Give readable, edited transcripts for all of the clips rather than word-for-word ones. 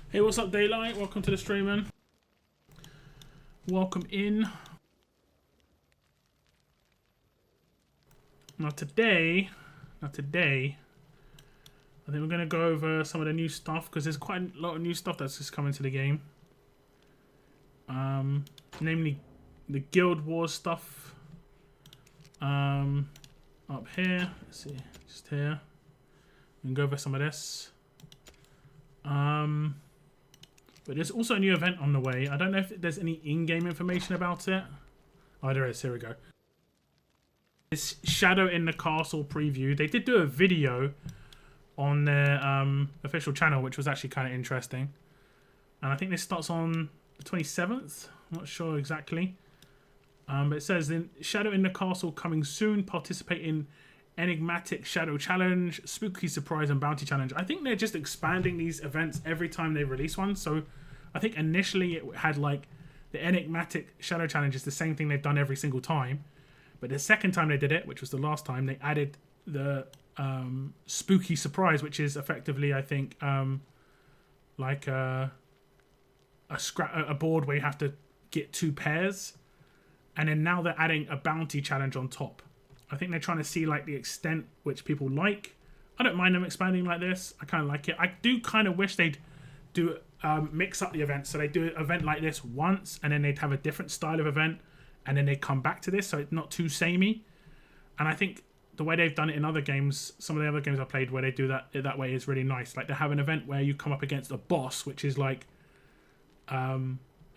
Hey, what's up, Daylight? Welcome to the stream, man. Welcome in. Now today, I think we're gonna go over some of the new stuff because there's quite a lot of new stuff that's just coming to the game. Namely the Guild Wars stuff. Up here, let's see, just here. We can go over some of this. But there's also a new event on the way. I don't know if there's any in-game information about it. Oh, there is. Here we go. This Shadow in the Castle preview. They did do a video on their official channel, which was actually kind of interesting. And I think this starts on the 27th. I'm not sure exactly. But it says, Shadow in the Castle coming soon. Participate in Enigmatic Shadow Challenge, Spooky Surprise, and Bounty Challenge. I think they're just expanding these events every time they release one. So I think initially it had like the Enigmatic Shadow Challenge is the same thing they've done every single time. But the second time they did it, which was the last time, they added the Spooky Surprise, which is effectively, I think, like a board where you have to get 2 pairs. And then now they're adding a Bounty Challenge on top. I think they're trying to see like the extent which people like. I don't mind them expanding like this. I kind of like it. I do kind of wish they'd do mix up the events. So they do an event like this once, and then they'd have a different style of event, and then they come back to this, so it's not too samey. And I think the way they've done it in other games, some of the other games I played where they do that way is really nice. Like they have an event where you come up against a boss, which is like a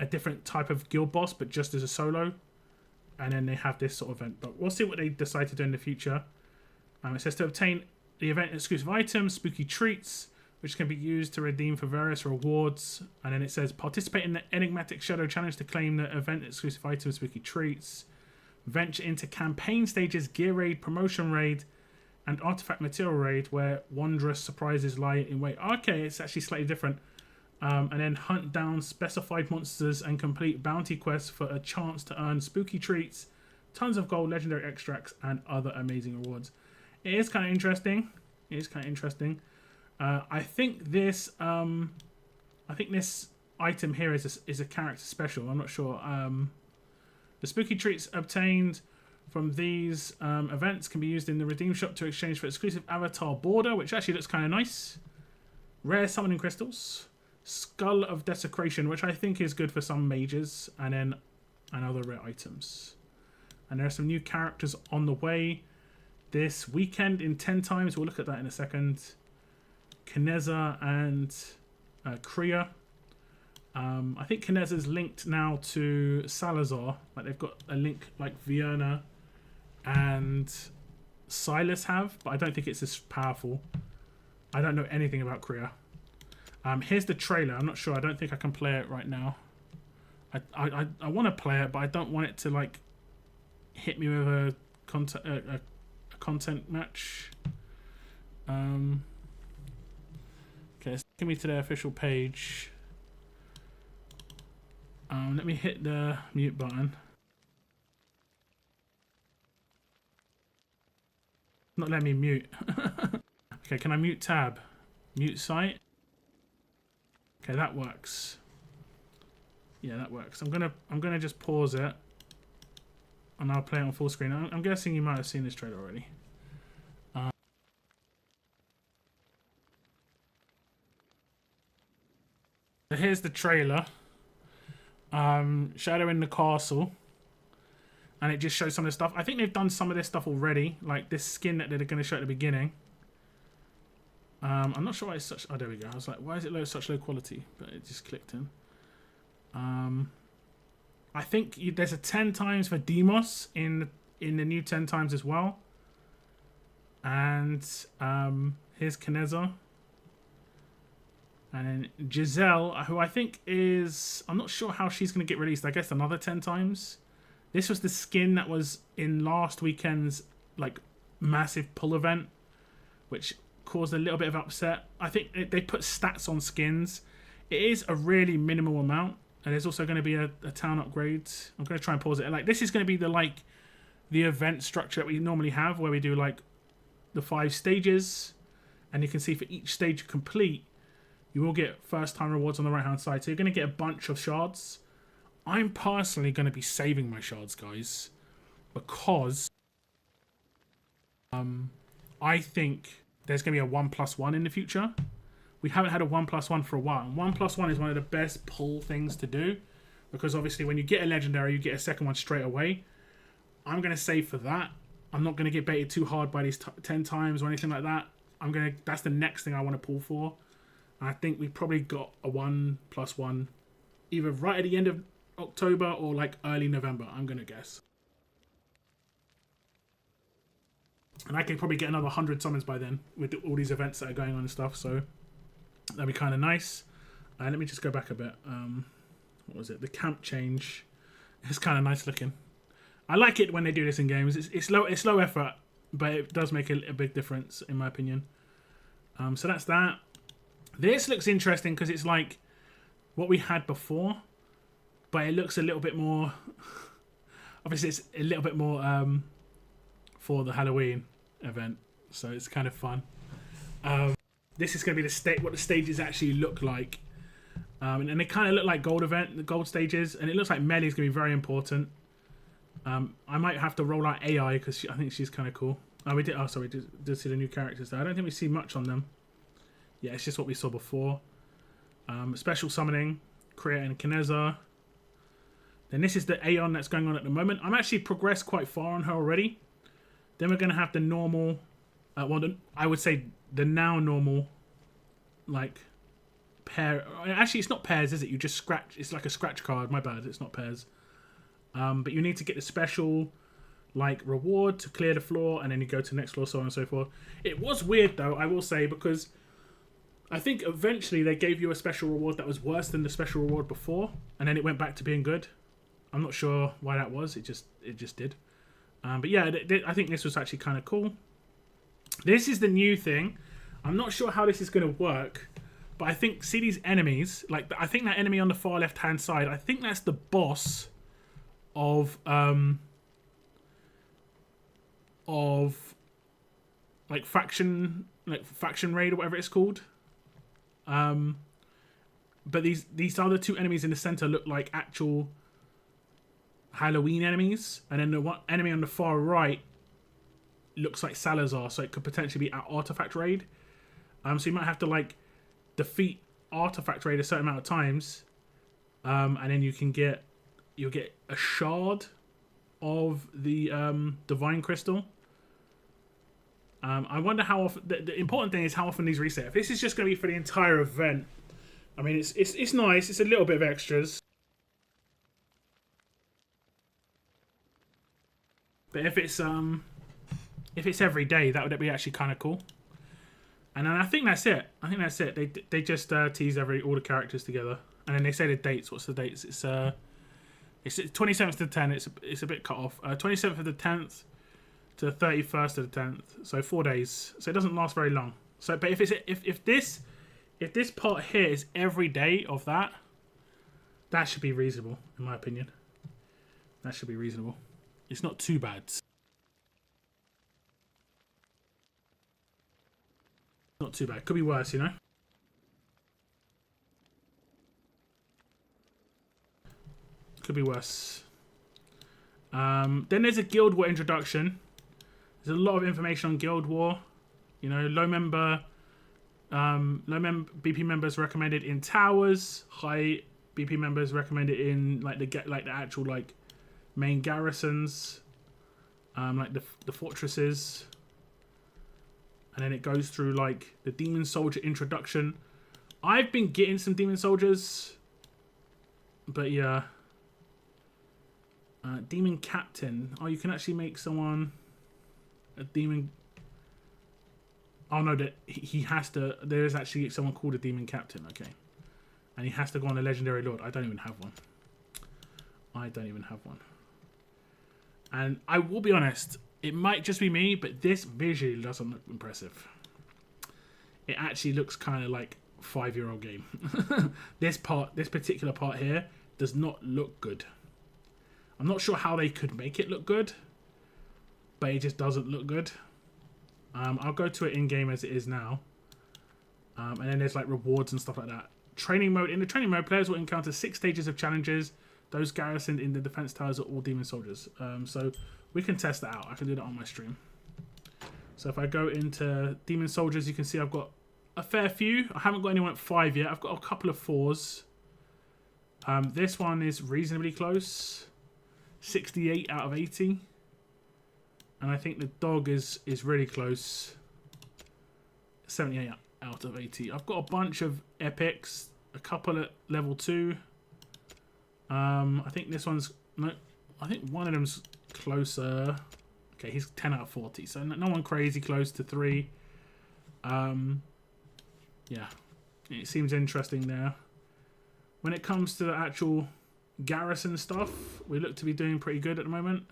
different type of guild boss, but just as a solo. And then they have this sort of event. But we'll see what they decide to do in the future. It says to obtain the event exclusive items, spooky treats, which can be used to redeem for various rewards. And then it says participate in the Enigmatic Shadow Challenge to claim the event exclusive items, spooky treats. Venture into campaign stages, gear raid, promotion raid, and artifact material raid, where wondrous surprises lie in wait. Okay, it's actually slightly different. And then hunt down specified monsters and complete bounty quests for a chance to earn spooky treats, tons of gold, legendary extracts, and other amazing rewards. It is kind of interesting. I think this item here is a character special. I'm not sure. The spooky treats obtained from these events can be used in the redeem shop to exchange for exclusive avatar border, which actually looks kind of nice. Rare summoning crystals. Skull of Desecration, which I think is good for some mages, and other rare items. And there are some new characters on the way this weekend in 10 times. We'll look at that in a second. Kineza and Kriya. I think Kineza's linked now to Salazar. Like they've got a link like Vienna and Silas have, but I don't think it's as powerful. I don't know anything about Kriya. Here's the trailer. I'm not sure. I don't think I can play it right now. I want to play it, but I don't want it to like hit me with a content match. Okay, it's taking me to their official page. Let me hit the mute button. Not letting me mute. Okay, can I mute tab? Mute site. Okay, that works. Yeah, that works. I'm gonna just pause it, and I'll play it on full screen. I'm guessing you might have seen this trailer already. So here's the trailer. Shadow in the Castle, and it just shows some of the stuff. I think they've done some of this stuff already, like this skin that they're going to show at the beginning. I'm not sure why it's such... Oh, there we go. I was like, why is it such low quality? But it just clicked in. I think there's a 10 times for Demos in the new 10 times as well. And here's Kineza. And then Giselle, who I think is... I'm not sure how she's going to get released. I guess another 10 times. This was the skin that was in last weekend's like massive pull event, which caused a little bit of upset. I think they put stats on skins. It is a really minimal amount, and there's also going to be a town upgrade. I'm going to try and pause it. Like this is going to be the event structure that we normally have, where we do like the 5 stages, and you can see for each stage you complete, You will get first time rewards on the right hand side. So you're going to get a bunch of shards. I'm personally going to be saving my shards, guys, because I think there's going to be a 1+1 in the future. We haven't had a 1+1 for a while. And 1+1 is one of the best pull things to do, because obviously when you get a legendary, you get a second one straight away. I'm going to save for that. I'm not going to get baited too hard by these 10 times or anything like that. That's the next thing I want to pull for. And I think we probably got a 1+1 either right at the end of October or like early November, I'm going to guess. And I can probably get another 100 summons by then with all these events that are going on and stuff. So that'd be kind of nice. Let me just go back a bit. What was it? The camp change. It's kind of nice looking. I like it when they do this in games. It's low effort, but it does make a big difference in my opinion. So that's that. This looks interesting because it's like what we had before, but it looks a little bit more. Obviously, it's a little bit more for the Halloween event, so it's kind of fun. This is going to be what the stages actually look like, and they kind of look like the gold stages, and it looks like Melee is going to be very important. I might have to roll out AI because I think she's kind of cool. We did. Oh, sorry, we did see the new characters there. I don't think we see much on them. Yeah, it's just what we saw before. Special summoning, Kriya and Kineza. Then this is the Aeon that's going on at the moment. I'm actually progressed quite far on her already. Then we're going to have the normal, I would say the now normal, like, pair. Actually, it's not pairs, is it? You just scratch. It's like a scratch card. My bad, it's not pairs. But you need to get the special, like, reward to clear the floor, and then you go to the next floor, so on and so forth. It was weird, though, I will say, because I think eventually they gave you a special reward that was worse than the special reward before, and then it went back to being good. I'm not sure why that was. It just did. But yeah, I think this was actually kind of cool. This is the new thing. I'm not sure how this is going to work, but I think, see these enemies? Like, I think that enemy on the far left-hand side, I think that's the boss of like faction raid or whatever it's called. But these other two enemies in the center look like actual Halloween enemies, and then the one enemy on the far right looks like Salazar, so it could potentially be an artifact raid. So you might have to like defeat artifact raid a certain amount of times, and then you'll get a shard of the divine crystal. I wonder how often. The important thing is how often these reset. If this is just going to be for the entire event, I mean, it's nice. It's a little bit of extras. But if it's every day, that would be actually kind of cool. And then I think that's it. They just tease all the characters together, and then they say the dates. What's the dates? It's 27th to the 10th. It's a bit cut off. 27th of the 10th to the 31st of the 10th. So 4 days. So it doesn't last very long. So, but if this part here is every day of that should be reasonable, in my opinion. That should be reasonable. It's not too bad. Not too bad. Could be worse, you know? Could be worse. Then there's a Guild War introduction. There's a lot of information on Guild War. You know, low BP members recommended in towers. High BP members recommended in like the actual like main garrisons, like the fortresses. And then it goes through like the Demon Soldier introduction. I've been getting some Demon Soldiers, but yeah. Demon Captain. Oh, you can actually make someone a demon. Oh no, that he has to. There is actually someone called a Demon Captain. Okay, and he has to go on a Legendary Lord. I don't even have one. And I will be honest, it might just be me, but this visually doesn't look impressive. It actually looks kind of like a 5-year-old game. This particular part here does not look good. I'm not sure how they could make it look good, but it just doesn't look good. I'll go to it in game as it is now. And then there's like rewards and stuff like that. Training mode. In the training mode, players will encounter 6 stages of challenges. Those garrisoned in the defense towers are all demon soldiers. So we can test that out. I can do that on my stream. So if I go into demon soldiers, you can see I've got a fair few. I haven't got anyone at 5 yet. I've got a couple of 4s. This one is reasonably close. 68 out of 80. And I think the dog is really close. 78 out of 80. I've got a bunch of epics. A couple at level 2. I think this one's... No, I think one of them's closer. Okay, he's 10 out of 40. So no one crazy close to 3. Yeah. It seems interesting there. When it comes to the actual garrison stuff, we look to be doing pretty good at the moment.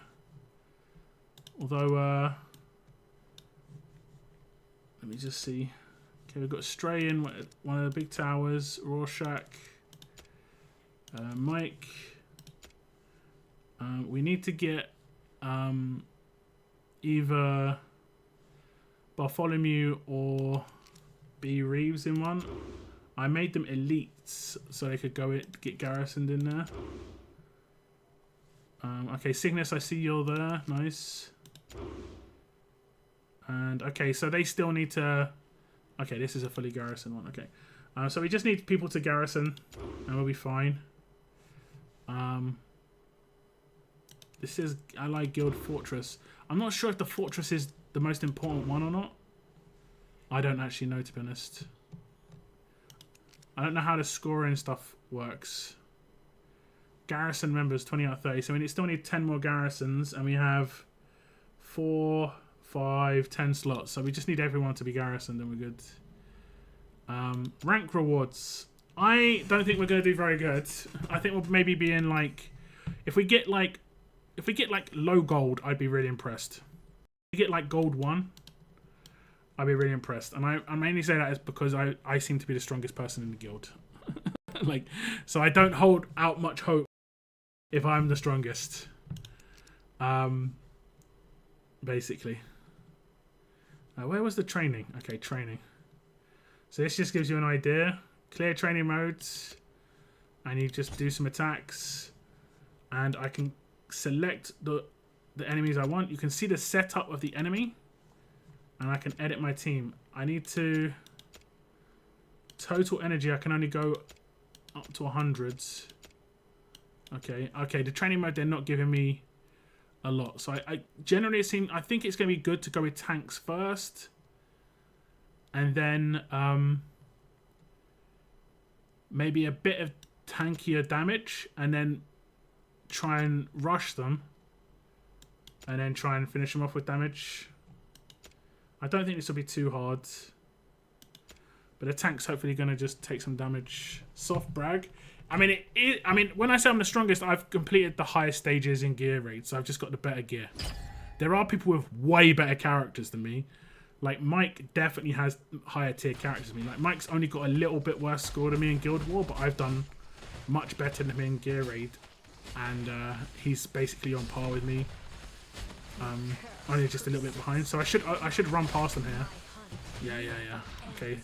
Although, let me just see. Okay, we've got Stray in one of the big towers. Rorschach. Mike. We need to get either Bartholomew or B. Reeves in one. I made them elites so they could go get garrisoned in there. Okay, Cygnus, I see you're there. Nice. And okay, so they still need to... Okay, this is a fully garrisoned one. Okay, so we just need people to garrison, and we'll be fine. This is Allied Guild Fortress. I'm not sure if the fortress is the most important one or not. I don't actually know, to be honest. I don't know how the scoring stuff works. Garrison members, 20 out of 30. So we still need 10 more garrisons, and we have 4, 5, 10 slots. So we just need everyone to be garrisoned, and we're good. Rank rewards. I don't think we're going to do very good. I think we'll maybe be in like... If we get like low gold, I'd be really impressed. If we get like gold 1, I'd be really impressed. And I mainly say that is because I seem to be the strongest person in the guild. Like, so I don't hold out much hope if I'm the strongest. Basically. Where was the training? Okay, training. So this just gives you an idea. Clear training modes. And you just do some attacks. And I can select the enemies I want. You can see the setup of the enemy. And I can edit my team. I need to... Total energy, I can only go up to 100. Okay, the training mode, they're not giving me a lot. So I generally I think it's going to be good to go with tanks first. And then maybe a bit of tankier damage. And then try and rush them. And then try and finish them off with damage. I don't think this will be too hard. But the tank's hopefully going to just take some damage. Soft brag. I mean, when I say I'm the strongest, I've completed the highest stages in gear raid. So I've just got the better gear. There are people with way better characters than me. Like, Mike definitely has higher tier characters than me. Like, Mike's only got a little bit worse score than me in Guild War. But I've done much better than him in gear raid. And he's basically on par with me. Only just a little bit behind. So I should run past them here. Yeah. Okay.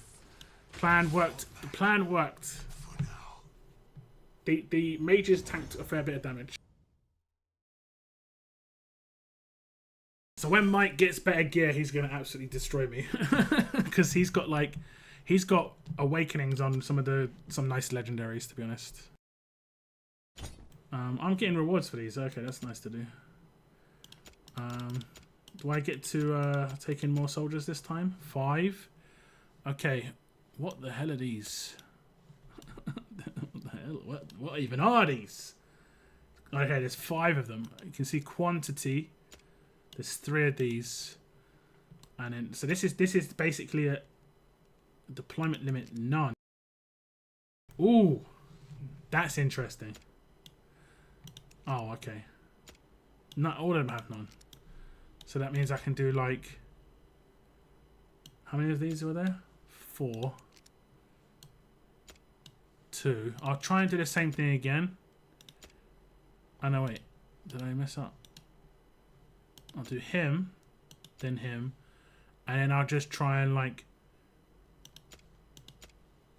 Plan worked. The plan worked. The mages tanked a fair bit of damage. So when Mike gets better gear, he's going to absolutely destroy me. Because he's got awakenings on some nice legendaries, to be honest. I'm getting rewards for these. Okay, that's nice to do. Do I get to take in more soldiers this time? 5. Okay. What the hell are these? What the hell? What even are these? Okay, there's 5 of them. You can see quantity. There's 3 of these. And then so this is basically a deployment limit none. Ooh. That's interesting. Oh, okay. Not all of them have none. So that means I can do like... How many of these were there? 4. 2. I'll try and do the same thing again. Oh no, wait. Did I mess up? I'll do him. Then him. And then I'll just try and like...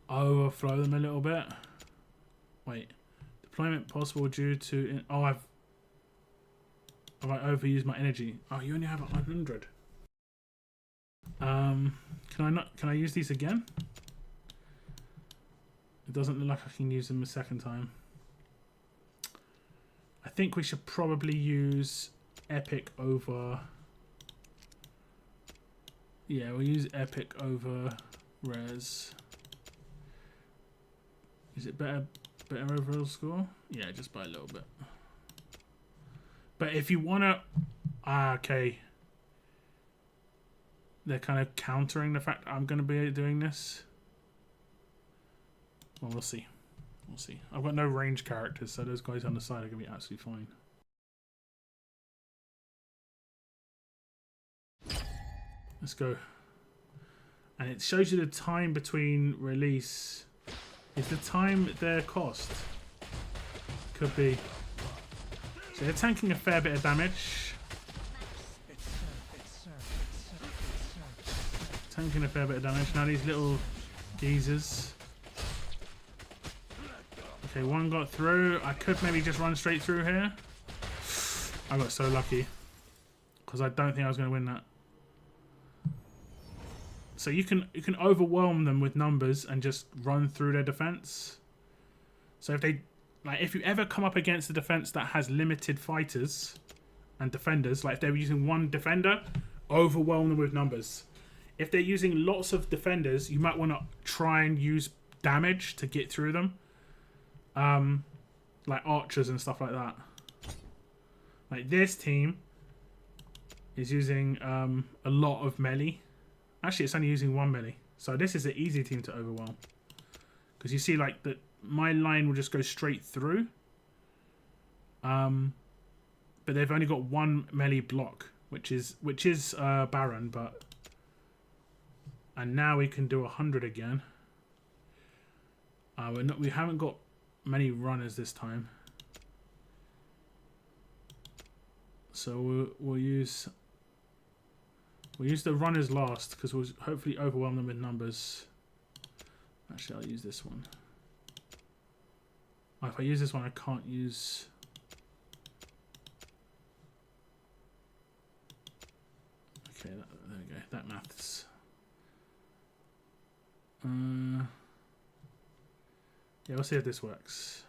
overflow them a little bit. Wait, deployment possible due to have I overused my energy? Oh, you only have 100. Can I use these again? It doesn't look like I can use them a second time. I think we should probably use epic over. Yeah, we'll use epic over res. Is it better overall score? Yeah, just by a little bit. But if you wanna, okay. They're kind of countering the fact that I'm gonna be doing this. Well, we'll see. We'll see. I've got no range characters, so those guys on the side are gonna be absolutely fine. Let's go. And it shows you the time between release. Is the time their cost? Could be. So they're tanking a fair bit of damage. Tanking a fair bit of damage. Now these little geezers. Okay, one got through. I could maybe just run straight through here. I got so lucky. Because I don't think I was going to win that. So you can overwhelm them with numbers and just run through their defense. So if they if you ever come up against a defense that has limited fighters and defenders, like if they're using one defender, overwhelm them with numbers. If they're using lots of defenders, you might want to try and use damage to get through them. Like archers and stuff like that. Like this team is using a lot of melee. Actually, it's only using one melee. So this is an easy team to overwhelm. Because you see, like, that my line will just go straight through. But they've only got one melee block, which is Baron, but... And now we can do 100 again. We haven't got many runners this time. So we'll use the runners last because we'll hopefully overwhelm them with numbers. Actually, I'll use this one. Oh, if I use this one, I can't use... Okay, there we go. That maths. Yeah, we'll see if this works.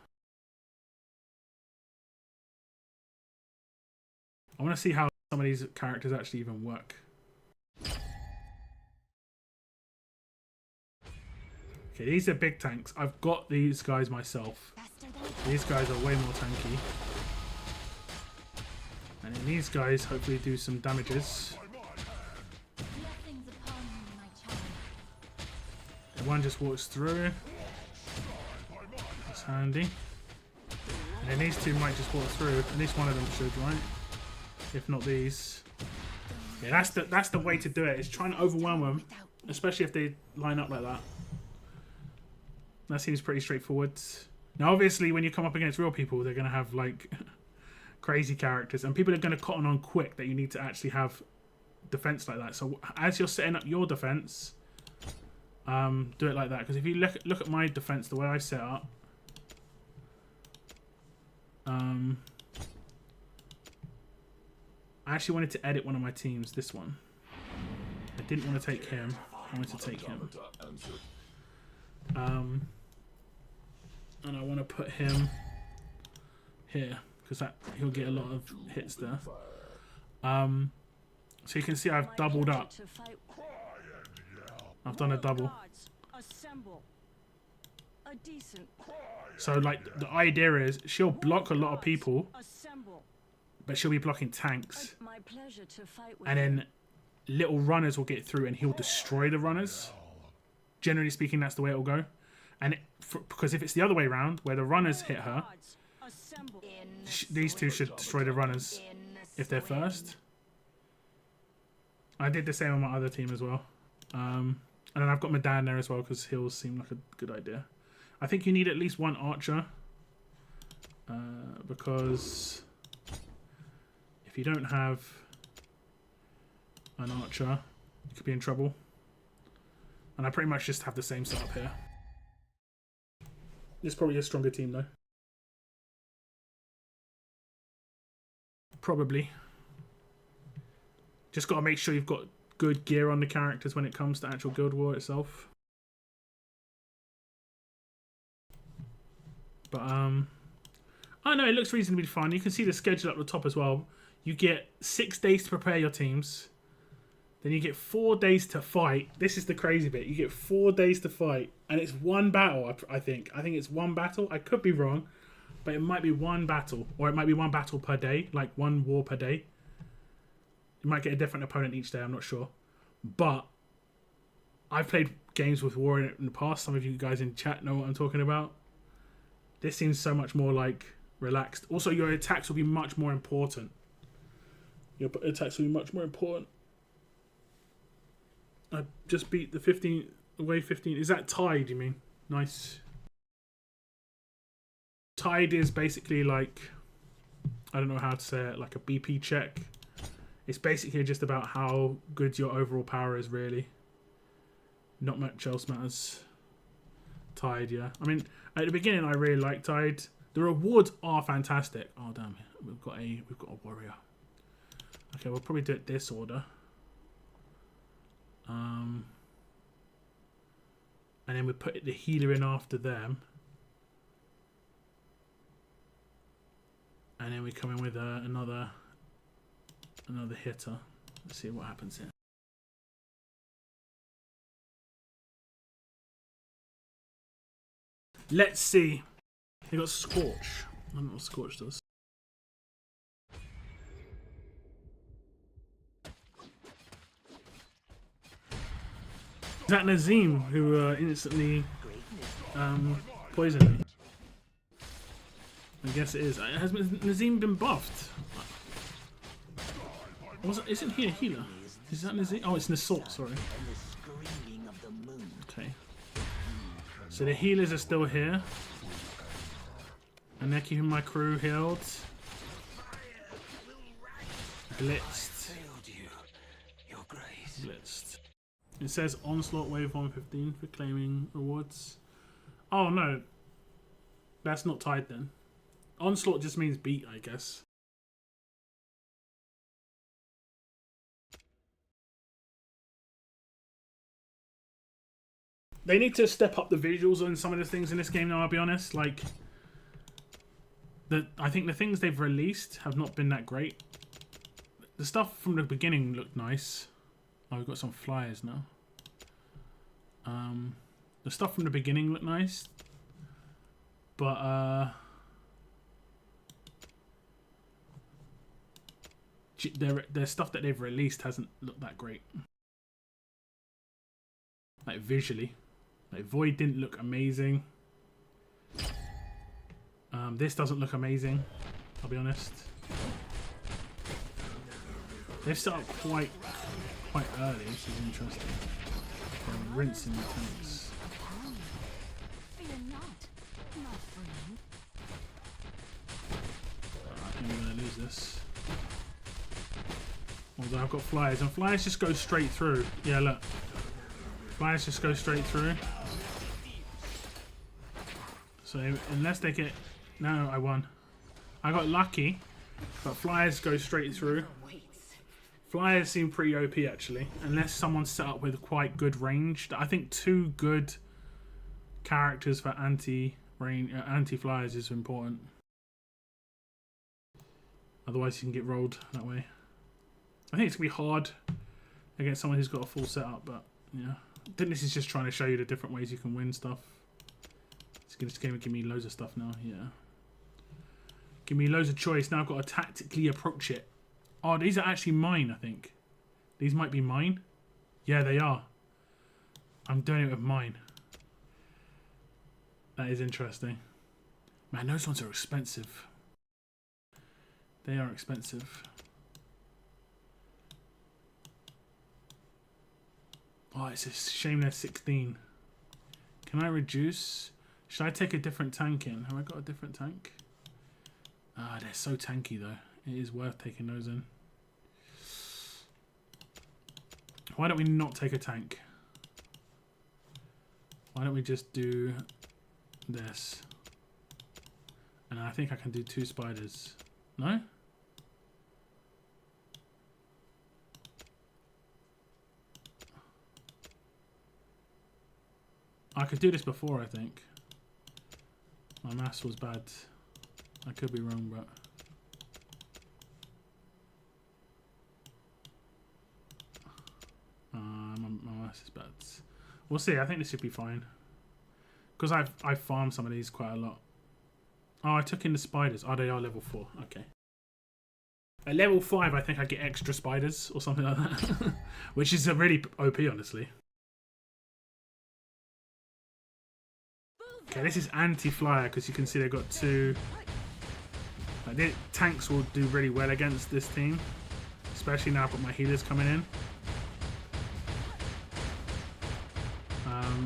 I want to see how some of these characters actually even work. Okay, these are big tanks. I've got these guys myself. These guys are way more tanky. And then these guys hopefully do some damages. And one just walks through. That's handy. And then these two might just walk through. At least one of them should, right? If not these. Yeah, that's the way to do it. Is trying to overwhelm them, especially if they line up like that. That seems pretty straightforward. Now, obviously, when you come up against real people, they're going to have, like, crazy characters. And people are going to cotton on quick that you need to actually have defense like that. So, as you're setting up your defense, do it like that. Because if you look at my defense, the way I set up, I actually wanted to edit one of my teams, this one. I didn't want to take him. I wanted to take him. And I want to put him here because he'll get a lot of hits there. So you can see I've doubled up. I've done a double. So like the idea is she'll block a lot of people, but she'll be blocking tanks. And then little runners will get through and he'll destroy the runners. Generally speaking, that's the way it'll go. And because if it's the other way around, where the runners hit her, these two should destroy the runners if they're first. I did the same on my other team as well. And then I've got Medan there as well because he'll seem like a good idea. I think you need at least one archer. Because if you don't have an archer, you could be in trouble. And I pretty much just have the same setup here. It's probably a stronger team though. Probably. Just got to make sure you've got good gear on the characters when it comes to actual Guild War itself. But I know it looks reasonably fun. You can see the schedule at the top as well. You get 6 days to prepare your teams. Then you get 4 days to fight. This is the crazy bit. You get 4 days to fight, and it's one battle. I think it's one battle. I could be wrong, but it might be one battle, or it might be one battle per day, like one war per day. You might get a different opponent each day. I'm not sure, but I've played games with war in the past. Some of you guys in chat know what I'm talking about. This seems so much more like relaxed. Also, your attacks will be much more important. Your attacks will be much more important. I just beat the 15 away 15. Is that tied, you mean? Nice. Tied is basically like, I don't know how to say it, like a BP check. It's basically just about how good your overall power is, really. Not much else matters. Tied, yeah. I mean, at the beginning I really liked Tied. The rewards are fantastic. Oh damn, we've got a warrior. Okay, we'll probably do it this order. And then we put the healer in after them. And then we come in with another hitter. Let's see what happens here. Let's see. They got Scorch. I don't know what Scorch does. Is that Nazim who instantly poisoned me? I guess it is. Has Nazim been buffed? Isn't he a healer? Is that Nazim? Oh, it's Nasort, sorry. Okay. So the healers are still here. And they're keeping my crew healed. Blitzed. Blitzed. It says Onslaught Wave 115 for claiming rewards. Oh no. That's not tied then. Onslaught just means beat, I guess. They need to step up the visuals on some of the things in this game now, I'll be honest. Like, I think the things they've released have not been that great. The stuff from the beginning looked nice. Oh, we've got some flyers now. The stuff from the beginning looked nice. But, their stuff that they've released hasn't looked that great. Like, visually. Like, Void didn't look amazing. This doesn't look amazing, I'll be honest. They've set up quite early, which is interesting. They're rinsing the tanks. I think we're going to lose this. Although I've got flyers, and flyers just go straight through. Yeah, look. Flyers just go straight through. So unless they get... No, I won. I got lucky, but flyers go straight through. Flyers seem pretty OP actually, unless someone's set up with quite good range. I think 2 good characters for anti-flyers is important. Otherwise you can get rolled that way. I think it's going to be hard against someone who's got a full setup, but yeah. I think this is just trying to show you the different ways you can win stuff. It's going to give me loads of stuff now, yeah. Give me loads of choice. Now I've got to tactically approach it. Oh, these are actually mine, I think. These might be mine. Yeah, they are. I'm doing it with mine. That is interesting. Man, those ones are expensive. They are expensive. Oh, it's a shame they're 16. Can I reduce? Should I take a different tank in? Have I got a different tank? Ah, they're so tanky though. It is worth taking those in. Why don't we not take a tank? Why don't we just do this? And I think I can do 2 spiders. No? I could do this before, I think. My maths was bad. I could be wrong, but... my maths is bad. We'll see. I think this should be fine. Because I've farmed some of these quite a lot. Oh, I took in the spiders. Oh, they are level 4. Okay. At level 5, I think I get extra spiders or something like that. Which is a really OP, honestly. Okay, this is anti-flyer because you can see they've got 2. Like, the tanks will do really well against this team. Especially now I've got my healers coming in.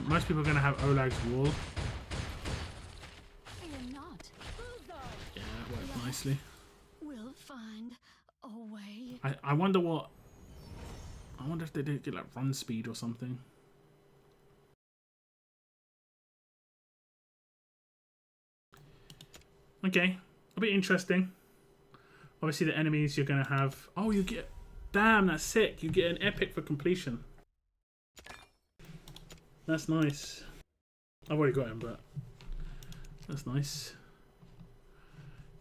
Most people are going to have Olag's wall. Yeah, that worked nicely. We'll find a way. I wonder what... I wonder if they did get like run speed or something. Okay, a bit interesting. Obviously the enemies you're going to have... Oh, you get... Damn, that's sick. You get an epic for completion. That's nice. I've already got him, but... That's nice.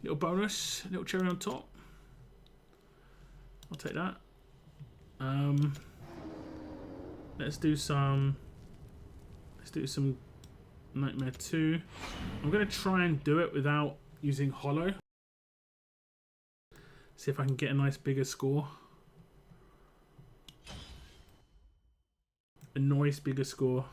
Little bonus. Little cherry on top. I'll take that. Let's do some... Let's do some Nightmare 2. I'm going to try and do it without using Hollow. See if I can get a nice bigger score. A nice bigger score.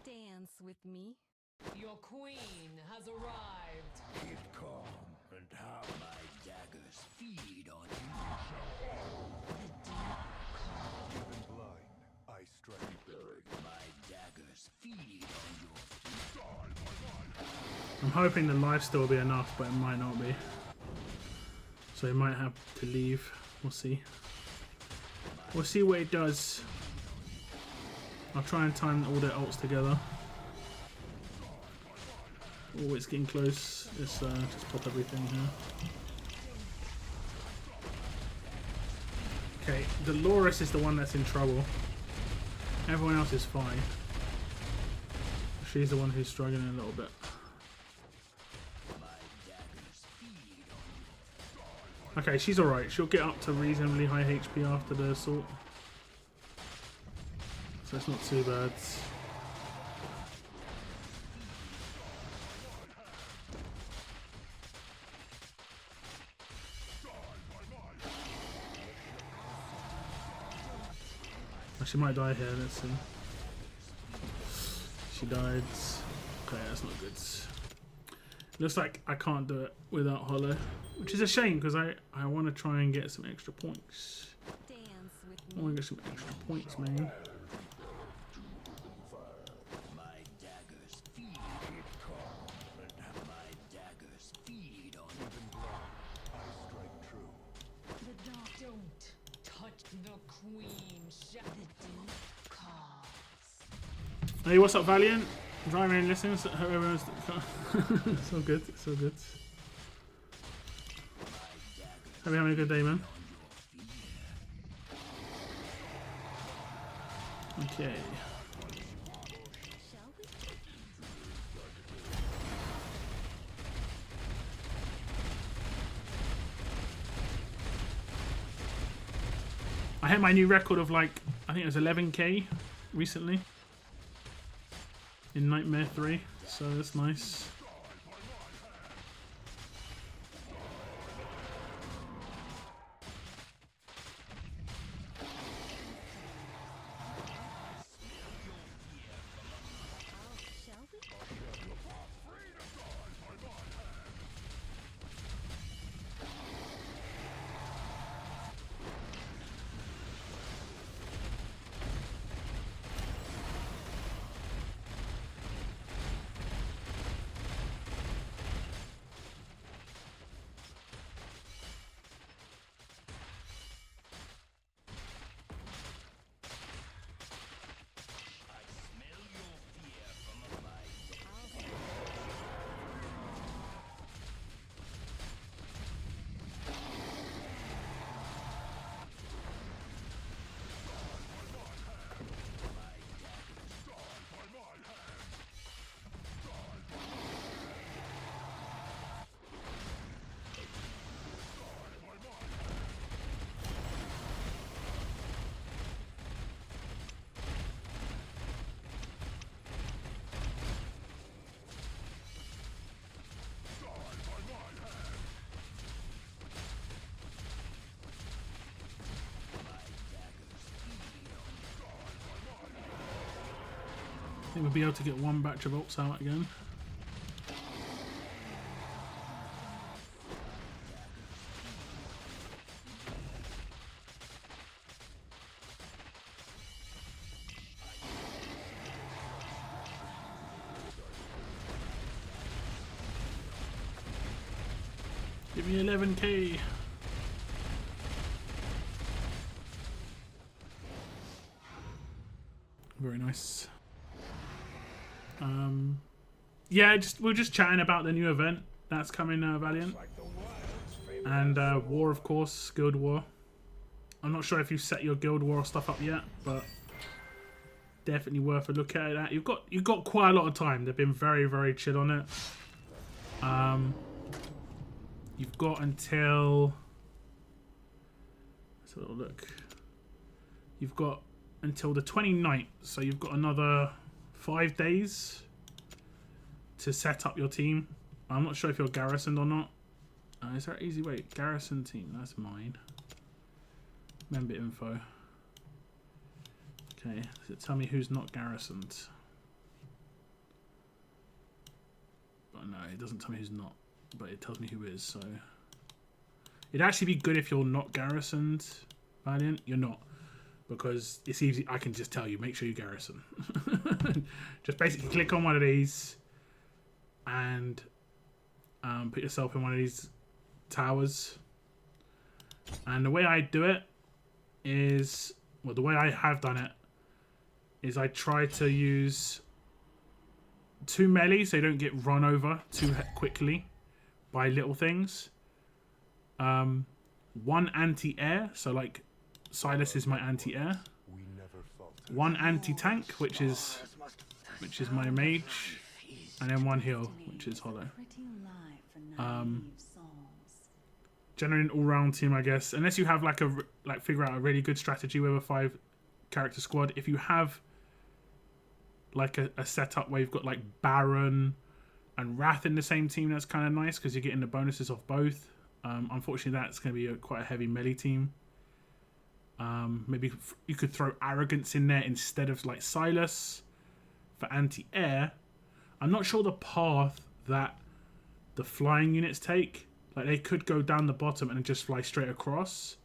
Dance with me. Your queen has arrived. Keep calm and have my daggers feed on you. Even blind, I strike buried. My daggers feed on your feet. I'm hoping the lifesteal will be enough, but it might not be. So he might have to leave. We'll see. We'll see what it does. I'll try and time all their ults together. Oh, it's getting close. Let's just pop everything here. Okay, Dolores is the one that's in trouble. Everyone else is fine. She's the one who's struggling a little bit. Okay, she's alright. She'll get up to reasonably high HP after the assault. So it's not too bad. She might die here, let's see. She died. Okay, that's not good. Looks like I can't do it without Hollow, which is a shame because I want to try and get some extra points. I want to get some extra points, man. Hey, what's up, Valiant? Driving and listening. So hope everyone's it's all good. It's all good. Hope you're having a good day, man. Okay. I hit my new record of like, I think it was 11k recently in Nightmare 3, so that's nice. think we'll be able to get one batch of ults out again. Give me 11k. Very nice. Yeah, we're just chatting about the new event that's coming, Valiant, and War, of course, Guild War. I'm not sure if you've set your Guild War stuff up yet, but definitely worth a look at that. You've got quite a lot of time. They've been very, very chill on it. You've got until, let's have a little look. You've got until the 29th, so you've got another 5 days to set up your team. I'm not sure if you're garrisoned or not. Is there an easy way? Garrison team, that's mine. Member info. Okay, does it tell me who's not garrisoned? Oh, no, it doesn't tell me who's not, but it tells me who is, so it'd actually be good if you're not garrisoned, Valiant. You're not, because it's easy. I can just tell you, make sure you garrison. Just basically click on one of these and put yourself in one of these towers. And the way I do it is, well, the way I have done it is I try to use 2 melee so you don't get run over too quickly by little things. 1 anti-air, so like Silas is my anti-air. 1 anti-tank, which is my mage, and then 1 heal, which is Hollow. Generally an all-round team, I guess, unless you have figure out a really good strategy with a 5-character squad. If you have like a setup where you've got like Baron and Wrath in the same team, that's kind of nice because you're getting the bonuses off both. Unfortunately, that's going to be quite a heavy melee team. Maybe you could throw Arrogance in there instead of like Silas for anti-air. I'm not sure the path that the flying units take. Like, they could go down the bottom and just fly straight across.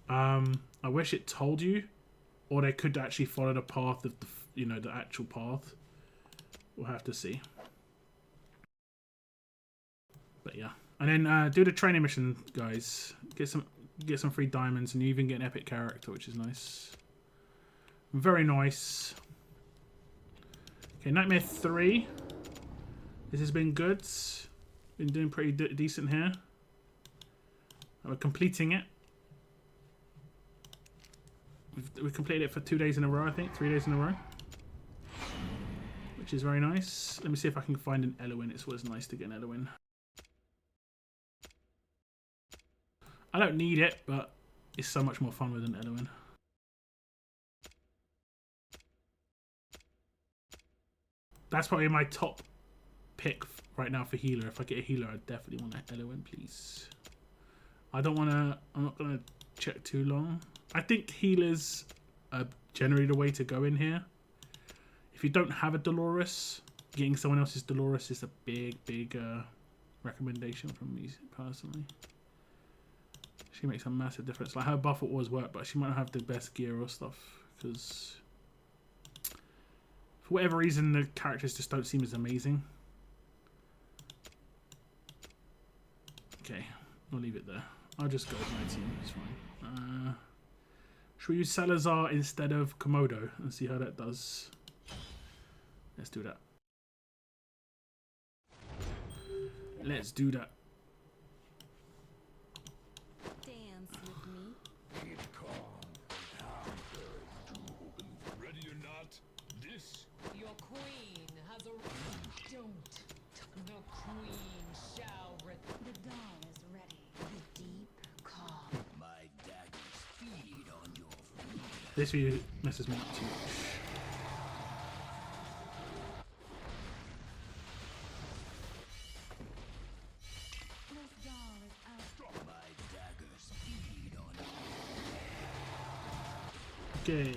I wish it told you, or they could actually follow the path of the actual path. We'll have to see. But yeah, and then do the training mission, guys. Get some free diamonds, and you even get an epic character, which is nice. Very nice. Okay, Nightmare 3. This has been good. Been doing pretty decent here. We're completing it. We've completed it for 2 days in a row, I think. 3 days in a row. Which is very nice. Let me see if I can find an Eloin. It's always nice to get an Eloin. I don't need it, but it's so much more fun with an Eloin. That's probably my top pick right now for healer. If I get a healer, I definitely want an Eloin, please. I'm not gonna check too long. I think healers are generally the way to go in here. If you don't have a Dolores, getting someone else's Dolores is a big recommendation from me personally. She makes a massive difference. Like, her buff will always work, but she might not have the best gear or stuff because for whatever reason the characters just don't seem as amazing. Okay, I'll leave it there. I'll just go with my team. It's fine. Should we use Salazar instead of Komodo and see how that does? Let's do that. Let's do that. Dance with me. Keep calm. Ready or not, this. Your queen has a... Don't. The queen shall... The dawn is ready. The deep calm. My daggers feed on your freedom. This view messes me up too much. This doll is out. My daggers feed on Okay.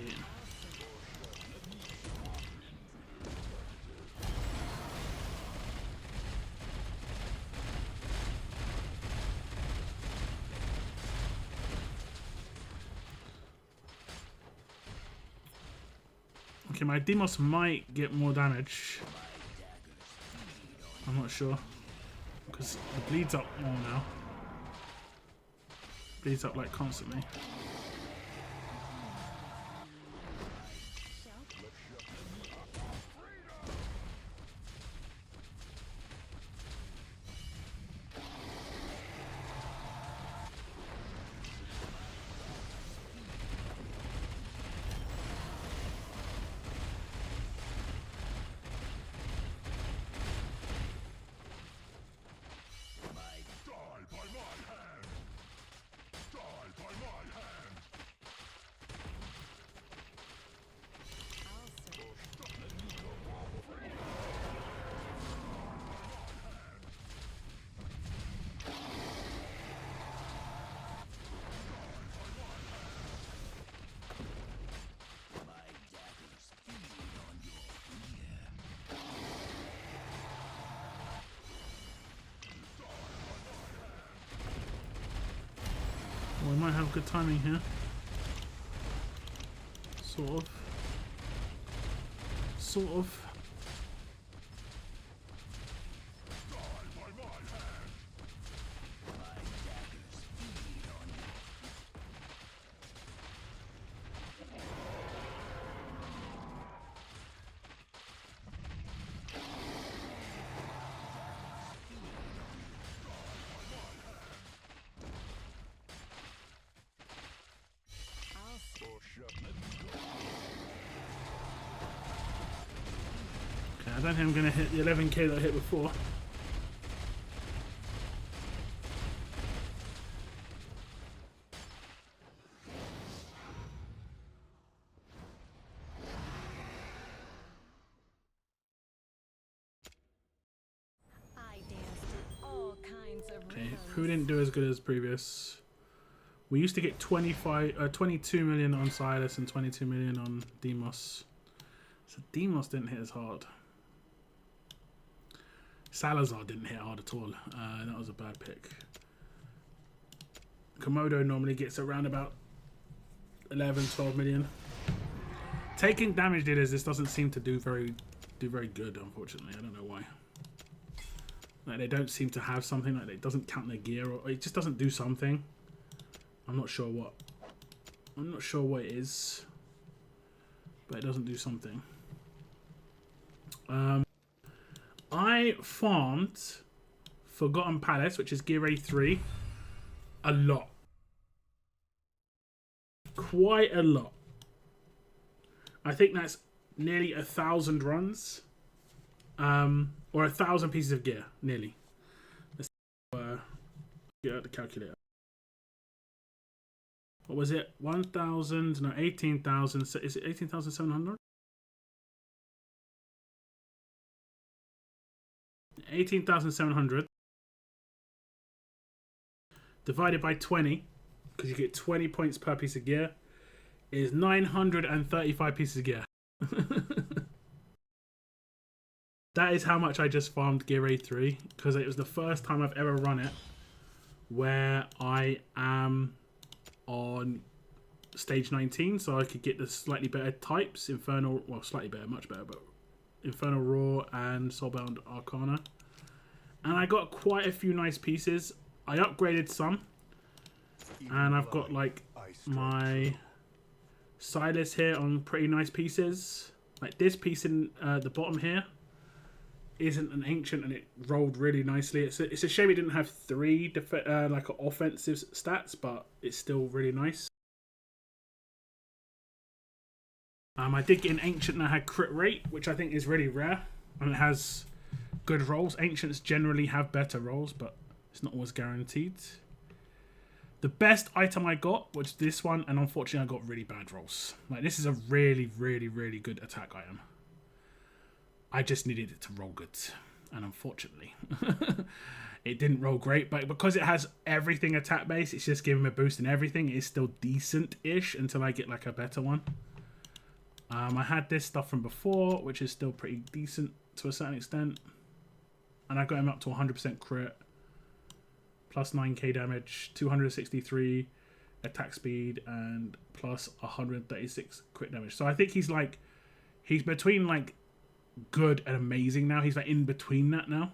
Okay, my Demos might get more damage. I'm not sure. Because it bleeds up more now. Bleeds up like constantly. Well, we might have good timing here. Sort of. Sort of. Okay, I don't think I'm going to hit the 11k that I hit before. I danced to all kinds of Okay, rhythms. who didn't do as good as previous? We used to get 22 million on Silas and 22 million on Demos. So Demos didn't hit as hard. Salazar didn't hit hard at all. That was a bad pick. Komodo normally gets around about 11, 12 million. Taking damage dealers, this doesn't seem to do very good, unfortunately. I don't know why. Like, they don't seem to have something, like it doesn't count their gear, or it just doesn't do something. I'm not sure what. I'm not sure what it is, but it doesn't do something. I farmed Forgotten Palace, which is Gear A3, a lot. Quite a lot. I think that's nearly 1,000 runs. Or 1,000 pieces of gear, nearly. Let's get out the calculator. What was it? 1,000, no, 18,000. Is it 18,700? 18,700 divided by 20, because you get 20 points per piece of gear, is 935 pieces of gear. That is how much I just farmed Gear A3, because it was the first time I've ever run it where I am on stage 19, so I could get the slightly better types, Infernal, well, slightly better, much better, but Infernal Roar and Soulbound Arcana. And I got quite a few nice pieces. I upgraded some, and I've got like my Silas here on pretty nice pieces. Like this piece in the bottom here isn't an ancient, and it rolled really nicely. It's a shame it didn't have 3 like offensive stats, but it's still really nice. I did get an ancient that had crit rate, which I think is really rare, and it has good rolls. Ancients generally have better rolls, but it's not always guaranteed. The best item I got was this one, and unfortunately I got really bad rolls. Like, this is a really, really, really good attack item. I just needed it to roll good, and unfortunately it didn't roll great, but because it has everything attack base, it's just giving me a boost in everything. It's still decent-ish until I get like a better one. I had this stuff from before, which is still pretty decent to a certain extent, and I got him up to 100% crit, plus 9k damage, 263 attack speed, and plus 136 crit damage. So I think he's like He's between like good and amazing now. He's like in between that now.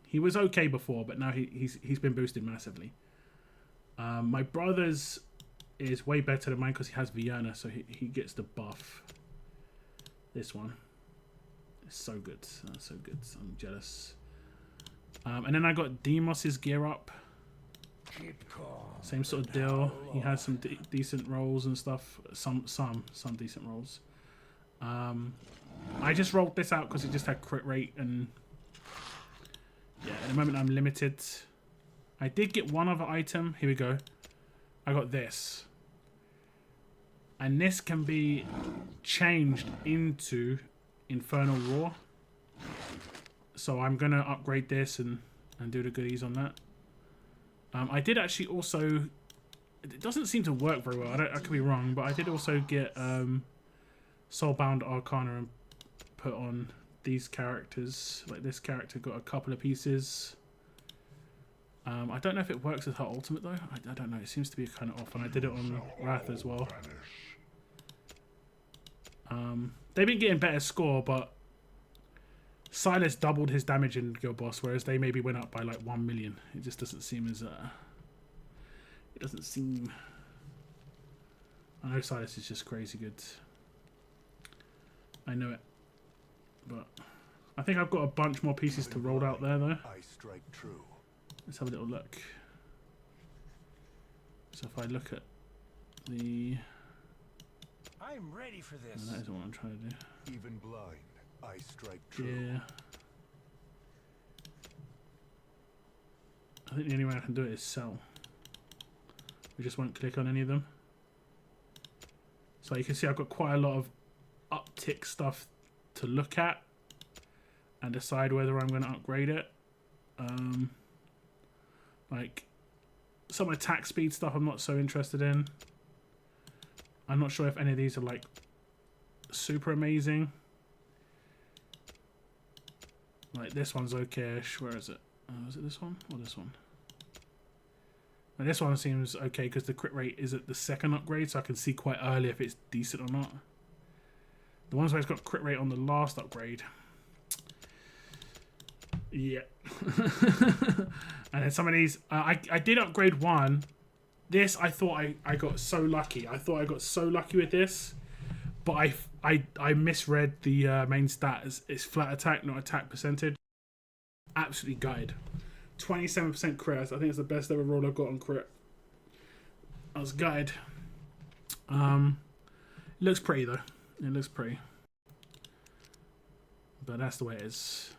He was okay before, but now he's been boosted massively. My brother's is way better than mine because he has Vienna, so he gets the buff. This one is so good, so good. I'm jealous. And then I got Demos's gear up. Same sort of deal. He has some decent rolls and stuff. Some decent rolls. I just rolled this out because it just had crit rate, and yeah, at the moment I'm limited. I did get one other item. Here we go. I got this. And this can be changed into Infernal Roar. So I'm going to upgrade this and do the goodies on that. I did actually also... It doesn't seem to work very well. I could be wrong, but I did also get Soulbound Arcana and put on these characters. Like this character got a couple of pieces. I don't know if it works with her ultimate though. I don't know. It seems to be kind of off, and I did it on Wrath as well. They've been getting better score, but Silas doubled his damage in Guild Boss, whereas they maybe went up by like 1 million. It just doesn't seem as it doesn't seem. I know Silas is just crazy good. I know it, but I think I've got a bunch more pieces to roll out there though. I strike true. Let's have a little look. So if I look at the... I'm ready for this. No, that isn't what I'm trying to do. Even blind, I strike true. Yeah. I think the only way I can do it is sell. We just won't click on any of them. So you can see I've got quite a lot of uptick stuff to look at and decide whether I'm going to upgrade it. Like some attack speed stuff I'm not so interested in. I'm not sure if any of these are like super amazing. Like this one's okay-ish. Where is it? Is it this one or this one? Now this one seems okay because the crit rate is at the second upgrade, so I can see quite early if it's decent or not. The ones where it's got crit rate on the last upgrade. Yeah. And then some of these, I did upgrade one. This, I thought I got so lucky. I thought I got so lucky with this. But I misread the main stat as it's flat attack, not attack percentage. Absolutely gutted. 27% crit. I think it's the best ever roll I've got on crit. I was gutted. It looks pretty though. It looks pretty. But that's the way it is.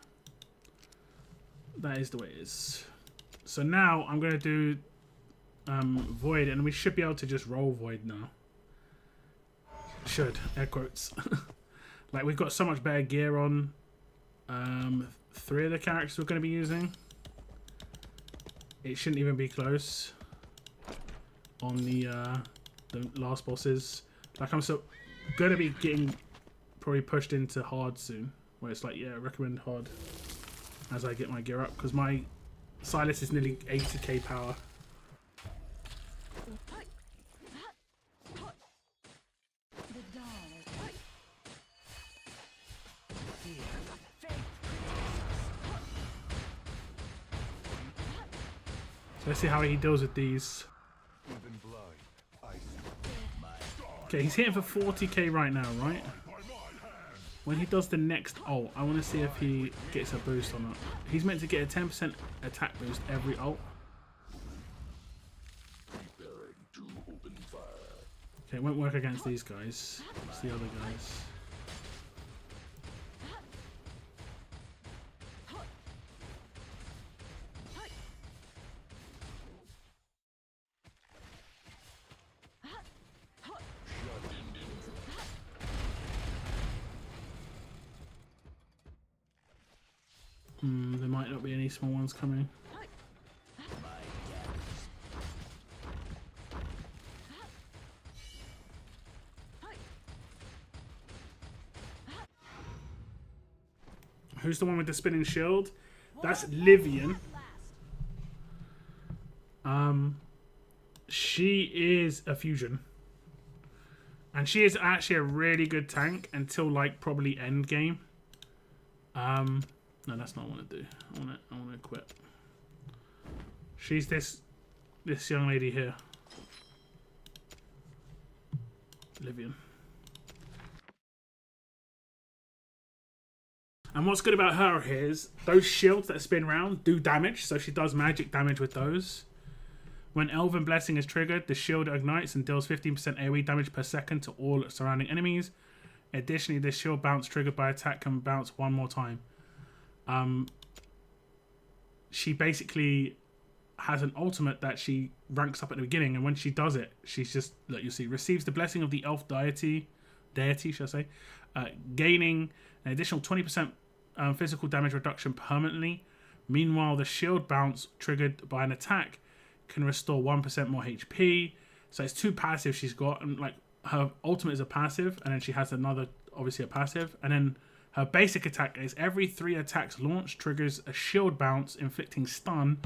That is the way it is. So now I'm going to do Void, and we should be able to just roll Void now. Should, air quotes. Like we've got so much better gear on 3 of the characters we're going to be using. It shouldn't even be close on the last bosses. Like I'm so going to be getting probably pushed into hard soon, where it's like, yeah, recommend hard as I get my gear up, because my Silas is nearly 80k power. So let's see how he deals with these. Even blind, I strike. Okay, he's hitting for 40k right now, right? When he does the next ult, I want to see if he gets a boost or not. He's meant to get a 10% attack boost every ult. Okay, it won't work against these guys. It's the other guys. There might not be any small ones coming. Who's the one with the spinning shield? That's Livian. She is a fusion. And she is actually a really good tank until like probably end game. No, that's not what I want to do. I want to equip. She's this young lady here. Livian. And what's good about her is those shields that spin round do damage, so she does magic damage with those. When Elven Blessing is triggered, the shield ignites and deals 15% AoE damage per second to all surrounding enemies. Additionally, this shield bounce triggered by attack can bounce one more time. She basically has an ultimate that she ranks up at the beginning, and when she does it, she's just, look, you see, receives the blessing of the elf deity, should I say, gaining an additional 20% physical damage reduction permanently. Meanwhile, the shield bounce triggered by an attack can restore 1% more HP. So it's two passives she's got, and like her ultimate is a passive, and then she has another, obviously a passive, and then her basic attack is every 3 attacks launched triggers a shield bounce, inflicting stun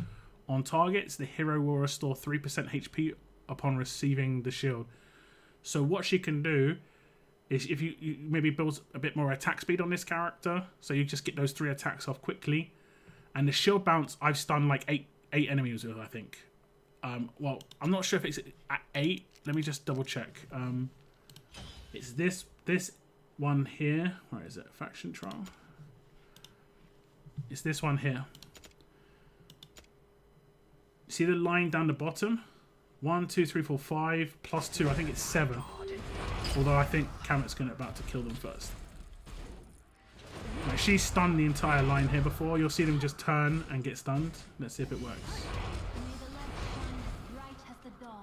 on targets. The hero will restore 3% HP upon receiving the shield. So what she can do is, if you maybe build a bit more attack speed on this character, so you just get those 3 attacks off quickly. And the shield bounce, I've stunned like eight enemies with, I think. Well, I'm not sure if it's at 8. Let me just double check. It's this one here. Where is it? Faction trial. It's this one here. See the line down the bottom? 1, 2, 3, 4, 5 plus 2. I think it's 7. Although I think Kamet's about to kill them first. Right, she's stunned the entire line here before. You'll see them just turn and get stunned. Let's see if it works.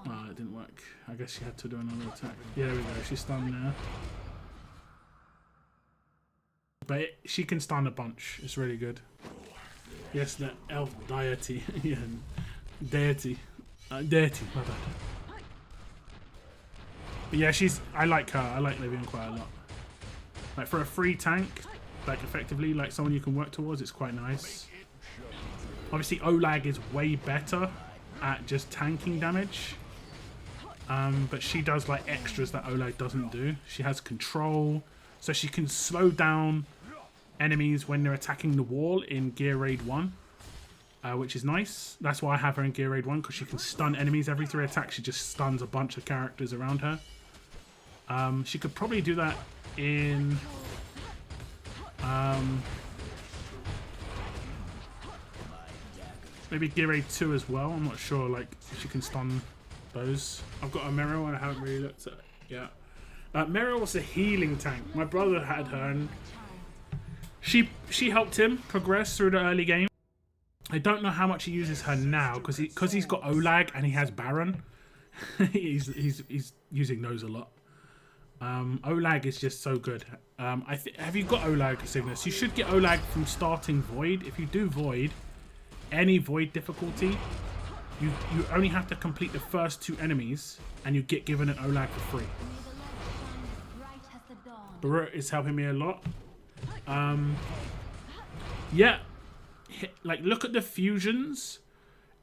Oh, it didn't work. I guess she had to do another attack. Yeah, there we go. She's stunned there. But she can stun a bunch. It's really good. Yes, the elf deity. Yeah, deity. Deity, my bad. But yeah, I like her. I like Livian quite a lot. Like for a free tank, like effectively, like someone you can work towards, it's quite nice. Obviously, Olag is way better at just tanking damage. But she does like extras that Olag doesn't do. She has control, so she can slow down enemies when they're attacking the wall in Gear Raid 1, which is nice. That's why I have her in Gear Raid 1, because she can stun enemies every 3 attacks. She just stuns a bunch of characters around her. She could probably do that in maybe Gear Raid 2 as well. I'm not sure, like, if she can stun those. I've got a Meryl and I haven't really looked at it yet. Meryl was a healing tank. My brother had her, and she helped him progress through the early game. I don't know how much he uses her now, because he's got Olag and he has Baron. he's using those a lot. Olag is just so good. Have you got Olag, Cygnus? You should get Olag from starting Void. If you do Void, any Void difficulty, you only have to complete the first 2 enemies, and you get given an Olag for free. Barut is helping me a lot. Yeah, like look at the fusions,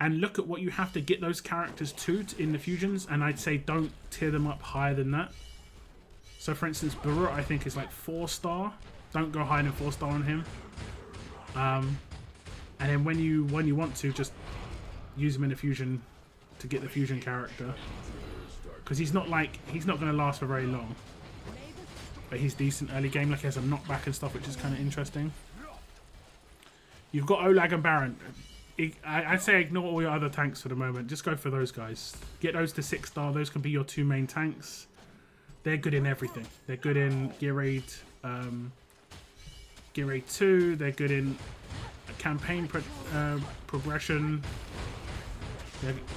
and look at what you have to get those characters to in the fusions, and I'd say don't tier them up higher than that. So for instance, Barut I think is like 4-star. Don't go higher than 4-star on him. And then when you want to, just use him in the fusion to get the fusion character, because he's not going to last for very long. But he's decent early game. Like he has a knockback and stuff, which is kind of interesting. You've got Olag and Baron. I'd say ignore all your other tanks for the moment. Just go for those guys. Get those to 6-star. Those can be your 2 main tanks. They're good in everything. They're good in Gear Raid 2. They're good in campaign progression.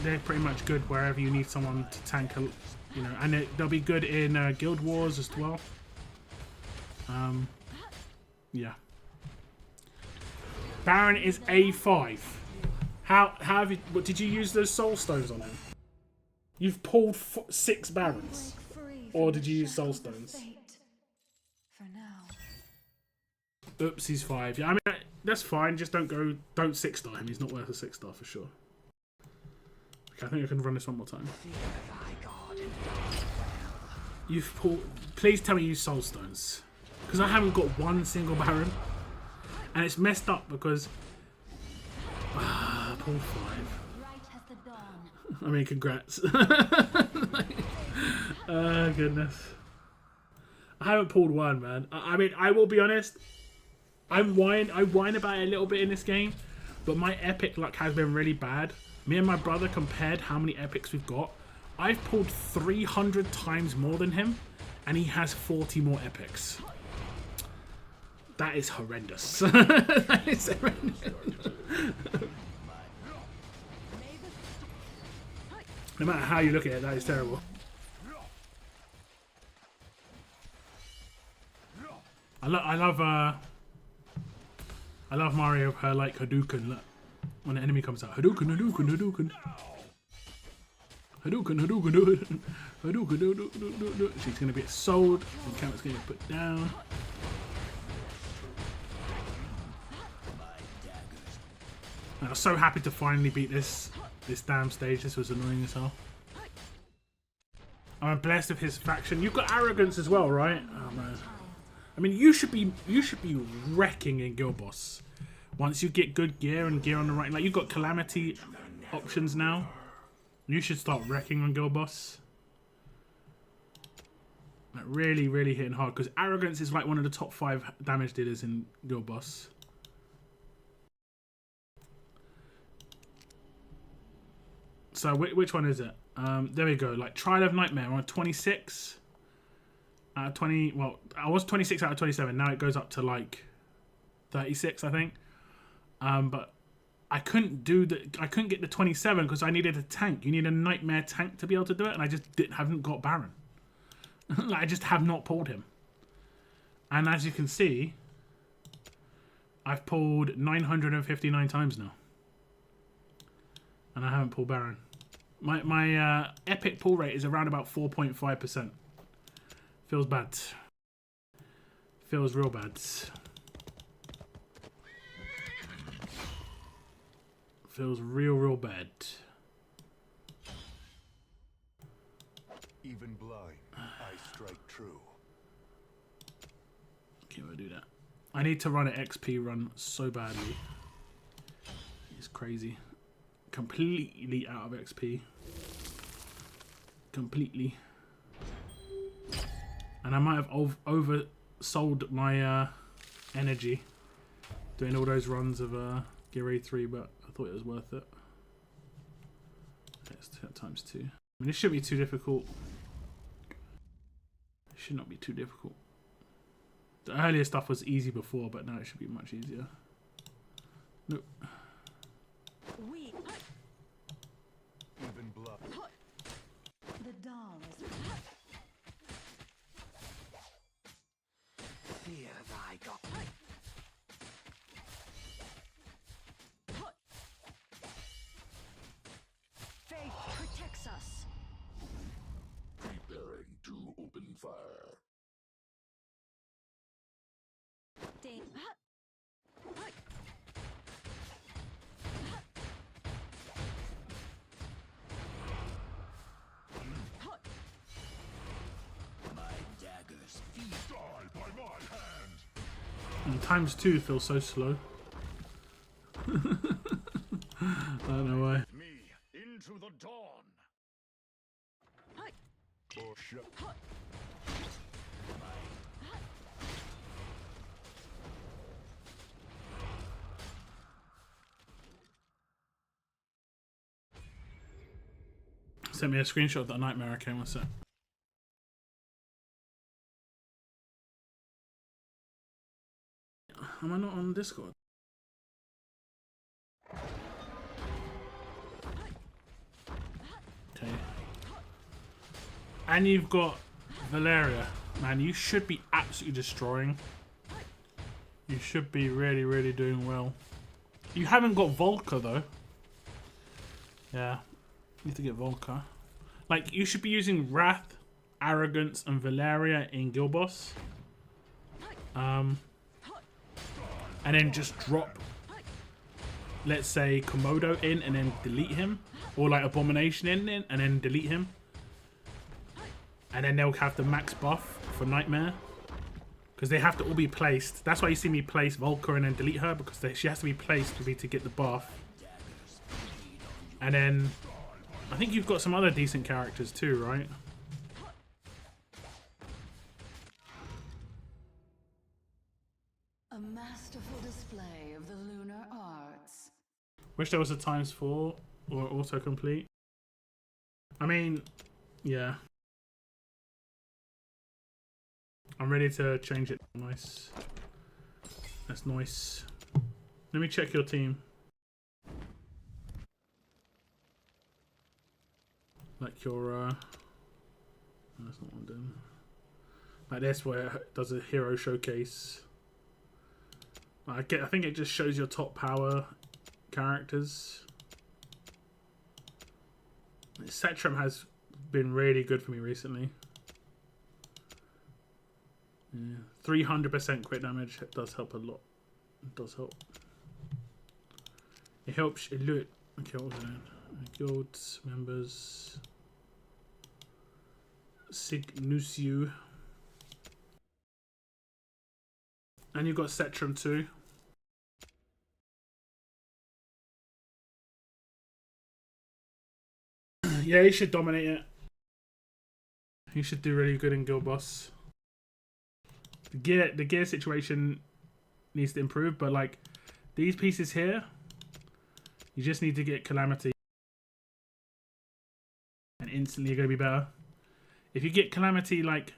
They're pretty much good wherever you need someone to tank, you know, and they'll be good in Guild Wars as well. Yeah. Baron is A5. How have you? What, did you use those soul stones on him? You've pulled 6 Barons, or did you use soul stones? For now. Oops, he's 5. Yeah, I mean that's fine. Just don't 6-star him. He's not worth a 6-star for sure. Okay, I think I can run this one more time. You've pulled. Please tell me you soul stones, because I haven't got one single Baron, and it's messed up because. Pull 5. Right as the dawn. I mean, congrats. Oh goodness. I haven't pulled one, man. I mean, I will be honest. I whine about it a little bit in this game, but my epic luck has been really bad. Me and my brother compared how many epics we've got. I've pulled 300 times more than him, and he has 40 more epics. That is horrendous. That is horrendous. No matter how you look at it, that is terrible. I love Mario, her like Hadouken, look. When an enemy comes out. Hadouken, Hadouken, Hadouken. Hadouken, Hadouken, Hadouken, Hadouken, Hadouken. She's gonna get sold, and Cameron's gonna get put down. I was so happy to finally beat this damn stage. This was annoying as hell. I'm blessed with his faction. You've got arrogance as well, right? Oh man. I mean, you should be wrecking in Guild Boss. Once you get good gear and gear on the right, like you've got calamity options now. You should start wrecking on Guild Boss. Like really, really hitting hard because arrogance is like one of the top 5 damage dealers in Guild Boss. So which one is it? There we go. Like Trial of Nightmare. I'm on 26 out of 20. Well, I was 26 out of 27. Now it goes up to like 36, I think. But I couldn't get the 27 because I needed a tank. You need a Nightmare tank to be able to do it, and I just haven't got Baron. Like I just have not pulled him. And as you can see, I've pulled 959 times now, and I haven't pulled Baron. My epic pull rate is around about 4.5%. Feels bad. Feels real bad. Feels real bad. Even blind, I strike true. Okay, we'll do that. I need to run an XP run so badly. It's crazy. Completely out of XP. Completely. And I might have oversold my energy doing all those runs of Gear 3, but I thought it was worth it. Let's times 2. I mean, this shouldn't be too difficult. It should not be too difficult. The earlier stuff was easy before, but now it should be much easier. Nope. Even blood. The dawn is Fear thy God. faith protects us. Preparing to open fire. My daggers feed. Die by my hand. And times 2 feels so slow. I don't know why. Me into the dawn. Or shut. Sent me a screenshot of that nightmare I came with it. Am I not on Discord? Okay. And you've got Valeria. Man, you should be absolutely destroying. You should be really, really doing well. You haven't got Volker though. Yeah. Need to get Volker. Like, you should be using Wrath, Arrogance, and Valeria in Guild Boss. And then just drop, let's say, Komodo in and then delete him. Or like Abomination in and then delete him. And then they'll have the max buff for Nightmare. Because they have to all be placed. That's why you see me place Volker and then delete her. Because she has to be placed for me to get the buff. And then I think you've got some other decent characters too, right? A masterful display of the lunar arts. Wish there was a ×4 or autocomplete. I mean, yeah. I'm ready to change it. Nice. That's nice. Let me check your team. Like your, no, that's not what I'm doing. Like this, where it does a hero showcase. I think it just shows your top power characters. Setram has been really good for me recently. Yeah, 300% crit damage. It does help a lot. It does help. It helps a lot. Okay, what was it? Guild members. Signusiu. And you've got Setram too. Yeah, he should dominate it. He should do really good in Guild Boss. The gear situation needs to improve, but like these pieces here, you just need to get Calamity, and instantly you're gonna be better. If you get Calamity, like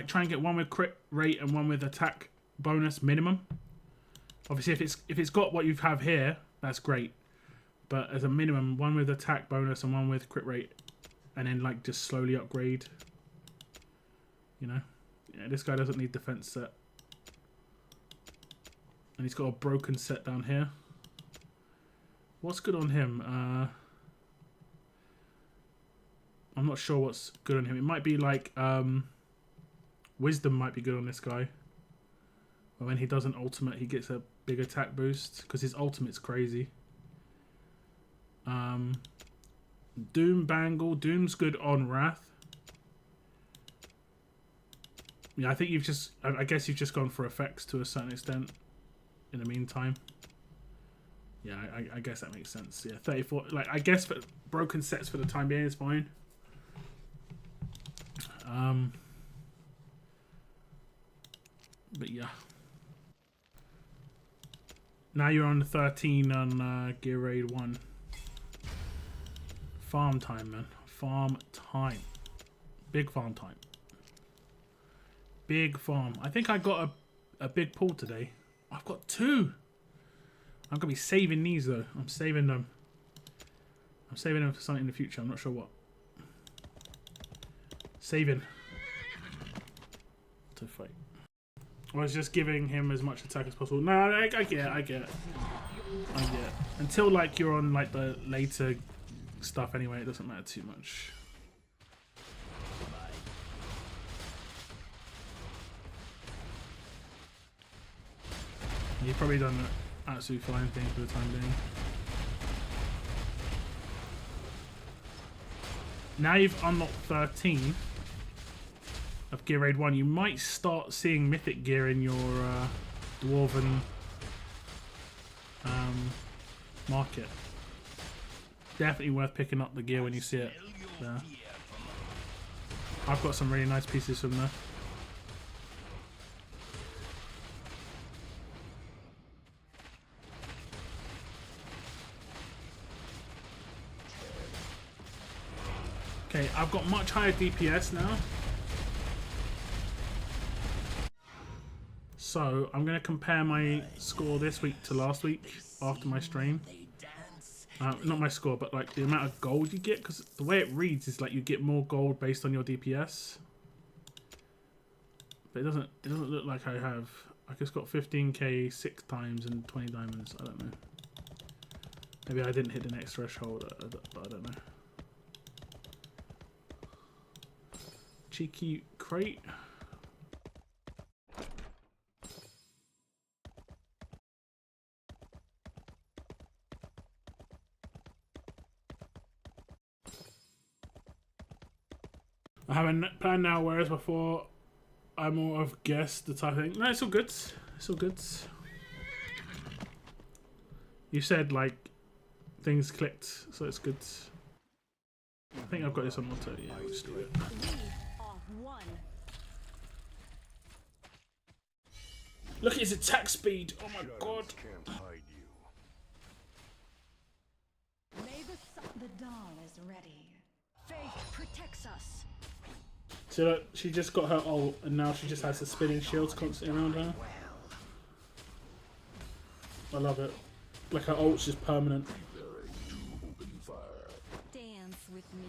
try and get one with crit rate and one with attack bonus minimum. Obviously, if it's got what you have here, that's great. But as a minimum, one with attack bonus and one with crit rate, and then like just slowly upgrade. You know, yeah, this guy doesn't need defense set, and he's got a broken set down here. What's good on him? I'm not sure what's good on him. It might be like Wisdom might be good on this guy. But when he does an ultimate, he gets a big attack boost because his ultimate's crazy. Doom Bangle. Doom's good on Wrath. Yeah, I think you've just... I guess you've just gone for effects to a certain extent in the meantime. Yeah, I guess that makes sense. Yeah, 34... Like, I guess for broken sets for the time being is fine. But yeah. Now you're on the 13 on Gear Raid 1. Farm time, man. Farm time. Big farm time. Big farm. I think I got a big pull today. I've got 2. I'm going to be saving these, though. I'm saving them. I'm saving them for something in the future. I'm not sure what. Saving. To fight. I was just giving him as much attack as possible. No, I get it. Until, like, you're on, like, the later stuff anyway, it doesn't matter too much. You've probably done the absolute fine thing for the time being. Now you've unlocked 13 of Gear Raid 1, you might start seeing Mythic gear in your Dwarven market. Definitely worth picking up the gear when you see it there. I've got some really nice pieces from there. Okay, I've got much higher DPS now. So, I'm going to compare my score this week to last week after my stream. Not my score, but like the amount of gold you get, because the way it reads is like you get more gold based on your DPS. But it doesn't look like I have. I just got 15k 6 times and 20 diamonds. I don't know. Maybe I didn't hit the next threshold, but I don't know. Cheeky crate. have a plan now, whereas before I more of guessed the type of thing. No, it's all good. It's all good. You said like things clicked, so it's good. I think I've got this on auto. Yeah, we'll just do it. Off one. Look at his attack speed. Oh my Shadows god. can't hide you. May the dawn is ready. Faith protects us. So look, she just got her ult, and now she just has the spinning shields constantly around her. I love it. Like her ult's just permanent. Dance with me.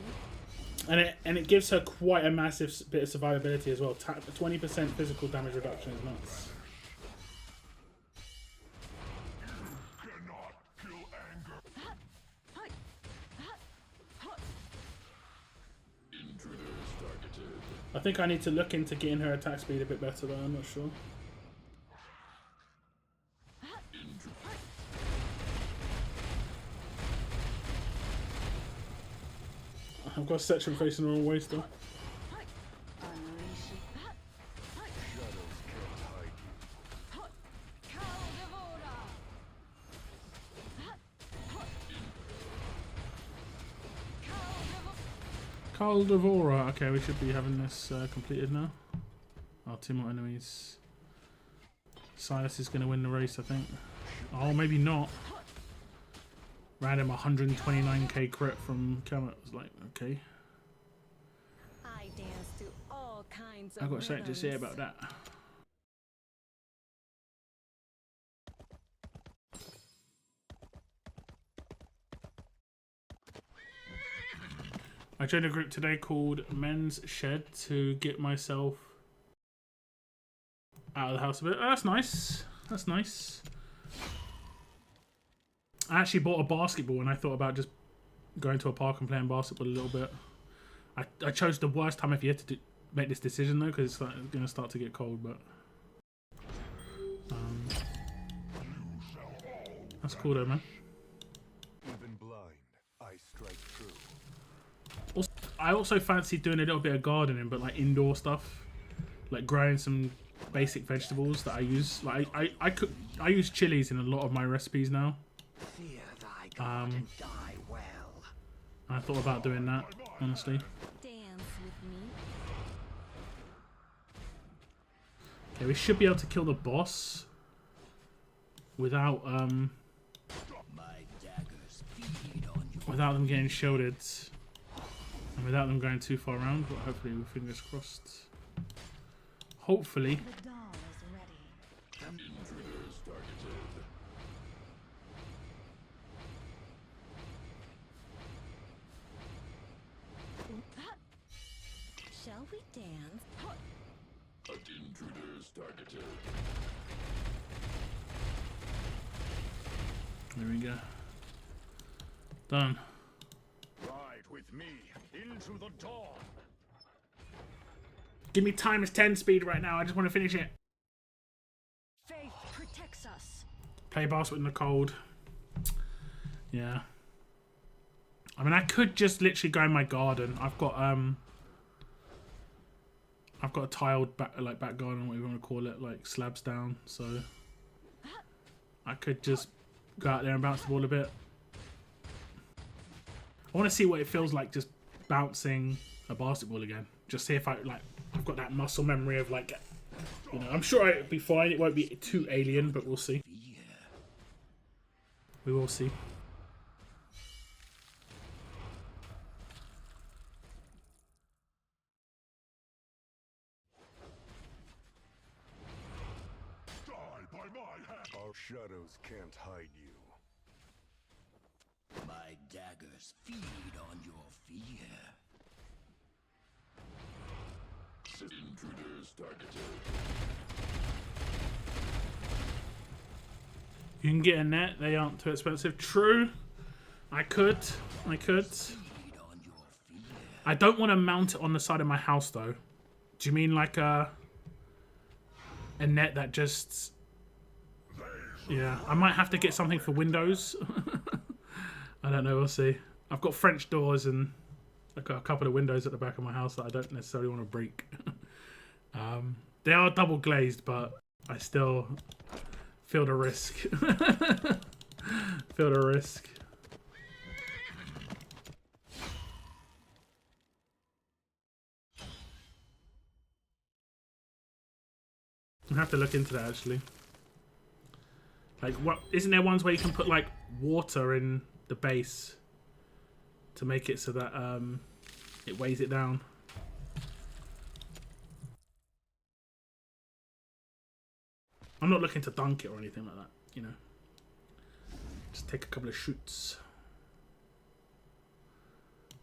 And it gives her quite a massive bit of survivability as well. 20% physical damage reduction is nuts. Cannot kill anger. Intruders targeted. I think I need to look into getting her attack speed a bit better though, I'm not sure. I've got Setrum facing the wrong way still. Unleash it. Shadows can't hide you. Caldevora. Okay, we should be having this completed now. Oh, 2 more enemies. Silas is going to win the race, I think. Oh, maybe not. Random 129k crit from Kemet. Was like, okay. I dance to all kinds of I've got something to say rhythms. about that. I joined a group today called Men's Shed to get myself out of the house a bit. Oh, that's nice. That's nice. I actually bought a basketball and I thought about just going to a park and playing basketball a little bit. I chose the worst time of year to make this decision though, because it's like, going to start to get cold. But that's cool though, man. Even blind, I strike true. Also, I also fancy doing a little bit of gardening, but like indoor stuff, like growing some basic vegetables that I use. Like I use chilies in a lot of my recipes now. Fear thy God and die well. I thought about doing that, honestly. Dance with me. Okay, we should be able to kill the boss without without them getting shielded and without them going too far around. But hopefully, with fingers crossed. Hopefully. The dawn is ready. Intruders targeted. Shall we dance? Intruders targeted. There we go. Done. Ride with me into the dawn. Give me times 10 speed right now. I just want to finish it. Faith protects us. Play basketball in the cold. Yeah. I mean, I could just literally go in my garden. I've got a tiled back garden, what you want to call it, like slabs down. So I could just go out there and bounce the ball a bit. I want to see what it feels like just bouncing a basketball again. Just see if I've got that muscle memory of like, you know, I'm sure it'll be fine. It won't be too alien, but we'll see. We will see. Die by my hand. Our shadows can't hide you. My daggers feed on your fear. Intruders targeted. You can get a net. They aren't too expensive. True. I could. I don't want to mount it on the side of my house though. Do you mean like a net that just... Yeah, I might have to get something for windows. I don't know, we'll see. I've got French doors and I've got a couple of windows at the back of my house that I don't necessarily want to break. They are double glazed, but I still feel the risk. Feel the risk. I have to look into that actually. Like, what isn't there ones where you can put like water in the base to make it so that it weighs it down? I'm not looking to dunk it or anything like that, you know. Just take a couple of shoots.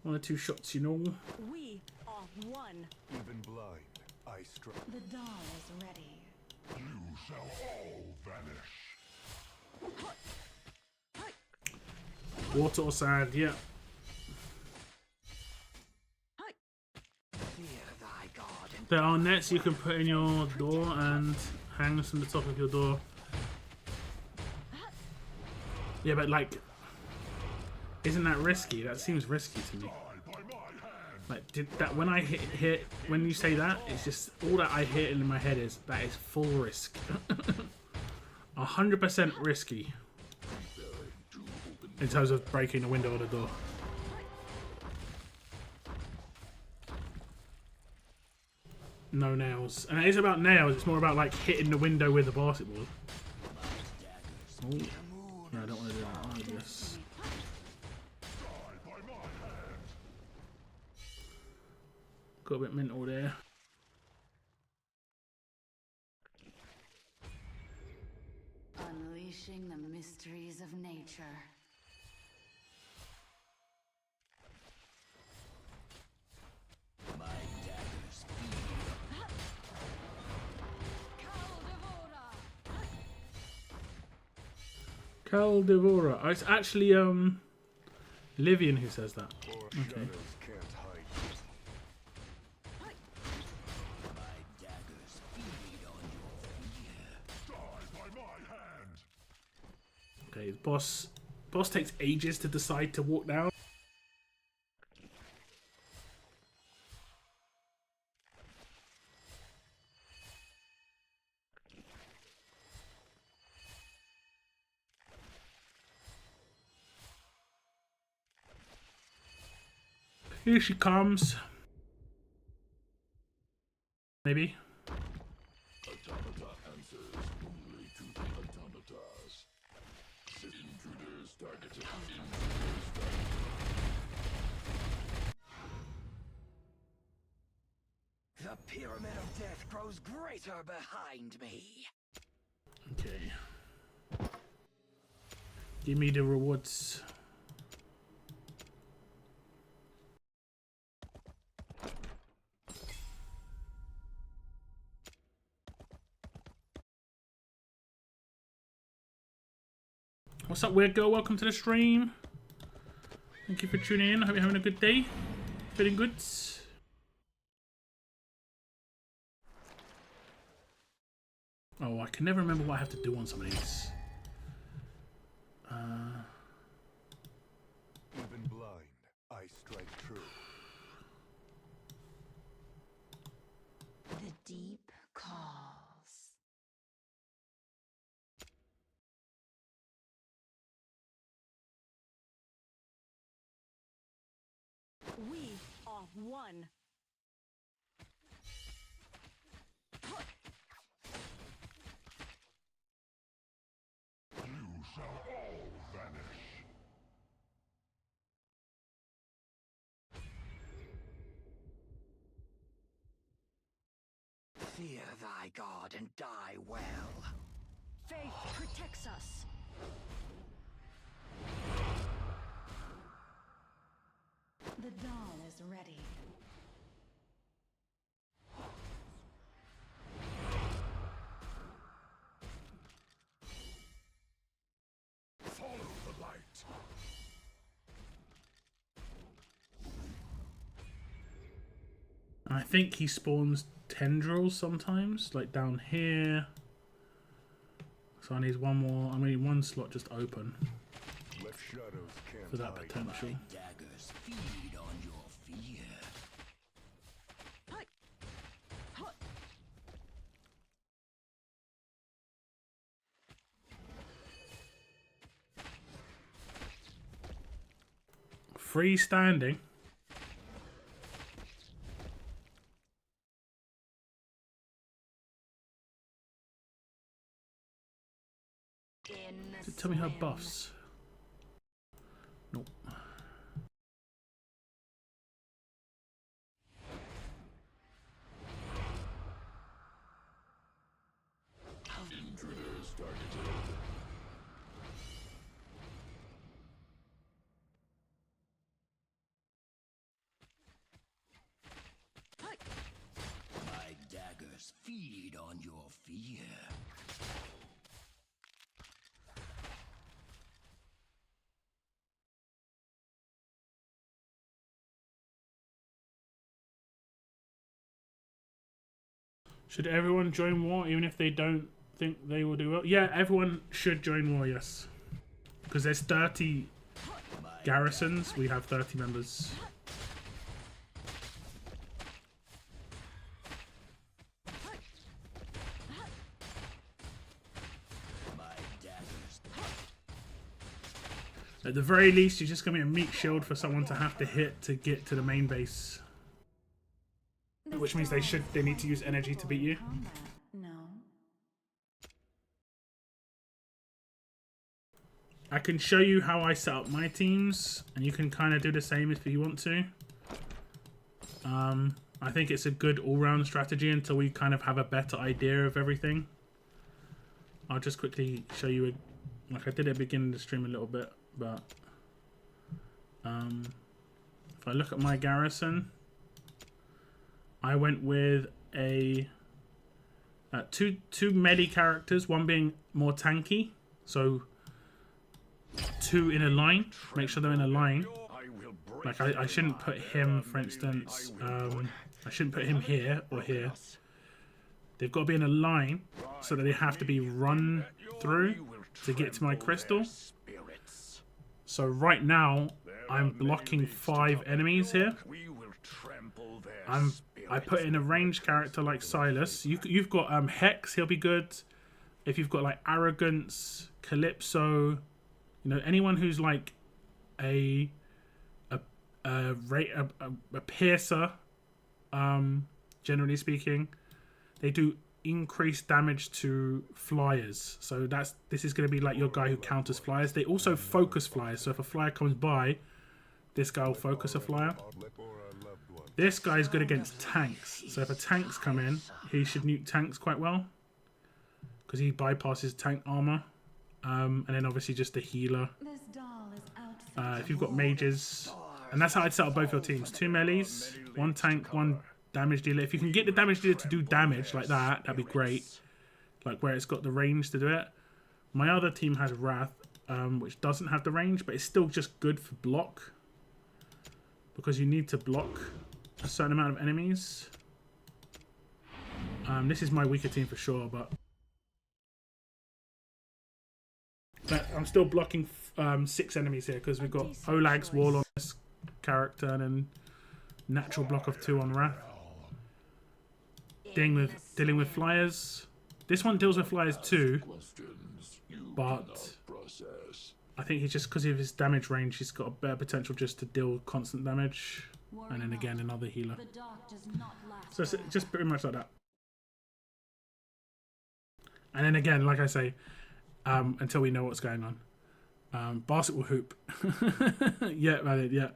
1 or 2 shots, you know. We are one. Even blind, I strike. The dawn is ready. You shall all vanish. Water or sand, yeah. Fear thy God and There are nets you can put in your door and hang from the top of your door. Yeah, but like, isn't that risky? That seems risky to me. Like, did that when I hit when you say that, it's just all that I hear in my head is that is full risk. 100% risky in terms of breaking the window or the door. No nails, and it is about nails. It's more about like hitting the window with a basketball. Oh. No, I don't want to do that. Oh, yes. Got a bit mental there. Unleashing the mysteries of nature. My daggers feed. Caldivora. Oh, it's actually Livian who says that. Okay. Shadows can't hide. My daggers feed on your fear. Die by my hand. Okay, boss takes ages to decide to walk down. Here she comes. Maybe. Automata answers only to the automatas. Intruders targeted. the pyramid of death grows greater behind me. Okay. Give me the rewards. What's up, weird girl? Welcome to the stream. Thank you for tuning in. I hope you're having a good day. Feeling good. Oh, I can never remember what I have to do on some of these. Even blind, I strike true. The deep calls. We are one. You shall all vanish. Fear thy God and die well. Faith protects us. The dawn is ready. Follow the light. I think he spawns tendrils sometimes, like down here. So I need one more. I mean, one slot just open Left shadows can't for that hide. potential. Daggers feed on your fear. Freestanding. Tell me her buffs. Nope. My daggers feed on your fear. Should everyone join war, even if they don't think they will do well? Yeah, everyone should join war, yes. Because there's 30 garrisons, we have 30 members. At the very least, you're just going to be a meat shield for someone to have to hit to get to the main base. Which means they need to use energy to beat you. No. I can show you how I set up my teams, and you can kind of do the same if you want to. I think it's a good all-round strategy until we kind of have a better idea of everything. I'll just quickly show you, like I did at the beginning of the stream a little bit, but if I look at my garrison, I went with a two melee characters, one being more tanky, so 2 in a line. Make sure they're in a line. Like I shouldn't put him, for instance. I shouldn't put him here or here. They've got to be in a line so that they have to be run through to get to my crystal. So right now I'm blocking 5 enemies here. I put in a ranged character like Silas. You've got Hex, he'll be good. If you've got like Arrogance, Calypso, you know, anyone who's like a piercer, generally speaking, they do increased damage to flyers. So this is going to be like your guy who counters flyers. They also focus flyers. So if a flyer comes by, this guy will focus a flyer. This guy is good against tanks. So if a tanks come in, he should nuke tanks quite well, because he bypasses tank armor. And then obviously just a healer. If you've got mages, and that's how I'd set up both your teams. 2 melees, 1 tank, 1 damage dealer. If you can get the damage dealer to do damage like that, that'd be great. Like where it's got the range to do it. My other team has Wrath, which doesn't have the range, but it's still just good for block, because you need to block a certain amount of enemies. This is my weaker team for sure, but I'm still blocking 6 enemies here, because we've got Olag's wall on this character and then natural block of 2 on Wrath. Dealing with flyers. This one deals with flyers too, but I think he's just, because of his damage range, he's got a better potential just to deal constant damage. And then again another healer. So it's just pretty much like that. And then again, like I say, until we know what's going on. Basketball hoop. Yeah, man, yeah.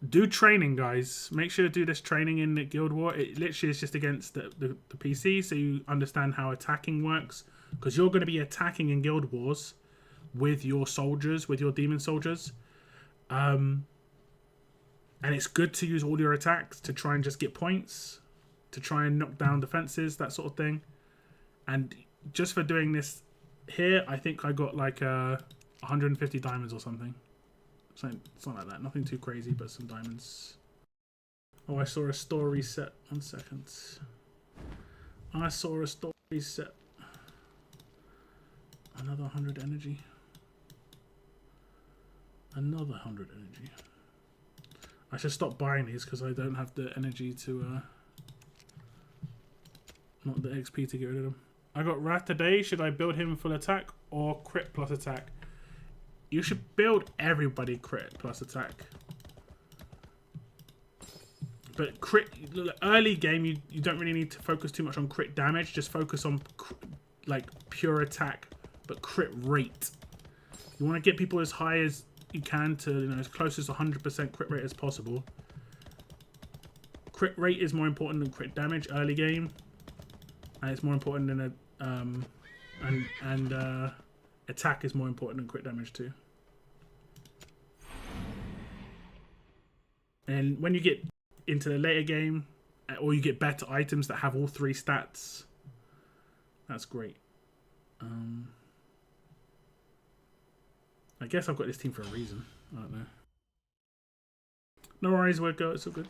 Do training, guys. Make sure to do this training in the Guild War. It literally is just against the PC, so you understand how attacking works. Because you're going to be attacking in Guild Wars with your soldiers, with your demon soldiers. And it's good to use all your attacks to try and just get points, to try and knock down defenses, that sort of thing. And just for doing this here, I think I got like 150 diamonds or something. Something like that. Nothing too crazy, but some diamonds. Oh, I saw a store reset. 1 second. I saw a store reset. Another 100 energy. Another 100 energy. I should stop buying these because I don't have the energy to... not the XP to get rid of them. I got Wrath today. Should I build him full attack or crit plus attack? You should build everybody crit plus attack. But crit, early game, you don't really need to focus too much on crit damage. Just focus on like pure attack, but crit rate. You want to get people as high as you can to, you know, as close as 100% crit rate as possible. Crit rate is more important than crit damage early game, and it's more important than attack is more important than crit damage too. And when you get into the later game, or you get better items that have all 3 stats, that's great. I guess I've got this team for a reason. I don't know. No worries, we'll go. It's all good.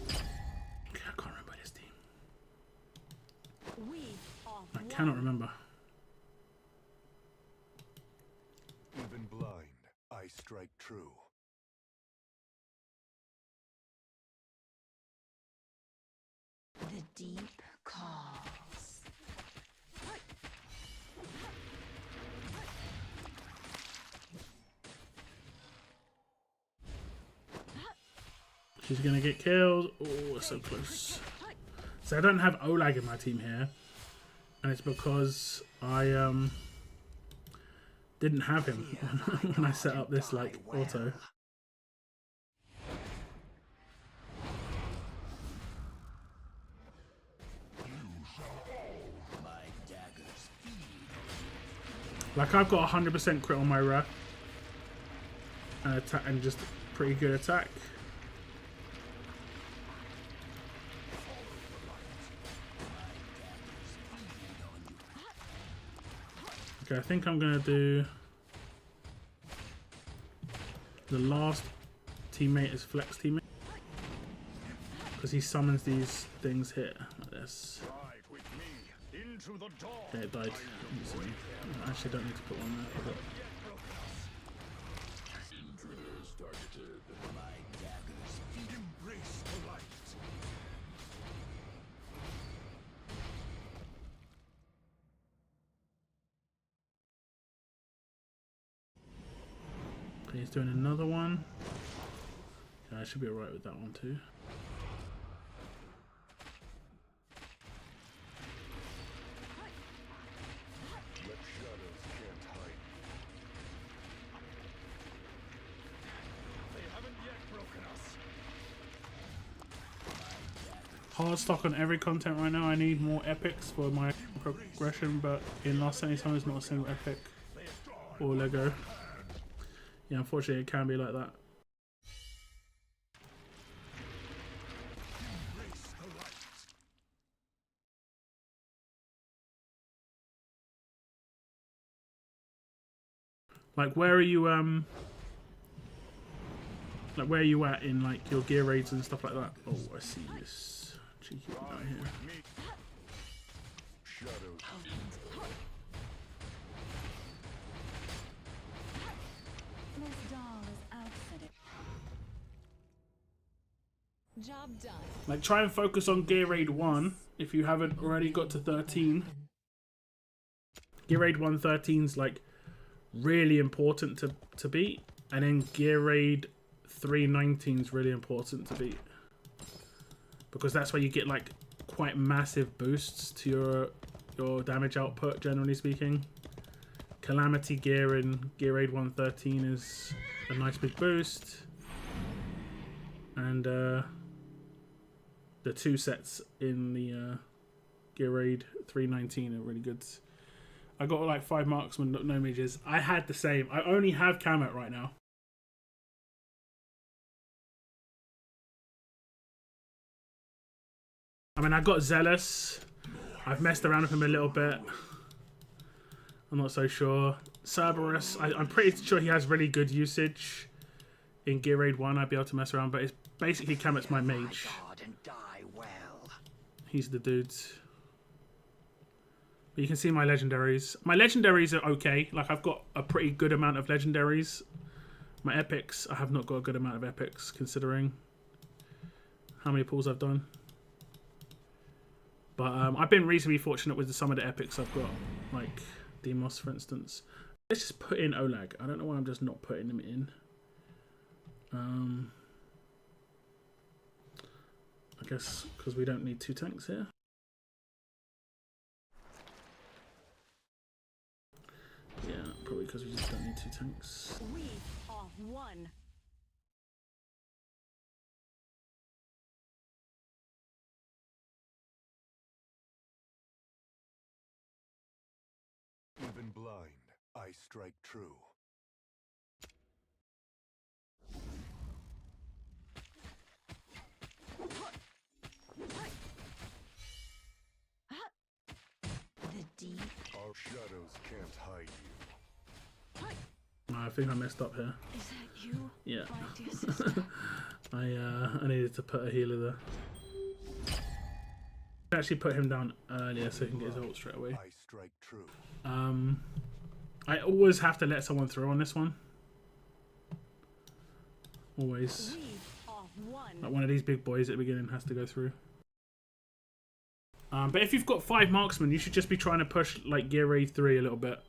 Okay, I can't remember this team. I cannot remember. Even blind, I strike true. The deep calls. She's gonna get killed. Oh, so close. So I don't have Olag in my team here, and it's because I didn't have him when I set up this like auto. Like I've got 100% crit on my Wrath and attack, and just pretty good attack. Okay, I think I'm gonna do the last teammate as flex teammate because he summons these things here like this. Okay, it died. I actually don't need to put one there. Okay, he's doing another one. Okay, I should be alright with that one too. Hard stock on every content right now. I need more epics for my progression, but in Last Sunny Time there's not a single epic or Lego. Yeah, unfortunately it can be like that. Like where are you like where are you at in like your gear raids and stuff like that? Oh, I see this cheeky one right here. This doll is outfitted. Job done. Like try and focus on gear raid 1 if you haven't already got to 13. Gear raid 113 is like really important to beat, and then gear raid 319 is really important to beat because that's where you get like quite massive boosts to your damage output, generally speaking. Calamity gear in gear raid 113 is a nice big boost, and the 2 sets in the gear raid 319 are really good. I got like 5 marksmen, no mages. I had the same. I only have Kamet right now. I mean, I got Zealous. I've messed around with him a little bit. I'm not so sure. Cerberus, I'm pretty sure he has really good usage. In Gear Raid 1, I'd be able to mess around, but it's basically Kamet's my mage. He's the dude. But you can see my legendaries. My legendaries are okay. Like, I've got a pretty good amount of legendaries. My epics, I have not got a good amount of epics, considering how many pulls I've done. But I've been reasonably fortunate with some of the epics I've got. Like, Demos, for instance. Let's just put in Olag. I don't know why I'm just not putting him in. I guess because we don't need 2 tanks here. Yeah, probably because we just don't need 2 tanks. We are one. Even blind, I strike true. The deep. Our shadows can't hide you. I think I messed up here. Is that you? Yeah. My dear sister. I needed to put a healer there. I actually put him down earlier so he can get his ult straight away. I strike true. I always have to let someone through on this one. Always. We are one. Like one of these big boys at the beginning has to go through. But if you've got 5 marksmen, you should just be trying to push like Gear Raid 3 a little bit.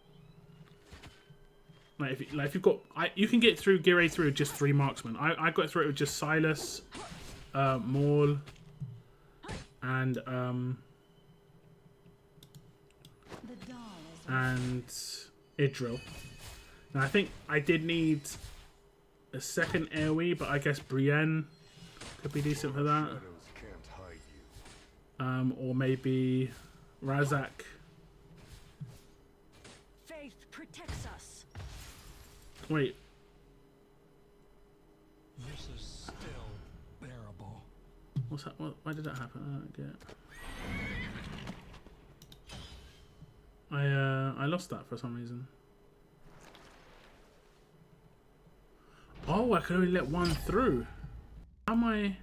Like if you've got, you can get through Gear Raid 3 with just 3 marksmen. I got through it with just Silas, Maul, and Idril. Now I think I did need a second AoE, but I guess Brienne could be decent for that. Shadows can't hide you. Or maybe Razak. Faith protects us. Wait, This is still bearable. what's that? Why did that happen? I don't get it. I lost that for some reason. Oh, I can only let 1 through. How am I?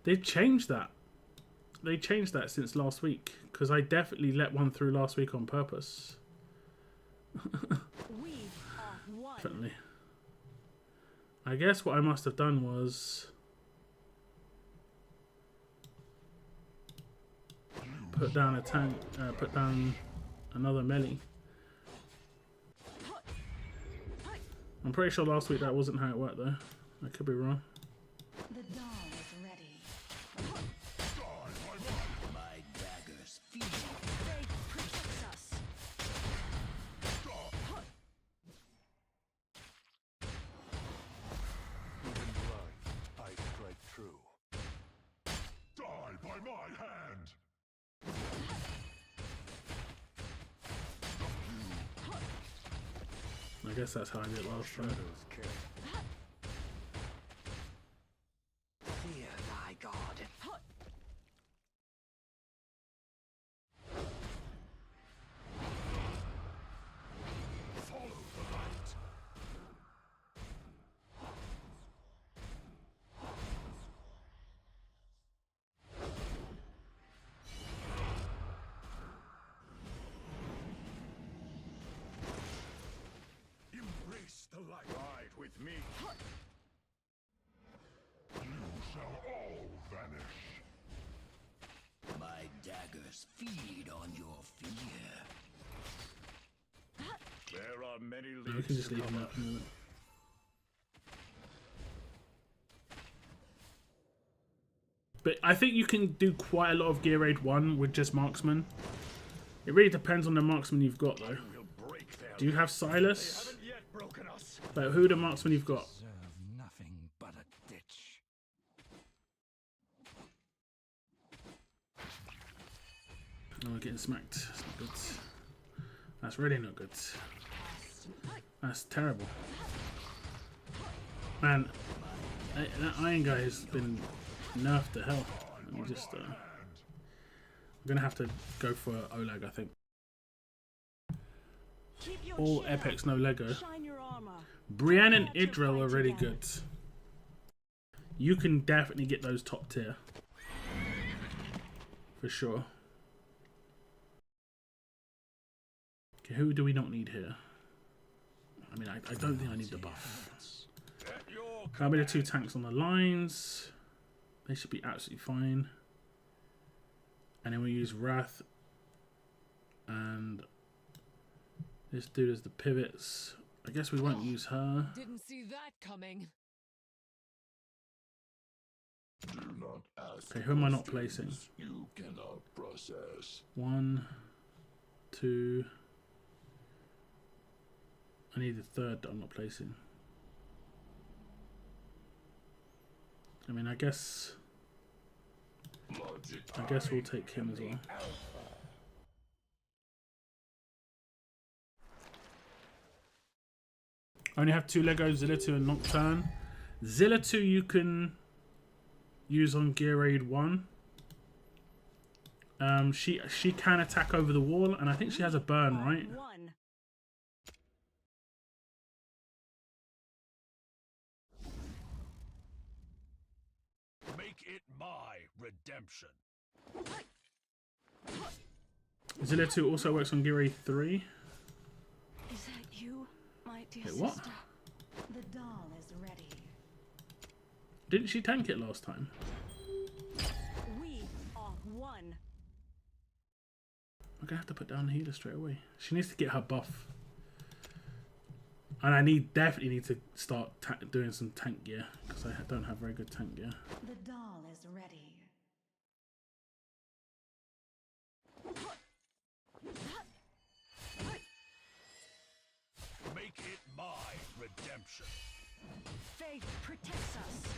They've changed that. They changed that since last week because I definitely let 1 through last week on purpose. We are one. Definitely. I guess what I must have done was put down a tank, put down another melee. I'm pretty sure last week that wasn't how it worked though. I could be wrong. The dawn is ready. My daggers feed. Faith protects us. Even blind, I strike true. Die by my hand! I guess that's how I did it last time. Shadows can't. Fear thy god. Follow the light. Embrace the light. Ride with me. You shall all vanish. My daggers feed on your fear. There are many No, we leaves can just to leave him cover. up for a minute. But I think you can do quite a lot of Gear Raid 1 with just marksman. It really depends on the marksman you've got though. We'll break their Do you have Silas? haven't yet broken us. Like, who are the marksmen you've got? Serve nothing but a ditch. Oh, we're getting smacked. That's not good. That's really not good. That's terrible. Man, that Iron Guy has been nerfed to hell. Let me just, I'm gonna have to go for Olag, I think. Keep your All chin up. epics, no Lego. Shine your armor. Brienne and Idril are really good. You can definitely get those top tier. For sure. Okay, who do we not need here? I mean, I don't think I need the buff. How many 2 tanks on the lines? They should be absolutely fine. And then we use Wrath And this dude is the pivots. I guess we won't use her. Didn't see that coming. Do not ask. Okay, who am I not placing? You cannot process. 1, 2. I need the third that I'm not placing. I mean, I guess we'll take him as well. I only have 2 Legos, Zilla 2 and Nocturne. Zilla 2 you can use on Gear Raid 1. She can attack over the wall, and I think she has a burn, right? Make it my redemption. Zilla 2 also works on Gear Raid 3. Is that you, my dear Wait, what? sister? The doll is ready. Didn't she tank it last time? We are one. I'm gonna have to put down the healer straight away. She needs to get her buff. And I definitely need to start doing some tank gear, because I don't have very good tank gear. The doll is ready. Make it my redemption. Faith protects us.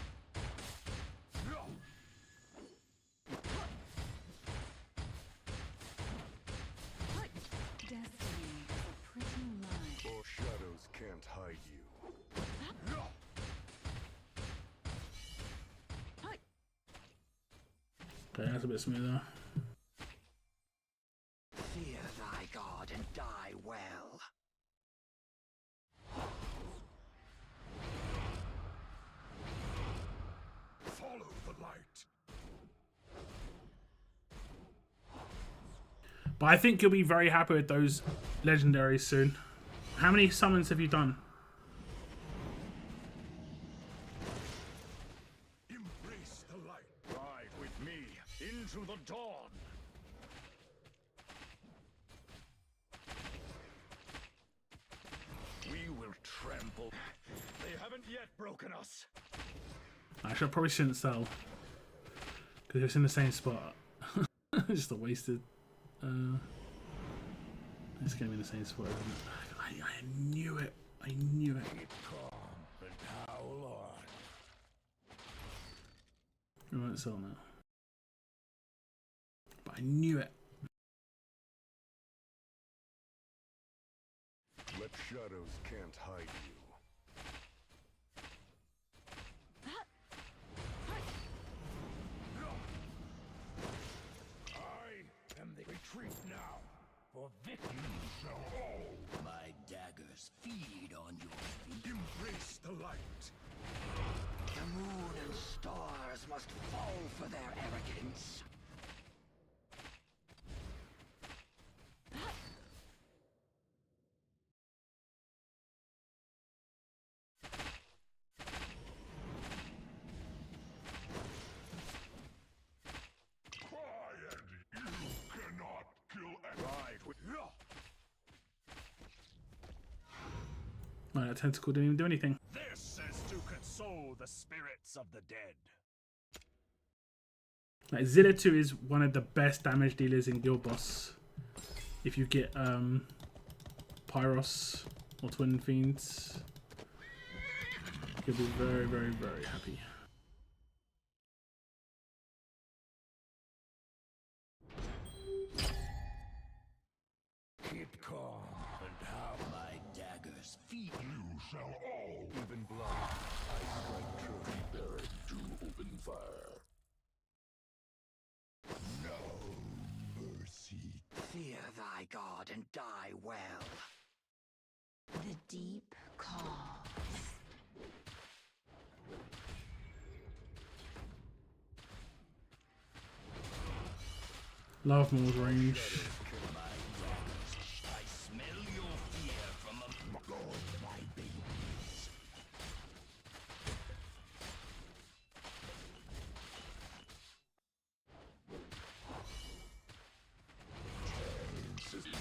Destiny is a pretty line. Your shadows can't hide you. Okay, that's a bit smoother. Fear thy god and die well. Follow the light. But I think you'll be very happy with those legendaries soon. How many summons have you done? Embrace the light. Ride with me into the dawn. We will trample. They haven't yet broken us. Actually, I probably shouldn't sell, because it's in the same spot. Just a wasted. It's going to be in the same spot, isn't it? I knew it. I knew it. Keep calm and howl on. We won't sell now. But I knew it. Let shadows can't hide you. I am the retreat now. For victory shall all. My daggers feed on your feet. Embrace the light. The moon and stars must fall for their arrogance. Cry and you cannot kill and ride with. Right, that tentacle didn't even do anything. This is to console the spirits of the dead. Like, Zilla 2 is one of the best damage dealers in Guild Boss. If you get Pyros or Twin Fiends, you'll be very, very, very happy. Keep calm and have My daggers feed. you shall all. Even blood, I strike true. Preparing to open fire. No mercy. Fear thy god and die well. The deep calls. Love Maul's range. I smell your fear from a God, my babies. System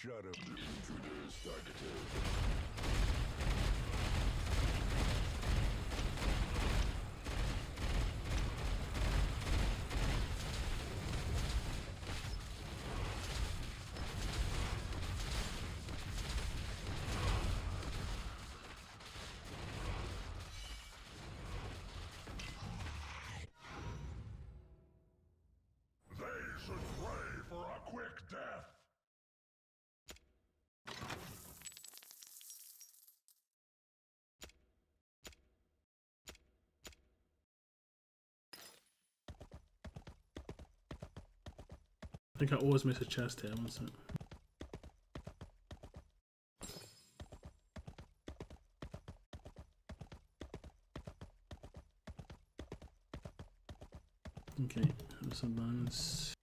shadow. Intruders targeted. They should pray for a quick death. I think I always miss a chest here, once it. Okay, have some balance.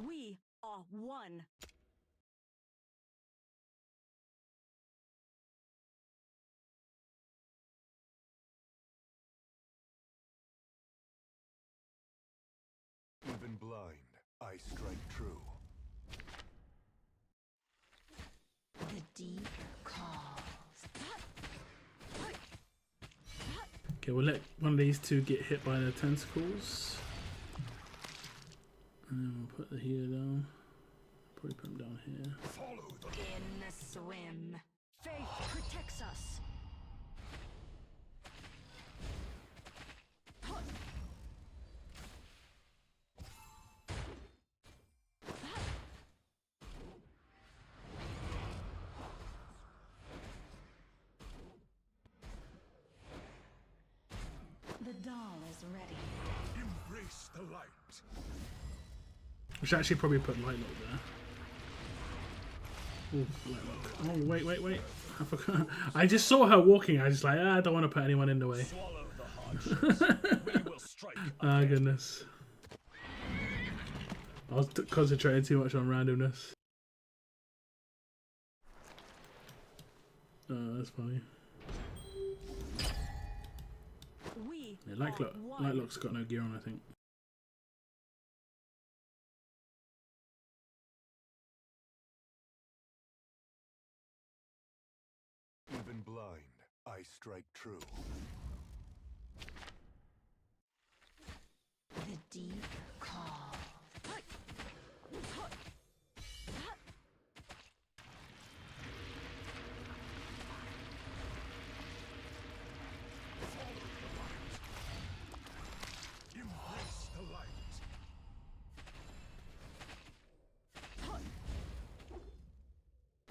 We are one. Even blind, I strike true. The deep calls. Okay, we'll let one of these two get hit by the tentacles. And then we'll put the healer down. Probably put him down here. Follow the In the swim. Faith protects us. The doll is ready. embrace the light. We should actually probably put Lightlock there. Ooh, Lightlock. Oh, wait. I forgot. I just saw her walking. I was just like, I don't want to put anyone in the way. Swallow the hardships. We will strike. Ah, goodness. I was concentrating too much on randomness. Oh, that's funny. We Yeah, are one. Lightlock's got no gear on, I think. Even blind, I strike true. The deep calls. Embrace the light.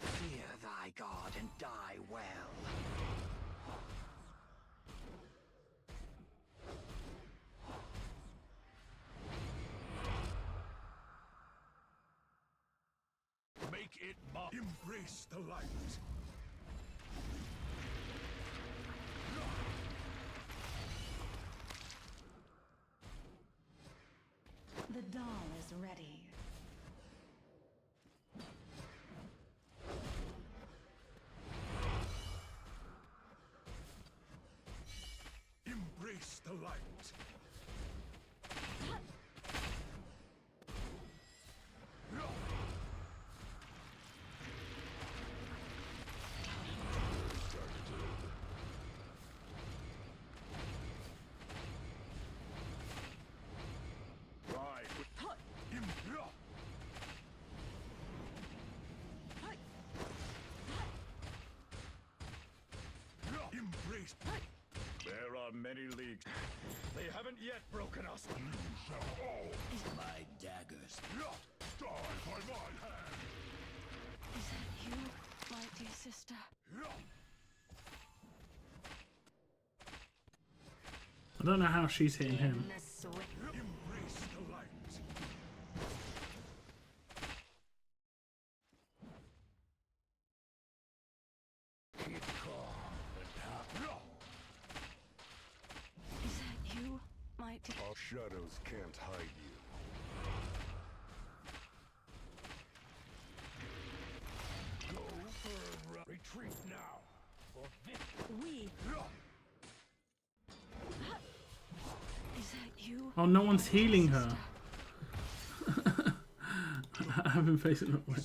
Fear thy God and die well. Make it mine. Embrace the light. The doll is ready. Embrace the light. Embrace. There are many leagues. They haven't yet broken us. You shall all My daggers. die by my hand. Is that you, my dear sister? I don't know how she's hitting him. In the swim. Embrace the light. Keep calm and happy. Is that you, my dear? Our shadows can't hide you. Retreat now. For We. Is that you? Oh, no one's healing her. I've been facing that way.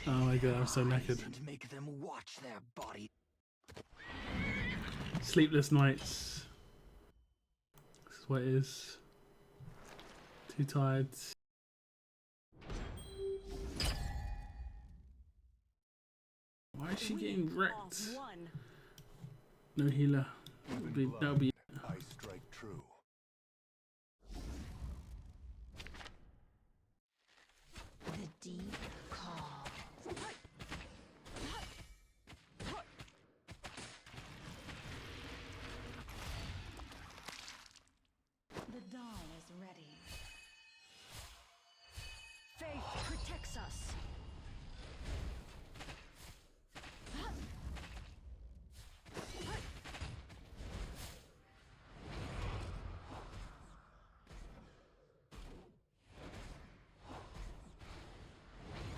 Oh my god, I'm so knackered. And make them watch their body. Sleepless nights. This is what it is. Too tired. Why is she getting wrecked? One. No healer. That'll be. I strike true. The deep call. The dawn is ready. Faith protects us.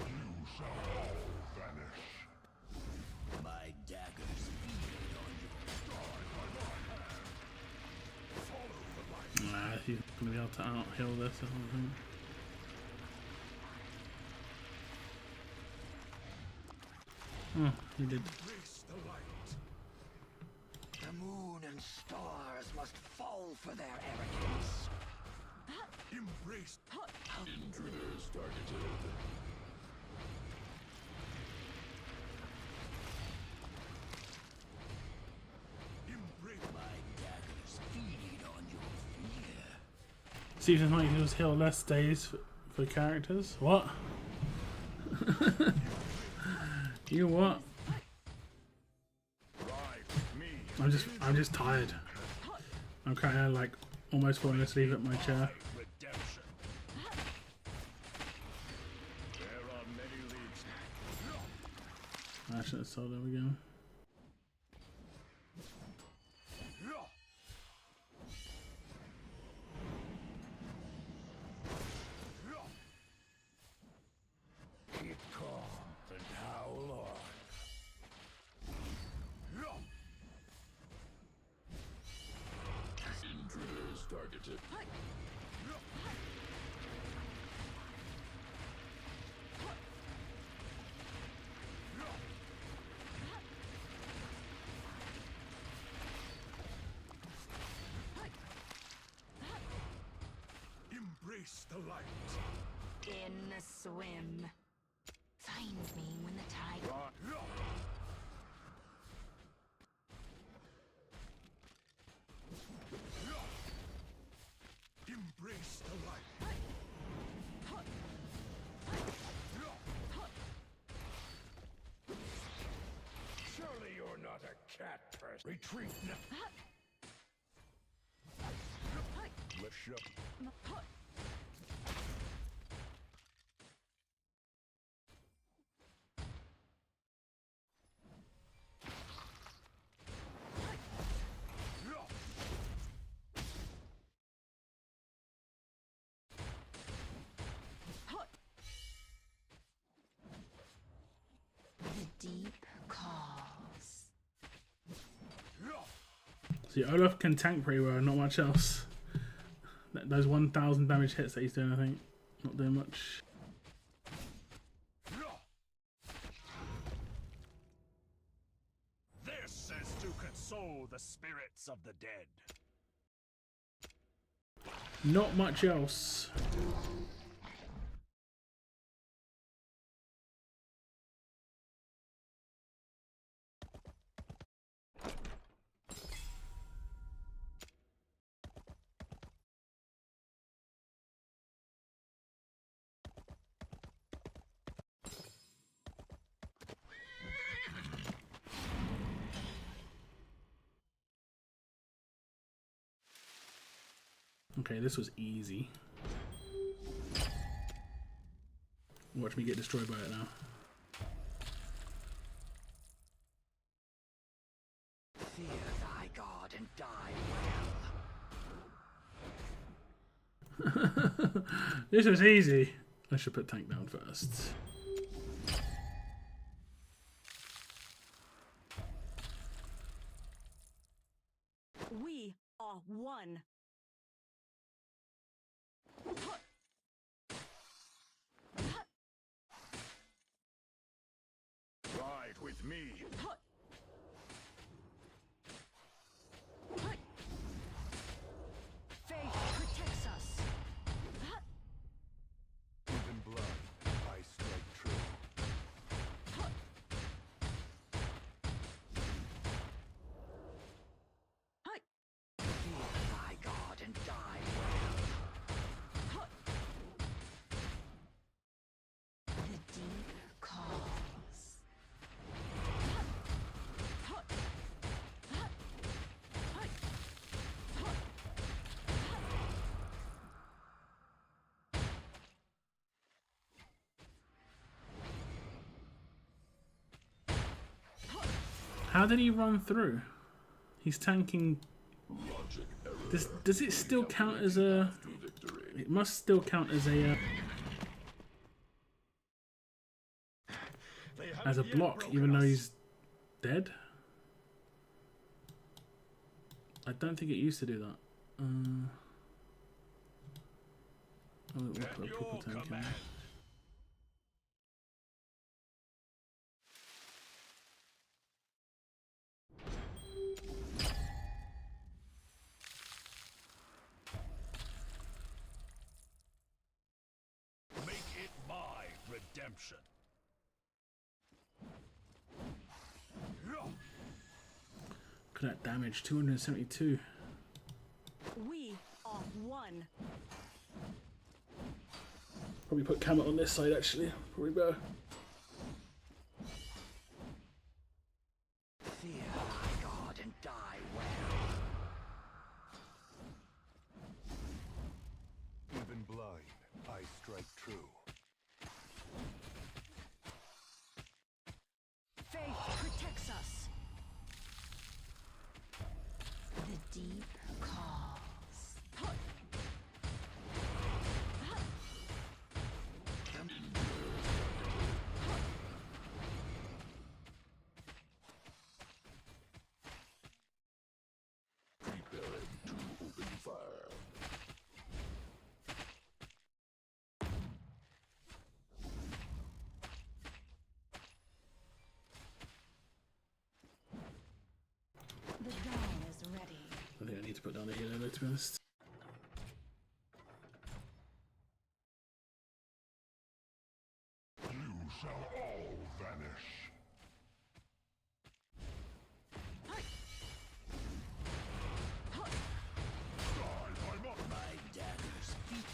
You shall all vanish. My daggers feed on your Nah, he's gonna be able to out-heal this or something. Oh, he did. Embrace the light. The moon and stars must fall for their arrogance. Embrace. intruders targeted. Embrace. My daggers feed on your fear. Season 9 heals heal less days for characters. What? You what? Ride with me. I'm just tired. I'm kind of like almost falling asleep at my chair. Redemption. There are many leagues. I should have told him again. Keep calm and howl on. Intruders targeted. Embrace the light. In the swim. Find me when the tide. Embrace the light. Surely you're not a cat person. Retreat now. Let's show. The deep calls. See, Olaf can tank pretty well, not much else. Those 1,000 damage hits that he's doing, I think, not doing much. This is to console the spirits of the dead. Not much else. Okay, this was easy. Watch me get destroyed by it now. Fear thy god and die well. This was easy. I should put tank down first. are one. Ride with me. Faith protects us. Even blood, I strike true. Fear thy god and die well. The deep calls. How did he run through? He's tanking. Does it still count as a? It must still count as a block, even though he's dead. I don't think it used to do that. Oh, we'll put a proper tank in there. Make it my redemption. Look at that damage, 272. We are one. Probably put Kamet on this side actually. Probably better. Fear thy god and die well. Even blind, I strike true. Faith protects us. The deep calls. Preparing to open fire. The dawn is ready. I think I need to put down the hero though, to be honest. You shall all vanish. My dagger's feet.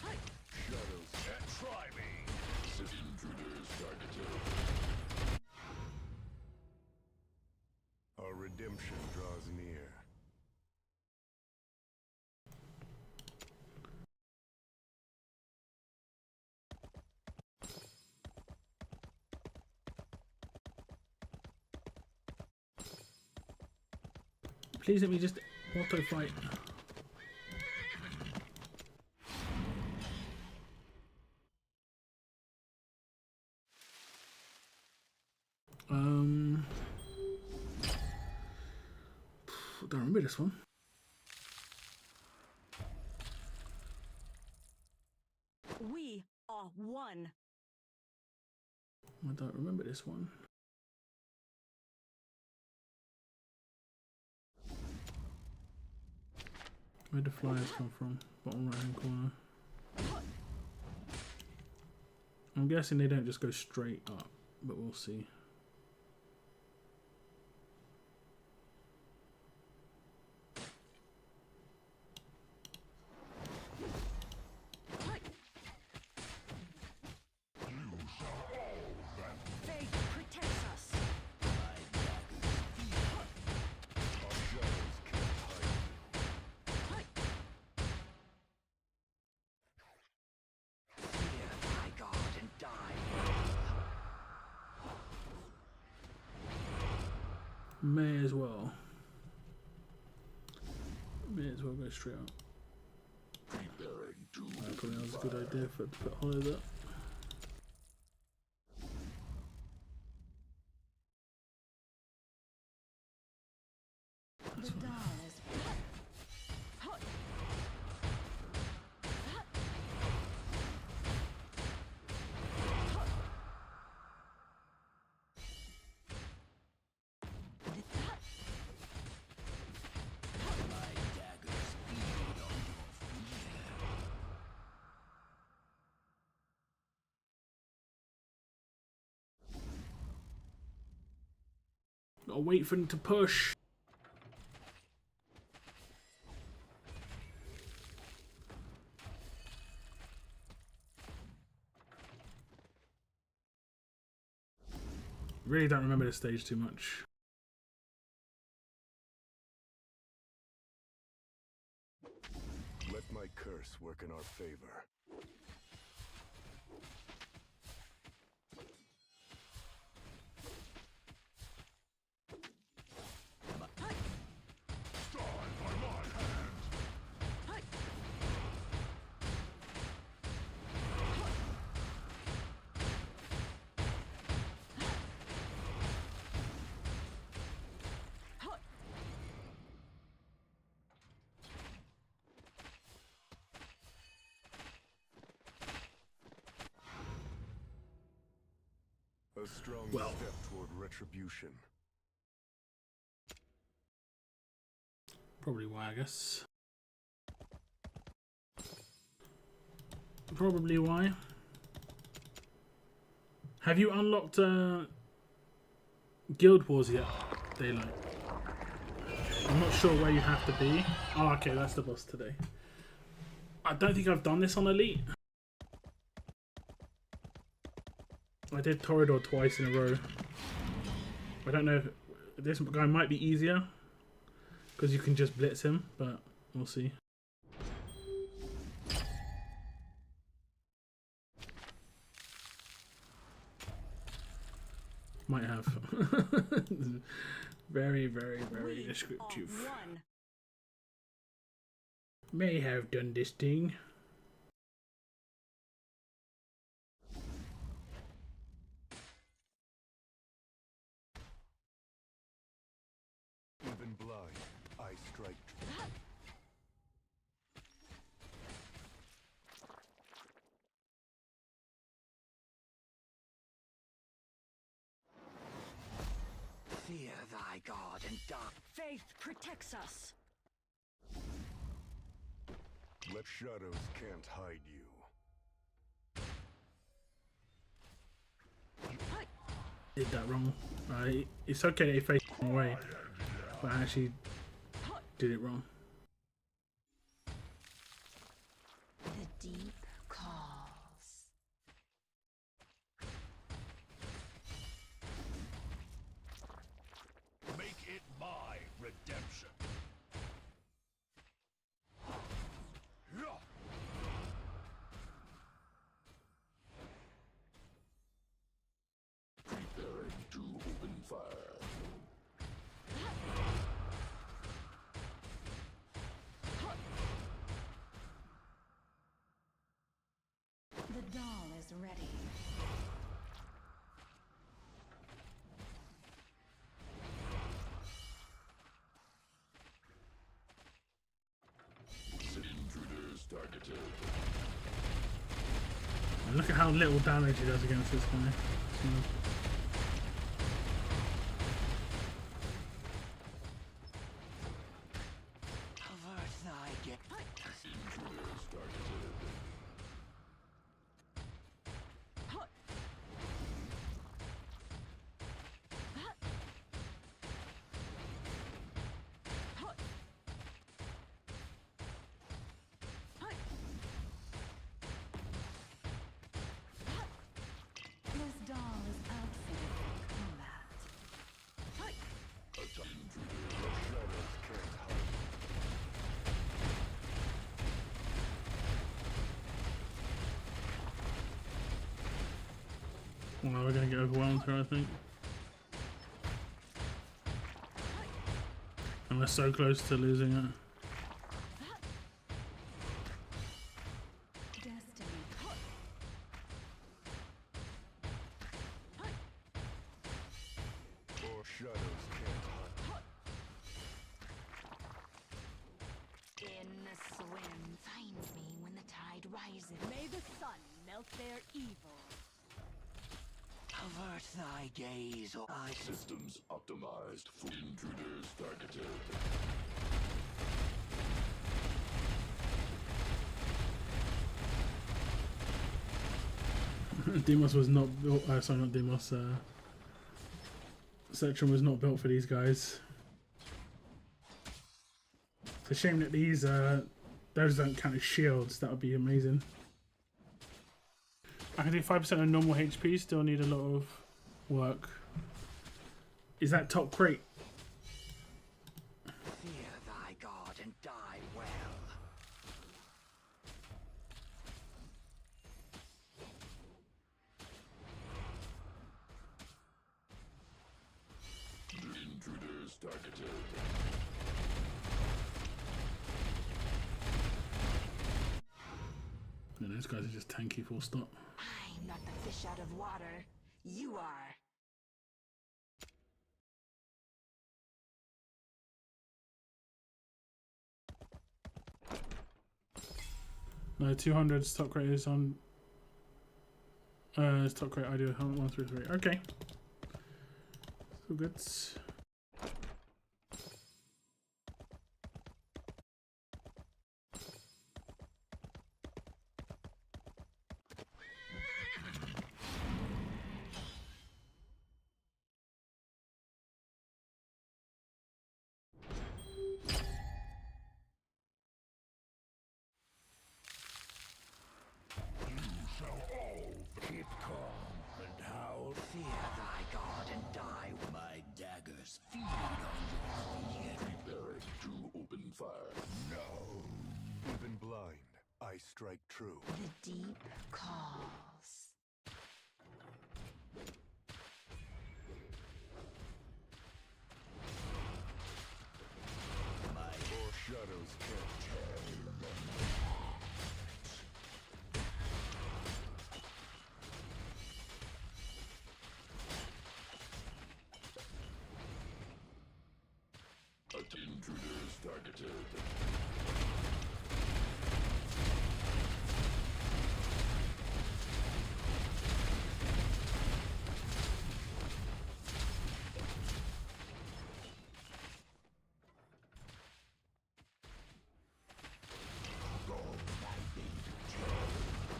Shadows can't try me. System intruders targeted. Our redemption draws near. Please let me just auto fight. I don't remember this one. We are one. I don't remember this one. Where'd the flyers come from? Bottom right hand corner. I'm guessing they don't just go straight up, but we'll see. Faith protects us. Fear thy god and die well. May as well. May as well go straight up. Probably not a good idea for it to put hollows up. The dawn is ready. Gotta wait for them to push. Really don't remember this stage too much. Let my curse work in our favor. A strong step toward retribution. Probably why, I guess. Probably why. Have you unlocked Guild Wars yet, Daylight? I'm not sure where you have to be. Oh, okay, that's the boss today. I don't think I've done this on Elite. I did Toreador twice in a row. I don't know if this guy might be easier because you can just blitz him, but we'll see. Might have. Very, very, very descriptive. May have done this thing. Even blind, I strike true. Fear thy God and die. Faith protects us. Let shadows can't hide you. Did that wrong. It's okay if I the wrong way, but I actually did it wrong. The deep calls. Make it my redemption. Preparing to open fire. The doll is ready. Intruders targeted. And look at how little damage he does against this guy. Avert thy gaze. Intruders targeted. This doll is outfitted for combat. Attack intruders. Let shadows can't hide. Well, we're gonna get overwhelmed here, I think. And we're so close to losing it. Destiny. Or shadows can't hide. In the swim. Find me when the tide rises. May the sun melt their evil. Avert thy gaze, or I Systems optimized for intruders targeted. Demos was not. Sorry, not Demos. Search was not built for these guys. It's a shame that these those don't count as shields. That would be amazing. I can do 5% of normal HP. Still need a lot of work. Is that top crate? Fear thy god and die well. Intruders targeted. No, those guys are just tanky, full stop. I'm not the fish out of water. You are. No, 200 stock crate is on. Stock crate I do 133. Okay. So good. Keep calm and howl. Fear thy god and die. My daggers feed on your fear. Prepare to open fire. No. Even blind, I strike true. The deep calls. Or shadows can't tell. Intruders targeted.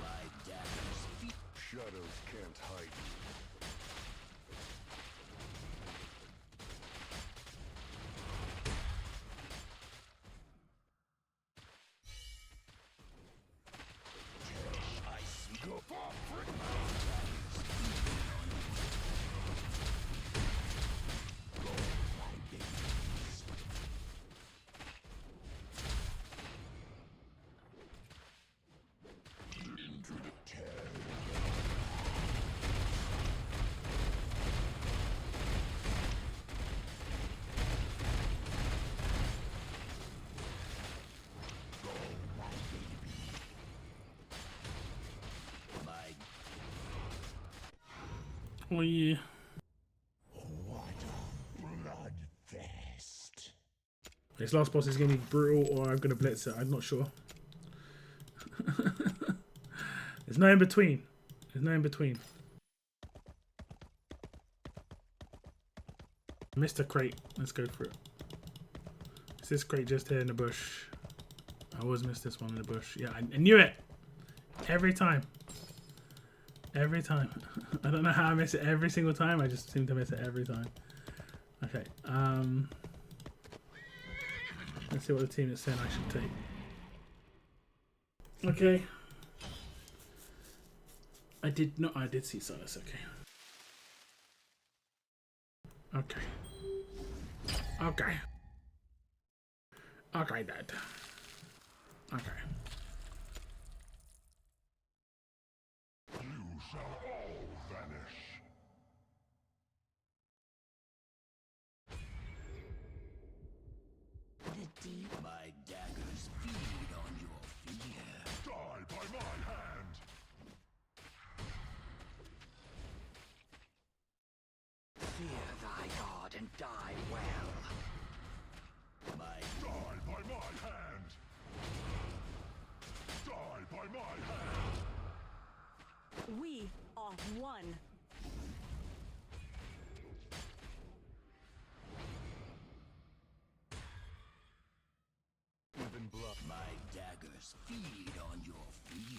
My daggers feed. Shadows can't hide. I see. Go far, frick. Intruder terror. My Oh yeah. What a bloodfest. This last boss is going to be brutal, or I'm going to blitz it. I'm not sure. There's no in between. There's no in between. Mr. Crate. Let's go for it. Is this crate just here in the bush? I always miss this one in the bush. Yeah, I knew it. Every time. Every time. I don't know how I miss it every single time. I just seem to miss it every time. Okay. Let's see what the team is saying I should take. Okay. I did see Silas, okay. Okay. Okay. Okay, Dad. Okay. You shall all vanish. The deep my daggers feed on your fear. Die by my hand. Fear thy god and die well. My Die by my hand. Die by my hand. We are one. Even blood. my daggers feed on your fear.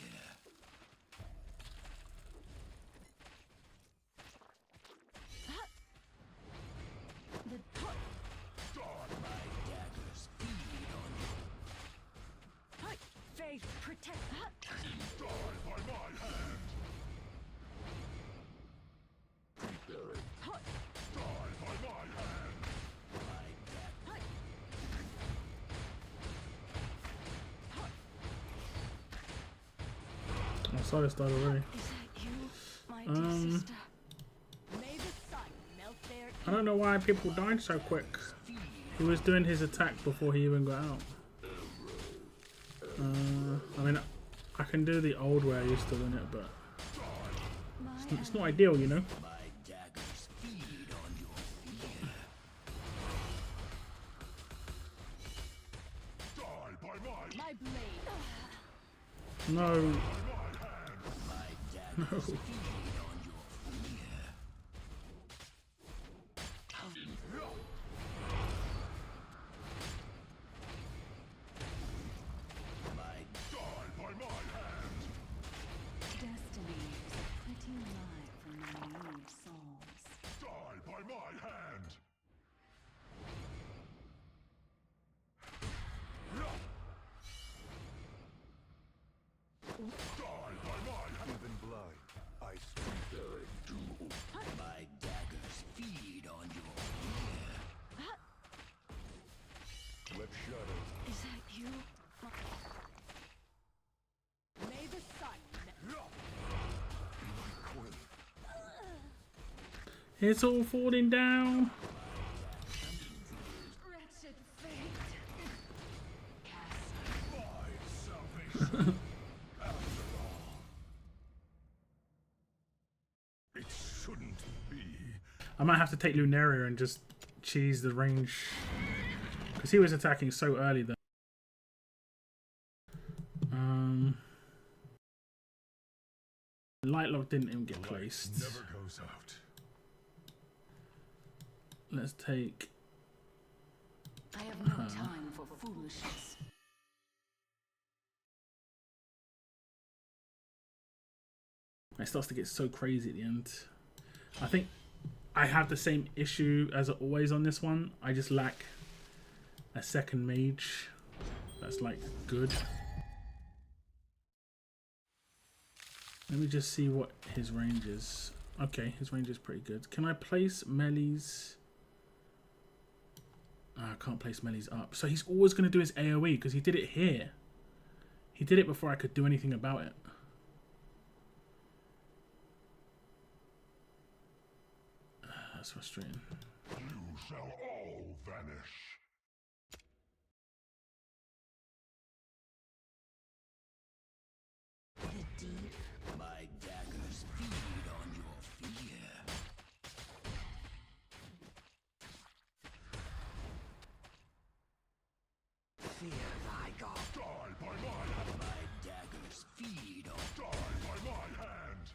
Silas died already. Is that you, my dear sister? May the sun melt their I don't know why people died so quick. He was doing his attack before he even got out. I mean, I can do the old way I used to win it, but it's not ideal, you know. My daggers feed on your fear. Die by my My blade. No. My daggers No. feed on your fear. My die by my hand. Destiny is a pretty lie for naive souls. Die by my hand. Die by my hand. Even blood, I strike too. my daggers feed on your fear. Let shadows Is that you? May the sun. quit. It's all falling down. Wretched fate. My salvation. After all. It shouldn't be. I might have to take Lunaria and just cheese the range. Because he was attacking so early then. Lightlock didn't even get placed. Never goes out. Let's take... I have no time for foolishness. It starts to get so crazy at the end. I think I have the same issue as always on this one. I just lack a second mage that's like good. Let me just see what his range is. Okay, his range is pretty good. Can I place melees? I can't place melees up. So he's always going to do his AoE because he did it here. He did it before I could do anything about it. That's frustrating. You shall all vanish. The deep My daggers feed on your fear. Fear thy god. Die by my hand. My daggers feed on Die by my hand.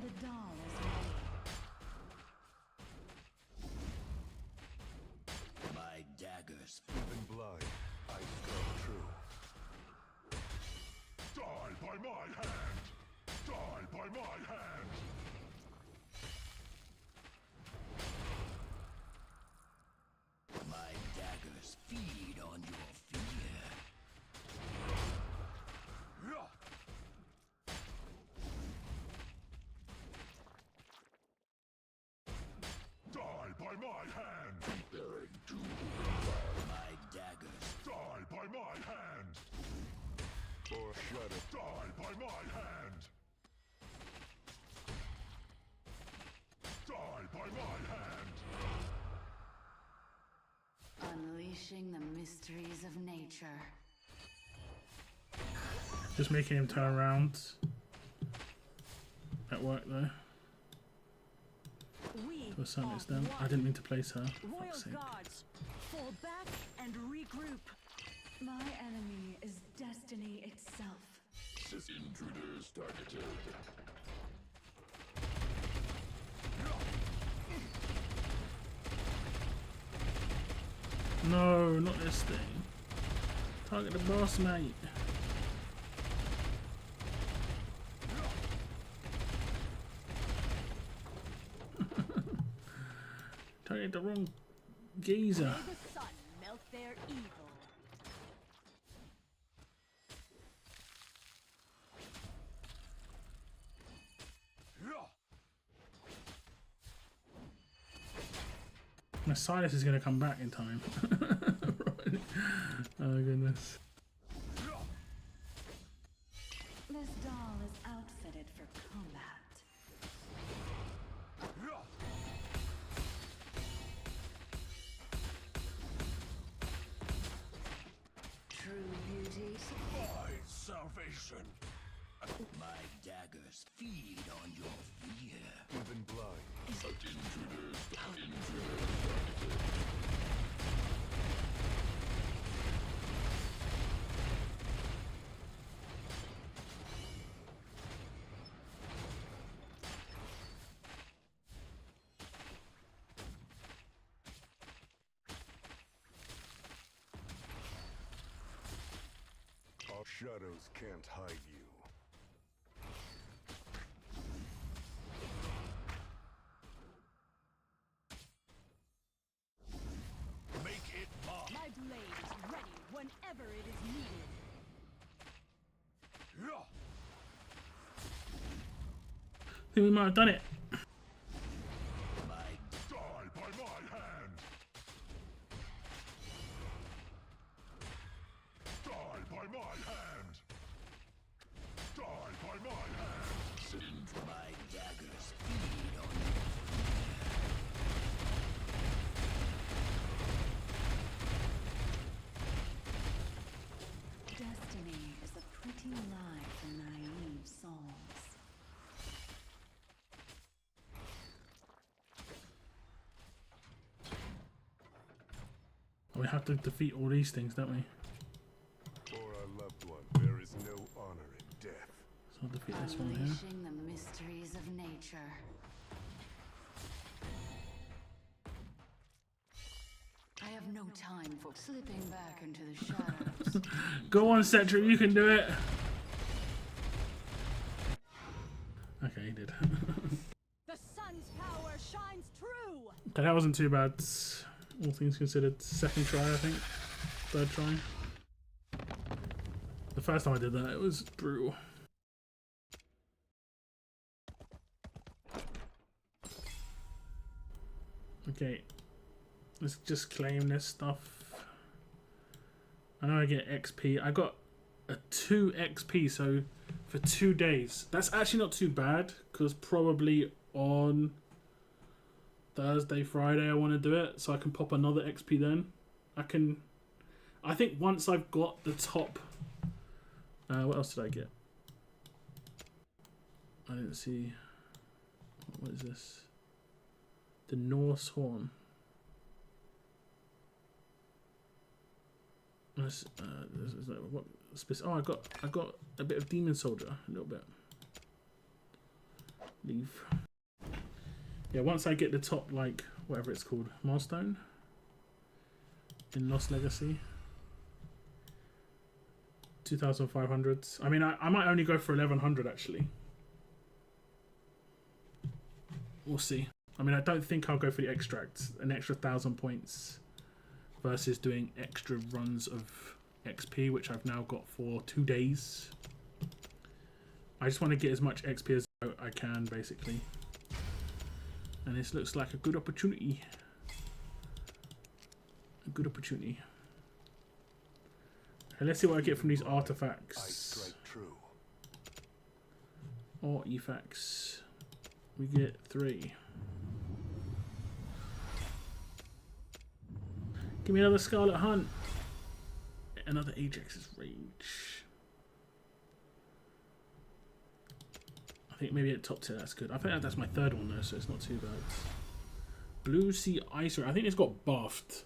The doll is ready. my daggers. Even blood, I strike true. Die by my hand. Die by my hand. My daggers feed on your fear. Die by my hand. My daggers. Die by my hand. Or shadow. Die by my hand. Die by my hand. Unleashing the mysteries of nature. Just making him turn around. At work though. We To a certain are extent. I one. didn't mean to place her. Royal Fuck's sake. guards, fall back and regroup. My enemy is destiny itself. Intruders targeted. No, not this thing. Target the boss, mate. Target the wrong geezer. May the sun melt their evil. My Silas is going to come back in time. Oh goodness. daggers feed on your fear. Even blind. Our shadows can't hide you. Make it mine. My blade is ready whenever it is needed. I think we might have done it. Die by my hand! Die by my hand! Die by my hand! My daggers feed on your Destiny is a pretty lie for naive souls. We have to defeat all these things, don't we? For our loved one, there is no honor in death. So I'll defeat this one here. Unleashing the mysteries of nature. I have no time for slipping back into the shadows. Go on, Cetra, you can do it. Okay, he did. The sun's power shines true. Okay, that wasn't too bad. All things considered. Second try, I think. Third try. The first time I did that, it was brutal. Okay. Let's just claim this stuff. I know I get XP. I got a 2 XP, so for 2 days. That's actually not too bad, because probably on Thursday, Friday I want to do it, so I can pop another XP then. I think once I've got the top... what else did I get? I didn't see... What is this? The Norse Horn. What oh, I got a bit of Demon Soldier, a little bit. Leave. Yeah, once I get the top, like whatever it's called, milestone in Lost Legacy, 2,500. I mean, I might only go for 1,100 actually. We'll see. I mean, I don't think I'll go for the extract, an extra 1,000 points. Versus doing extra runs of XP, which I've now got for 2 days. I just want to get as much XP as I can, basically. And this looks like a good opportunity. A good opportunity. Okay, let's see what I get from these artifacts. I strike true. Artifacts. We get 3. Give me another Scarlet Hunt. Another Ajax's Rage. I think maybe at top tier that's good. I think that's my 3rd one though, so it's not too bad. Blue Sea Icer. I think it's got buffed.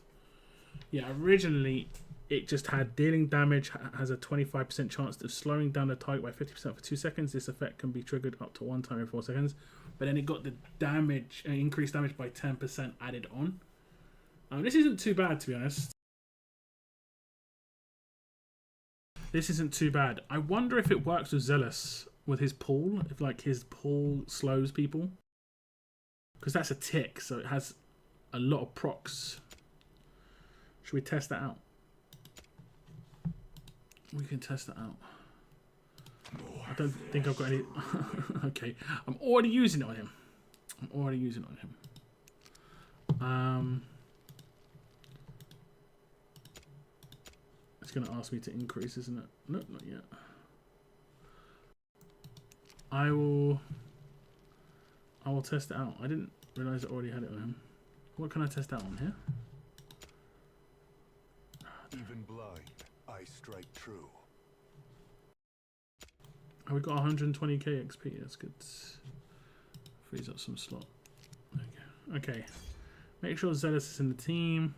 Yeah, originally it just had dealing damage, has a 25% chance of slowing down the target by 50% for 2 seconds. This effect can be triggered up to 1 time every 4 seconds. But then it got the damage, increased damage by 10% added on. This isn't too bad, to be honest. This isn't too bad. I wonder if it works with Zealous, with his pull. If, like, his pull slows people. Because that's a tick, so it has a lot of procs. Should we test that out? We can test that out. I don't think I've got any... Okay. I'm already using it on him. It's going to ask me to increase, isn't it? Nope, not yet. I will test it out. I didn't realize I already had it on him. What can I test out on here? Even blind, I strike true. we got 120k XP. That's good. Frees up some slot. There we go. Okay. Make sure Zealous is in the team.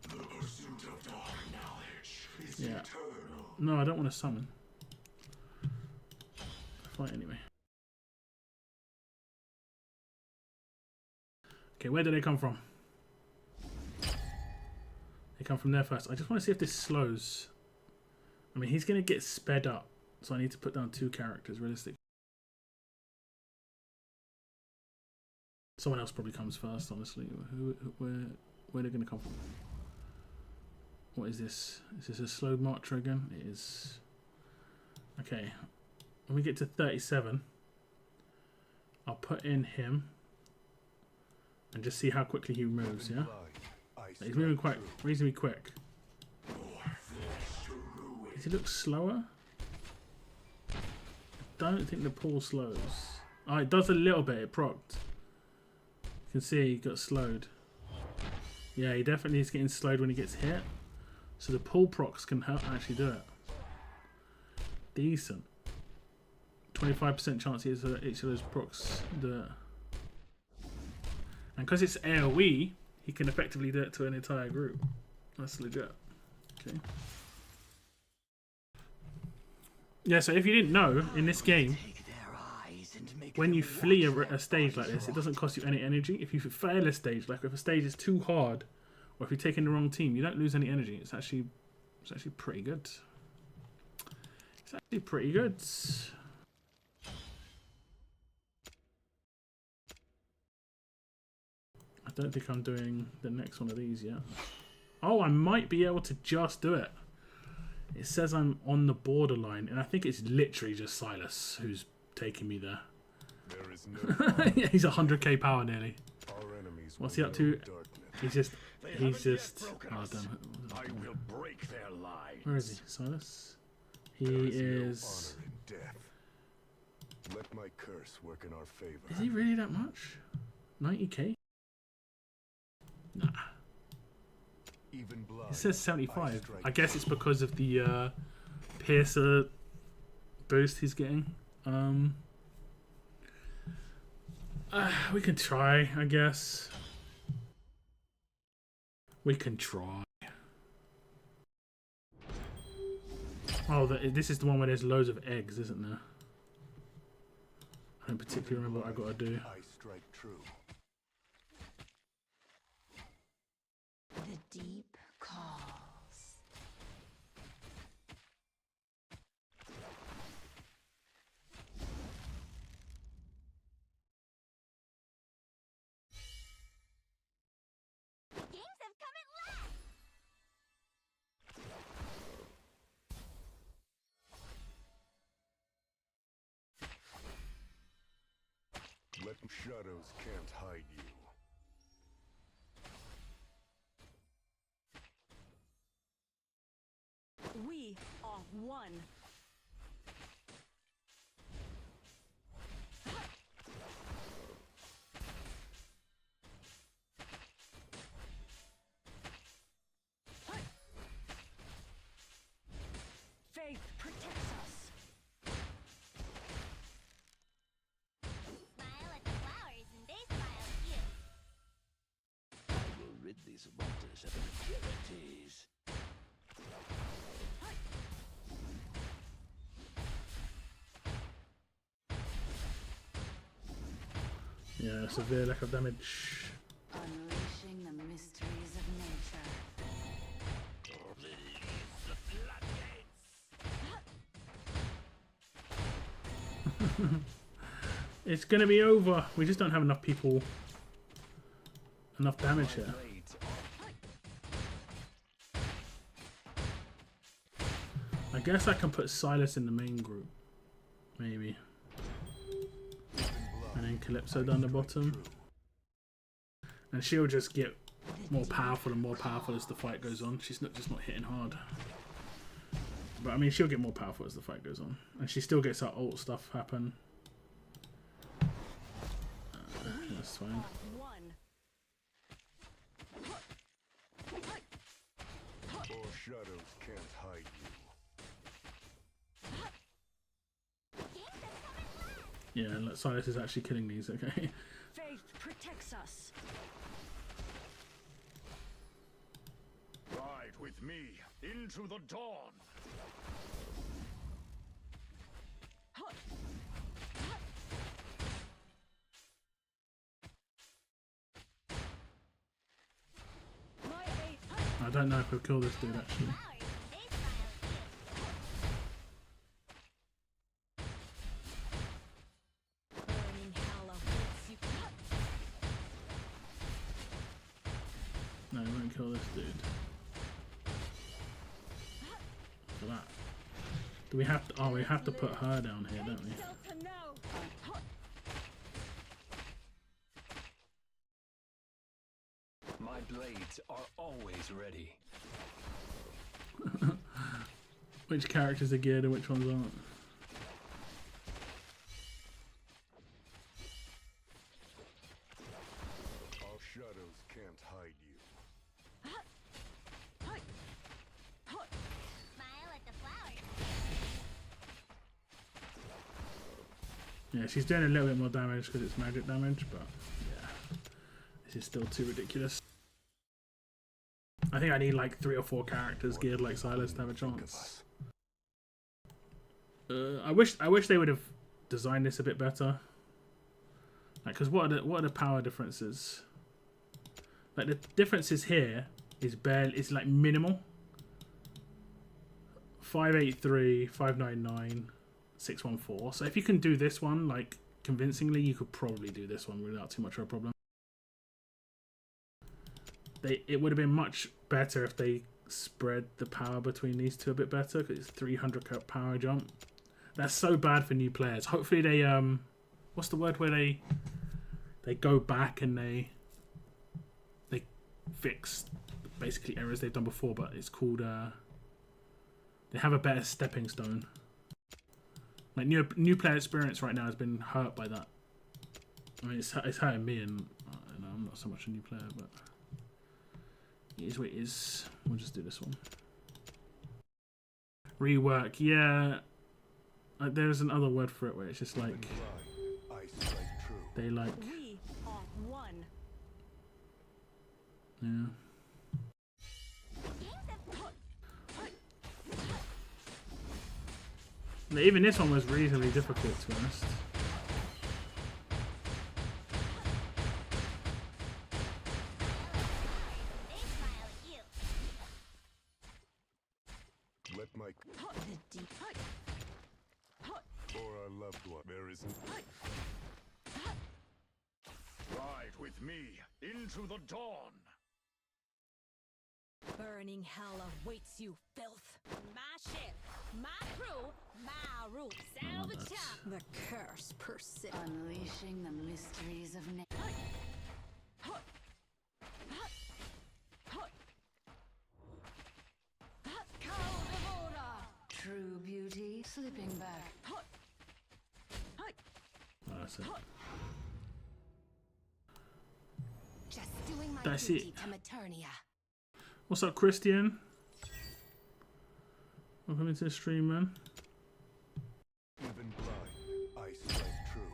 The pursuit of dark knowledge is Yeah. eternal. No, I don't want to summon. Fight anyway. Okay, where do they come from? They come from there first. I just want to see if this slows. I mean, he's going to get sped up, so I need to put down 2 characters, realistic. Someone else probably comes first, honestly. Where they're going to come from? What is this? Is this a slowed marcher again? It is. Okay. When we get to 37, I'll put in him and just see how quickly he moves, yeah? He's moving quite reasonably quick. Does he look slower? I don't think the pull slows. Oh, it does a little bit. It procced. You can see he got slowed. Yeah, he definitely is getting slowed when he gets hit. So the pull procs can help actually do it. Decent. 25% chance each of those procs do it. And because it's AoE, he can effectively do it to an entire group. That's legit. Okay. Yeah, so if you didn't know, in this game, when you flee a stage like this, it doesn't cost you any energy. If you fail a stage, like if a stage is too hard, or if you're taking the wrong team, you don't lose any energy. It's actually pretty good. It's actually pretty good. I don't think I'm doing the next one of these yet. Oh, I might be able to just do it. It says I'm on the borderline, and I think it's literally just Silas who's taking me there. There is no Yeah, he's 100k power nearly. our enemies. What's will he up to? know darkness. He's just. They He's haven't yet just. broken Oh us. damn I it! will break their lines. Where is he, Silas? He There is. no honor in death. Let my curse work in our favor. Is he really that much? 90k? Nah. Even blind, It says 75. strike I guess it's because of the piercer boost he's getting. We can try, I guess. We can try. Oh, this is the one where there's loads of eggs, isn't there? I don't particularly remember what I got to do. I strike true. The deep calls. Games have come at last. Let shadows can't hide you. We are one. Faith protects us. Smile at the flowers and they smile at you. I will rid these waters of impurities. Yeah, severe lack of damage. Unleashing the mysteries of nature. It's gonna be over. We just don't have enough people. Enough damage here. Blades I guess I can put Silas in the main group. Maybe. And then Calypso down the bottom. And she'll just get more powerful and more powerful as the fight goes on. She's not just not hitting hard. But I mean, she'll get more powerful as the fight goes on. And she still gets her ult stuff happen. That's fine. One. Or shadows can't hide you. Yeah, like Silas is actually killing these, okay. Faith protects us. Ride with me into the dawn. My aid. I don't know if we'll kill this dude actually. Burning hell awaits you. No, we won't kill this dude. For that. Do we have to? Oh, we have to put her down here, don't we? Still to know. My blades are always ready. Which characters are geared and which ones aren't? Our shadows can't hide you. Smile at the flowers. Yeah, she's doing a little bit more damage because it's magic damage, but yeah, this is still too ridiculous. I think I need like 3 or 4 characters geared like Silas to have a chance. I wish they would have designed this a bit better. Like, because what are the power differences? Like the differences here is barely, it's like minimal. 583, 599, 614. So if you can do this one like convincingly, you could probably do this one without too much of a problem. It would have been much better if they spread the power between these two a bit better, because it's 300 power jump. That's so bad for new players. Hopefully they what's the word where they go back and they fix basically errors they've done before, but it's called they have a better stepping stone. Like new player experience right now has been hurt by that. I mean, it's hurting me, and I'm not so much a new player, but it is what it is. We'll just do this one. Rework, yeah. There's another word for it where it's just like I strike true. they like, We are one. yeah. Now, even this one was reasonably difficult, to be honest. They smile at you. Let my The deep. for our loved one. There isn't. Ride with me into the dawn. Burning hell awaits you, filth. My ship, my crew, my rules. Salvage time. The curse persists. Unleashing the mysteries of nature. Code of order. True beauty slipping back. Oh, that's it. Just doing my That's duty it. to Maternia. What's up, Christian? Welcome into the stream, man. Even blind, I strike true.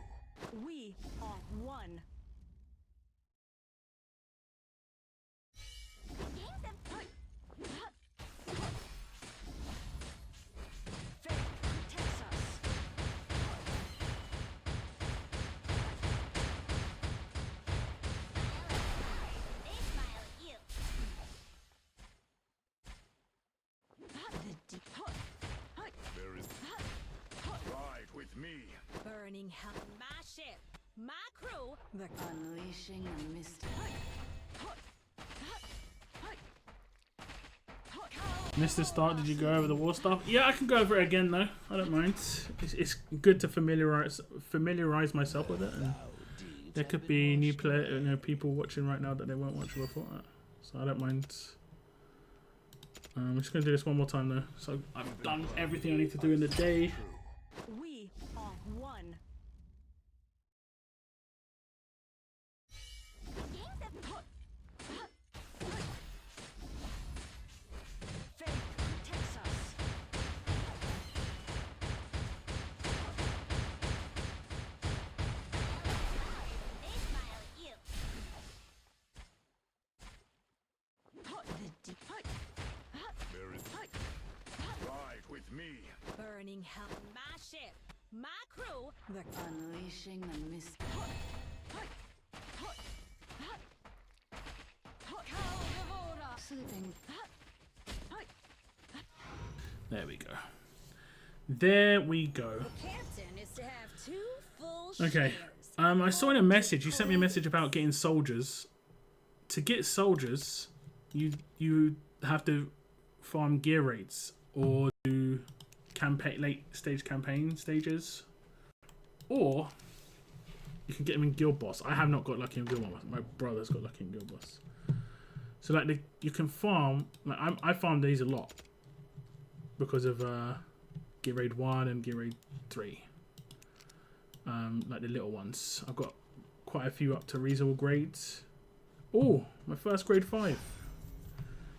We are one. Faith protects us. They smile at you. The deep. There is. Ride with me. Burning hell. My ship, my crew. The Unleashing the mystery. Missed the start. Did you go over the war stuff? Yeah, I can go over it again though. I don't mind. It's good to familiarize myself with it, and there could be new people watching right now that they weren't watching before that. So I don't mind. I'm just gonna do this one more time though. So I've done everything I need to do in the day. We are one. Faith protects us. me. Burning hell. My ship, my crew. The Unleashing the mist. Sleeping. There we go. There we go. captain is to have 2 full Okay. shares. I saw in a message, you sent me a message about getting soldiers. To get soldiers, you have to farm gear rates or do late stage campaign stages, or you can get them in Guild Boss. I have not got lucky in Guild Boss. My brother's got lucky in Guild Boss. So like you can farm. Like I farm these a lot because of Gear Raid 1 and Gear Raid 3. Like the little ones. I've got quite a few up to reasonable grades. Oh, my first grade 5.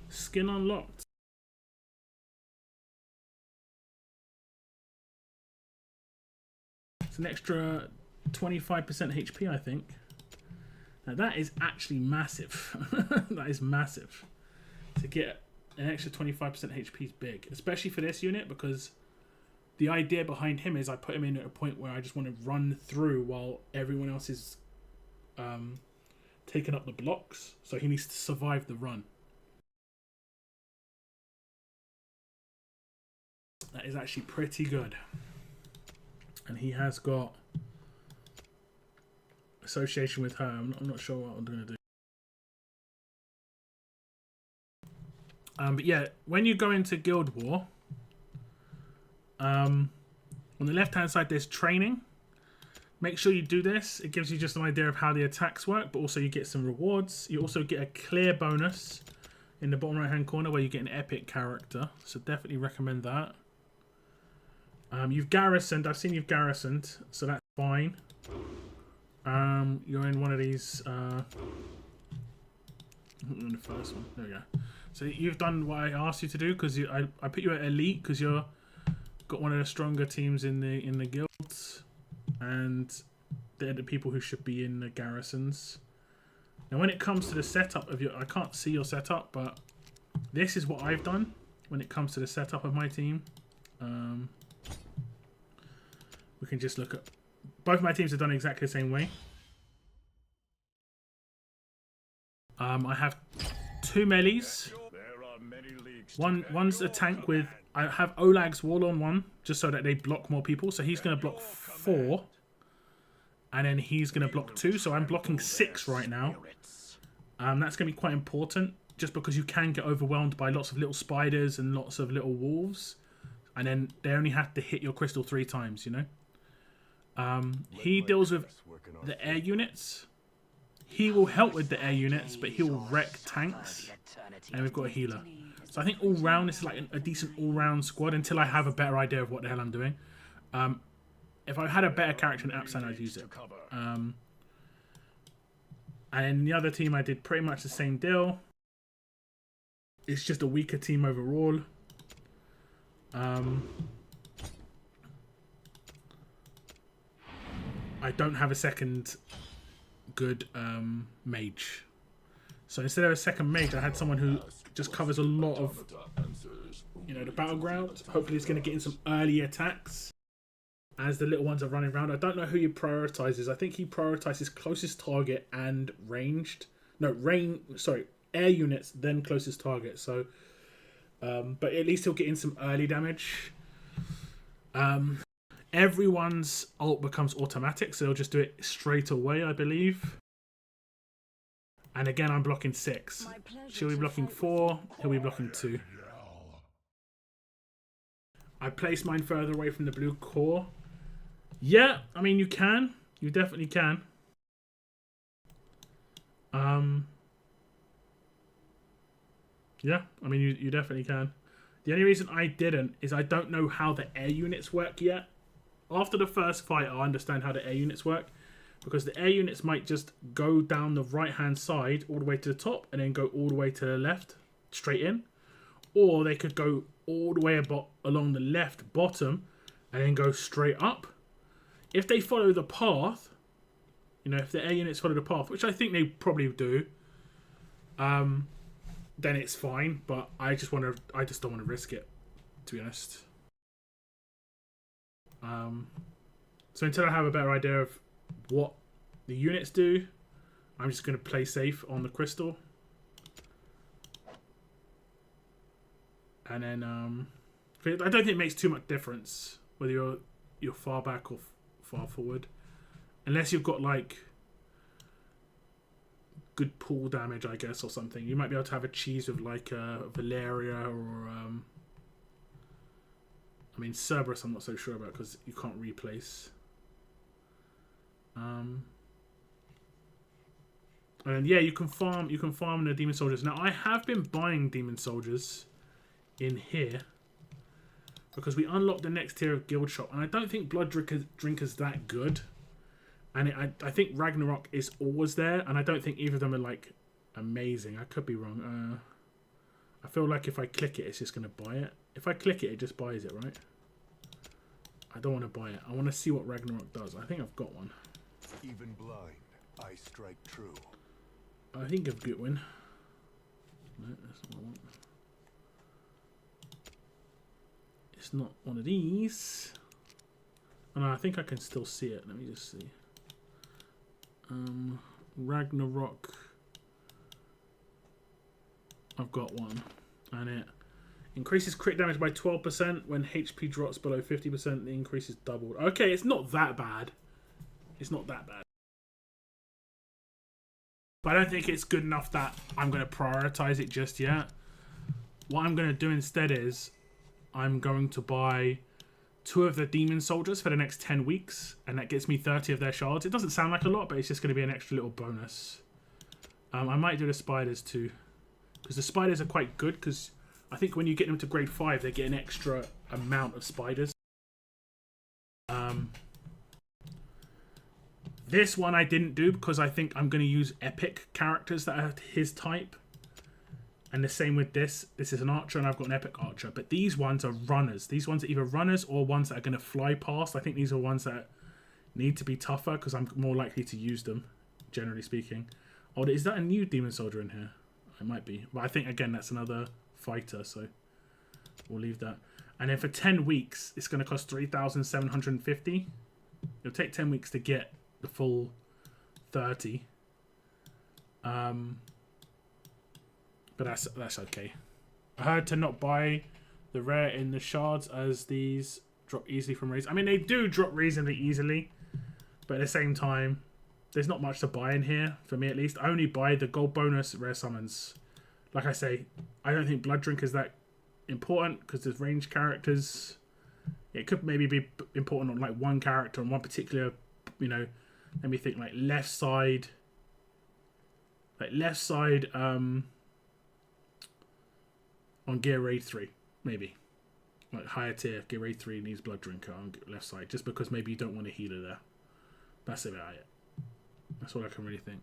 Skin unlocked. It's an extra 25% HP, I think. Now that is actually massive. That is massive. To get an extra 25% HP is big, especially for this unit, because the idea behind him is I put him in at a point where I just want to run through while everyone else is taking up the blocks. So he needs to survive the run. That is actually pretty good. And he has got association with her. I'm not sure what I'm going to do. But yeah, when you go into Guild War, on the left hand side there's training. Make sure you do this. It gives you just an idea of how the attacks work, but also you get some rewards. You also get a clear bonus in the bottom right hand corner where you get an epic character. So definitely recommend that. You've garrisoned. I've seen you've garrisoned, so that's fine. You're in one of these. In the first one. There we go. So you've done what I asked you to do because I put you at elite because you're got one of the stronger teams in the guilds, and they're the people who should be in the garrisons. Now, when it comes to the setup of I can't see your setup, but this is what I've done when it comes to the setup of my team. We can just look at both my teams have done exactly the same way. I have 2 melees. One's a tank with. I have Olag's wall on 1 just so that they block more people. So he's going to block 4, and then he's going to block 2. So I'm blocking 6 right now. That's going to be quite important, just because you can get overwhelmed by lots of little spiders and lots of little wolves, and then they only have to hit your crystal 3 times. You know. He deals with the air units. He will help with the air units, but he'll wreck tanks. And we've got a healer. So I think all round, this is like a decent all-round squad until I have a better idea of what the hell I'm doing. If I had a better character in Apsan, I'd use it. And in the other team, I did pretty much the same deal. It's just a weaker team overall. I don't have a second good mage. So instead of a second mage, I had someone who just covers a lot of, the battleground. Hopefully he's going to get in some early attacks as the little ones are running around. I don't know who he prioritizes. I think he prioritizes closest target and ranged. No, air units, then closest target. So, but at least he'll get in some early damage. Everyone's ult becomes automatic, so they'll just do it straight away, I believe. And again, I'm blocking 6. She'll be blocking 4, he'll be blocking 2. I placed mine further away from the blue core. Yeah, I mean, you can. You definitely can. Yeah, I mean, you definitely can. The only reason I didn't is I don't know how the air units work yet. After the first fight, I'll understand how the air units work. Because the air units might just go down the right-hand side all the way to the top and then go all the way to the left, straight in. Or they could go all the way along the left bottom and then go straight up. If they follow the path, if the air units follow the path, which I think they probably do, then it's fine. But I just don't want to risk it, to be honest. So until I have a better idea of what the units do, I'm just going to play safe on the crystal. And then I don't think it makes too much difference whether you're far back or far forward, unless you've got like good pull damage, I guess, or something. You might be able to have a cheese with like Valeria or I mean Cerberus. I'm not so sure about because you can't replace. And yeah, you can farm the demon soldiers. Now I have been buying demon soldiers in here because we unlocked the next tier of guild shop, and I don't think Blood Drinker's that good. And I think Ragnarok is always there, and I don't think either of them are like amazing. I could be wrong. I feel like if I click it, it's just going to buy it. If I click it, it just buys it, right? I don't want to buy it. I want to see what Ragnarok does. I think I've got one. Even blind, I strike true. I think I've got one. No, that's not what I want. It's not one of these. Oh, no, I think I can still see it. Let me just see. Ragnarok. I've got one. And it increases crit damage by 12% when HP drops below 50%. The increase is doubled. Okay, it's not that bad. It's not that bad. But I don't think it's good enough that I'm going to prioritize it just yet. What I'm going to do instead is I'm going to buy 2 of the demon soldiers for the next 10 weeks, and that gets me 30 of their shards. It doesn't sound like a lot, but it's just going to be an extra little bonus. I might do the spiders too, because the spiders are quite good, because I think when you get them to grade 5, they get an extra amount of spiders. This one I didn't do because I think I'm going to use epic characters that are his type. And the same with this. This is an archer and I've got an epic archer. But these ones are runners. These ones are either runners or ones that are going to fly past. I think these are ones that need to be tougher because I'm more likely to use them, generally speaking. Oh, is that a new demon soldier in here? It might be. But I think, again, that's another fighter. So we'll leave that. And then for 10 weeks, it's going to cost 3,750. It'll take 10 weeks to get the full 30. But that's okay. I heard to not buy the rare in the shards as these drop easily from raids. I mean, they do drop reasonably easily, but at the same time, there's not much to buy in here, for me at least. I only buy the gold bonus rare summons. Like I say, I don't think Blood Drink is that important because there's range characters. It could maybe be important on like one character on one particular, you know, let me think, like left side on gear raid 3, maybe. Like higher tier, gear raid 3 needs Blood Drinker on left side, just because maybe you don't want a healer there. That's about it. That's all I can really think.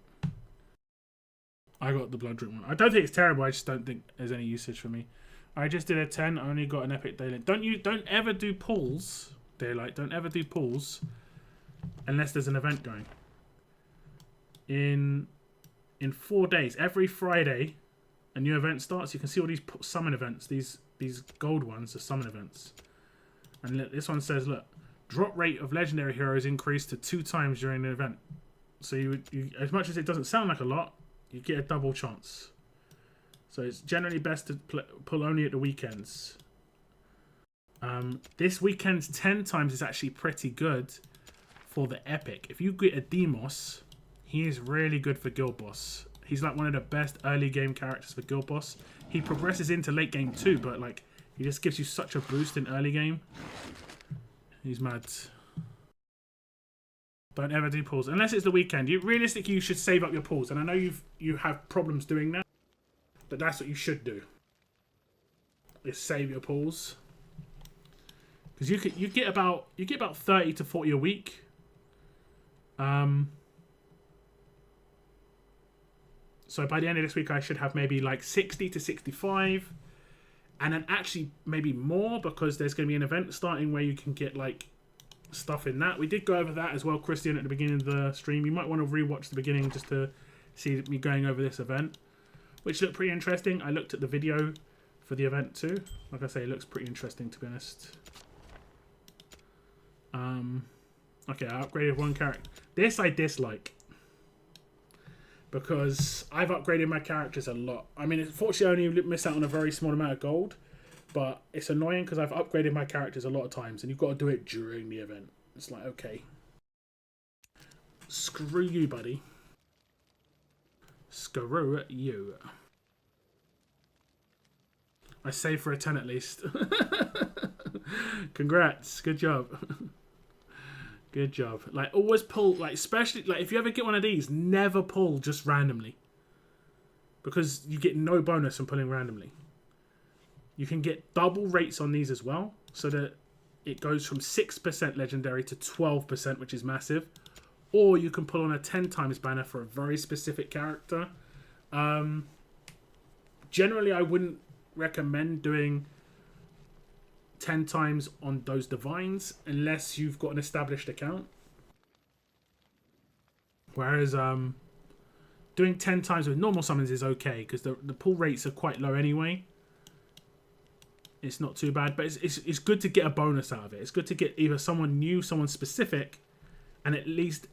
I got the Blood Drink one. I don't think it's terrible, I just don't think there's any usage for me. I just did a 10, I only got an epic daylight. Don't ever do pulls, daylight, don't ever do pulls unless there's an event going. In 4 days, every Friday, a new event starts. You can see all these summon events. These gold ones are summon events. And look, this one says, look, drop rate of legendary heroes increased to 2 times during the event. So you as much as it doesn't sound like a lot, you get a double chance. So it's generally best to pull only at the weekends. This weekend's 10 times is actually pretty good for the epic. If you get a Demos, he is really good for Guild Boss. He's like one of the best early game characters for Guild Boss. He progresses into late game too, but like he just gives you such a boost in early game. He's mad. Don't ever do pulls unless it's the weekend. Realistically, you should save up your pulls, and I know you have problems doing that, but that's what you should do. Is save your pulls, because you get about 30 to 40 a week. So by the end of this week, I should have maybe like 60 to 65. And then actually maybe more, because there's going to be an event starting where you can get like stuff in that. We did go over that as well, Christian, at the beginning of the stream. You might want to rewatch the beginning just to see me going over this event, which looked pretty interesting. I looked at the video for the event too. Like I say, it looks pretty interesting, to be honest. Okay, I upgraded one character. This I dislike. Because I've upgraded my characters a lot. I mean, unfortunately, I only miss out on a very small amount of gold. But it's annoying because I've upgraded my characters a lot of times. And you've got to do it during the event. It's like, okay. Screw you, buddy. Screw you. I saved for a 10 at least. Congrats. Good job. Good job. Like, always pull, like, especially, like, if you ever get one of these, never pull just randomly. Because you get no bonus from pulling randomly. You can get double rates on these as well. So that it goes from 6% legendary to 12%, which is massive. Or you can pull on a 10 times banner for a very specific character. Generally, I wouldn't recommend doing 10 times on those divines unless you've got an established account. Whereas doing 10 times with normal summons is okay because the pull rates are quite low anyway. It's not too bad, but it's good to get a bonus out of it. It's good to get either someone new, someone specific, and at least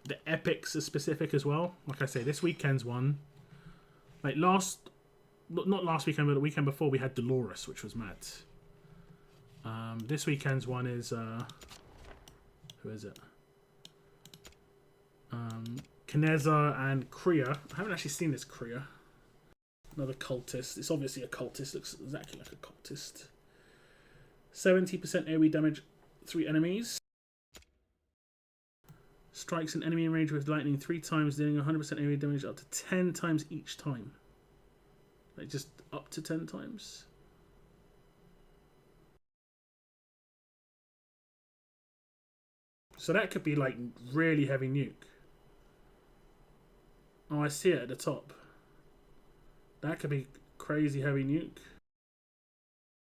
the epics are specific as well. Like I say, this weekend's one. Like not last weekend, but the weekend before, we had Dolores, which was mad. This weekend's one is who is it? Kineza and Kriya. I haven't actually seen this Kriya. Another cultist. It's obviously a cultist. Looks exactly like a cultist. 70% AoE damage, 3 enemies. Strikes an enemy in range with lightning 3 times, dealing 100% AoE damage up to 10 times each time. Like just up to 10 times. So that could be like really heavy nuke. Oh, I see it at the top. That could be crazy heavy nuke.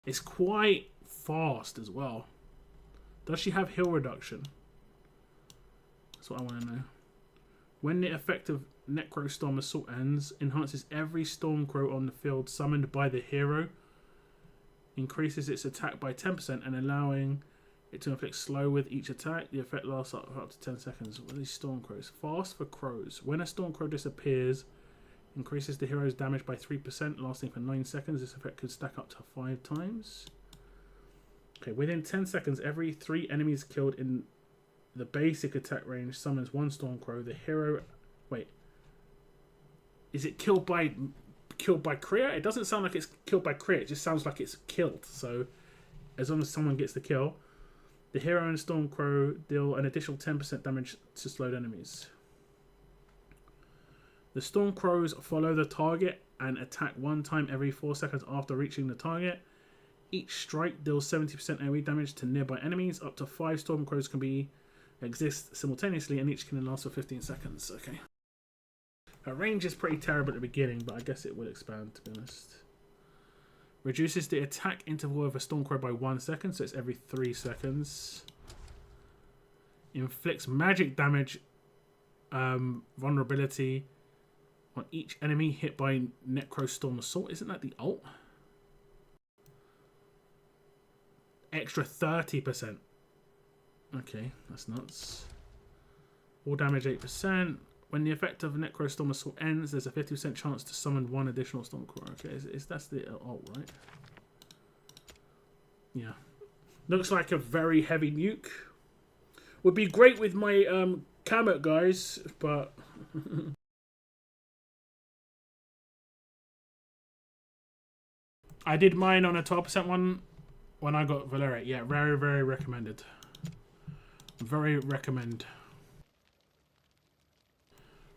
It's quite fast as well. Does she have heal reduction? That's what I want to know. When the effect of Necro Storm Assault ends, enhances every Stormcrow on the field summoned by the hero. Increases its attack by 10% and allowing it to inflict slow with each attack. The effect lasts up to 10 seconds. What are these Stormcrows? Fast for crows. When a Stormcrow disappears, increases the hero's damage by 3%, lasting for 9 seconds. This effect could stack up to 5 times. Okay, within 10 seconds, every 3 enemies killed in the basic attack range summons 1 Stormcrow. The hero... Wait. Is it killed by Kriya? It doesn't sound like it's killed by Kriya. It just sounds like it's killed. So, as long as someone gets the kill, the hero and Stormcrow deal an additional 10% damage to slowed enemies. The Stormcrows follow the target and attack 1 time every 4 seconds after reaching the target. Each strike deals 70% AoE damage to nearby enemies. Up to 5 Stormcrows can exist simultaneously, and each can last for 15 seconds. Okay. Her range is pretty terrible at the beginning, but I guess it will expand, to be honest. Reduces the attack interval of a Stormcrow by 1 second, so it's every 3 seconds. Inflicts magic damage vulnerability on each enemy hit by Necro Storm Assault. Isn't that the ult? Extra 30%. Okay, that's nuts. All damage 8%. When the effect of Necro Storm Assault ends, there's a 50% chance to summon 1 additional Stormcrow. Okay, that's the ult, right? Yeah. Looks like a very heavy nuke. Would be great with my Kamet guys, but... I did mine on a 12% one when I got Valeric. Yeah, very, very recommended. Very recommend.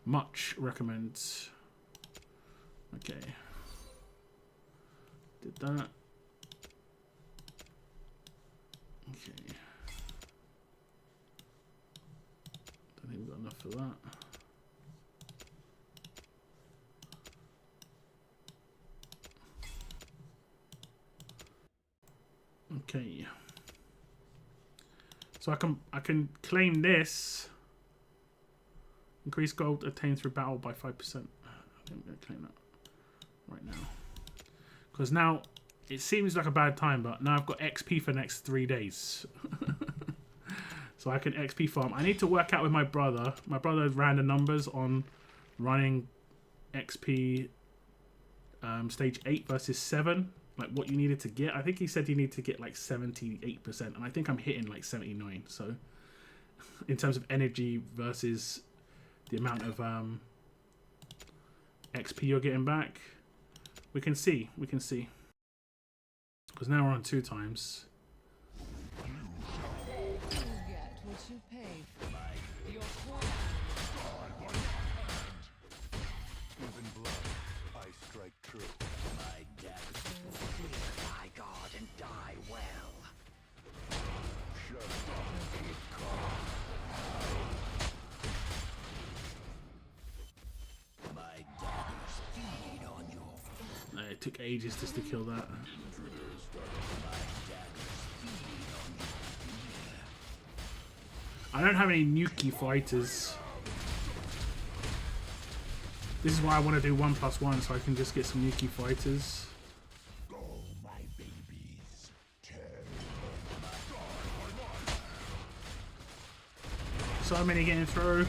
Much recommend. Okay. Did that. Okay. Don't think we've got enough for that. Okay. So I can claim this. Increase gold attained through battle by 5%. I think I'm going to claim that right now. Because now it seems like a bad time, but now I've got XP for the next 3 days. so I can XP farm. I need to work out with my brother. My brother ran the numbers on running XP stage 8 versus 7, like what you needed to get. I think he said you need to get like 78%, and I think I'm hitting like 79. So in terms of energy versus the amount of XP you're getting back, we can see, because now we're on 2 times. You get what you pay for. Your coin. Even blood, I strike true. My dagger clear thy god and die well. Shut up. My daggers feed on your It took ages just to kill that. I don't have any Nuki fighters. This is why I want to do 1+1, so I can just get some Nuki fighters. Go, my babies. So many getting through.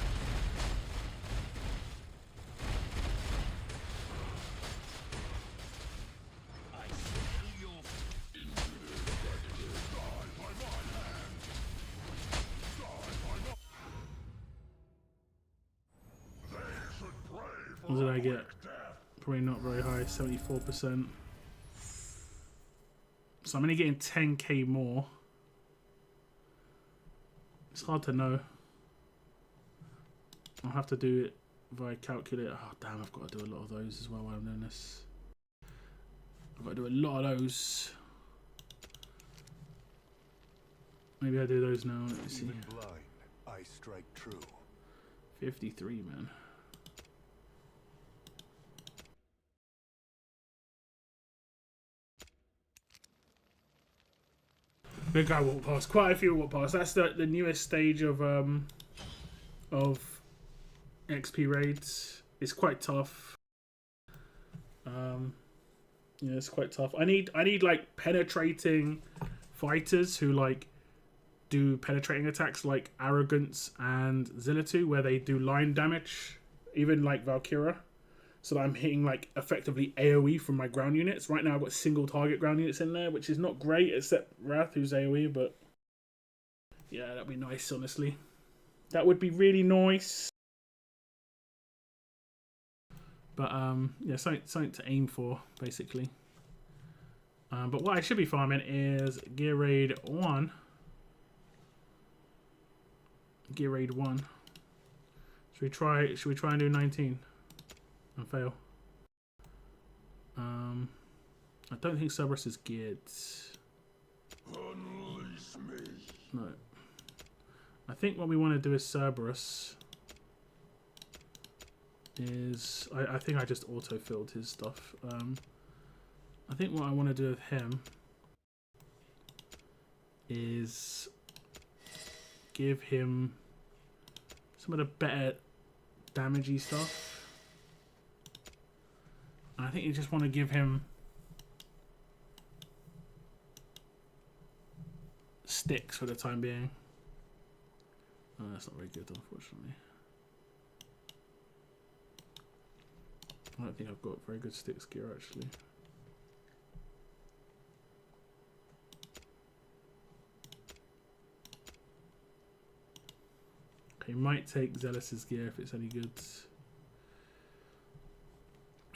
What did I get? Probably not very high, 74%. So I'm only getting 10k more. It's hard to know. I'll have to do it via calculator. Oh damn, I've got to do a lot of those as well while I'm doing this. I've got to do a lot of those. Maybe I do those now. Let me see. Even blind, I strike true. 53, man. Big guy walk past. Quite a few walk past. That's the newest stage of XP raids. It's quite tough. Yeah, it's quite tough. I need like penetrating fighters who like do penetrating attacks like Arrogance and Zillitu, where they do line damage, even like Valkyra, so that I'm hitting like effectively AoE from my ground units. Right now I've got single target ground units in there, which is not great, except Wrath, who's AoE, but yeah, that'd be nice, honestly. That would be really nice. But yeah, something to aim for, basically. But what I should be farming is Gear Raid 1. Gear Raid 1. Should we try and do 19 and fail? I don't think Cerberus is geared. Unleash me. No. I think what we want to do is Cerberus is I think I just auto-filled his stuff. I think what I want to do with him is give him some of the better damagey stuff. And I think you just want to give him sticks for the time being. Oh, that's not very good, unfortunately. I don't think I've got very good sticks gear, actually. Okay, might take Zealous' gear if it's any good.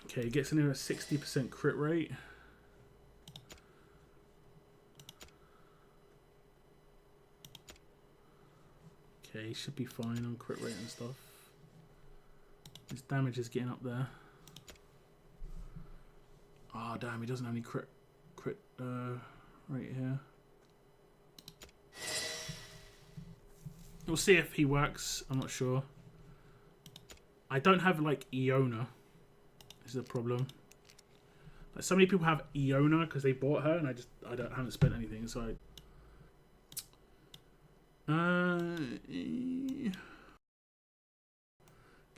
Okay, gets in here a 60% crit rate. Okay, he should be fine on crit rate and stuff. His damage is getting up there. Oh damn, he doesn't have any crit rate here. We'll see if he works. I'm not sure. I don't have like Iona. This is a problem. Like, so many people have Iona because they bought her, and I haven't spent anything. So okay,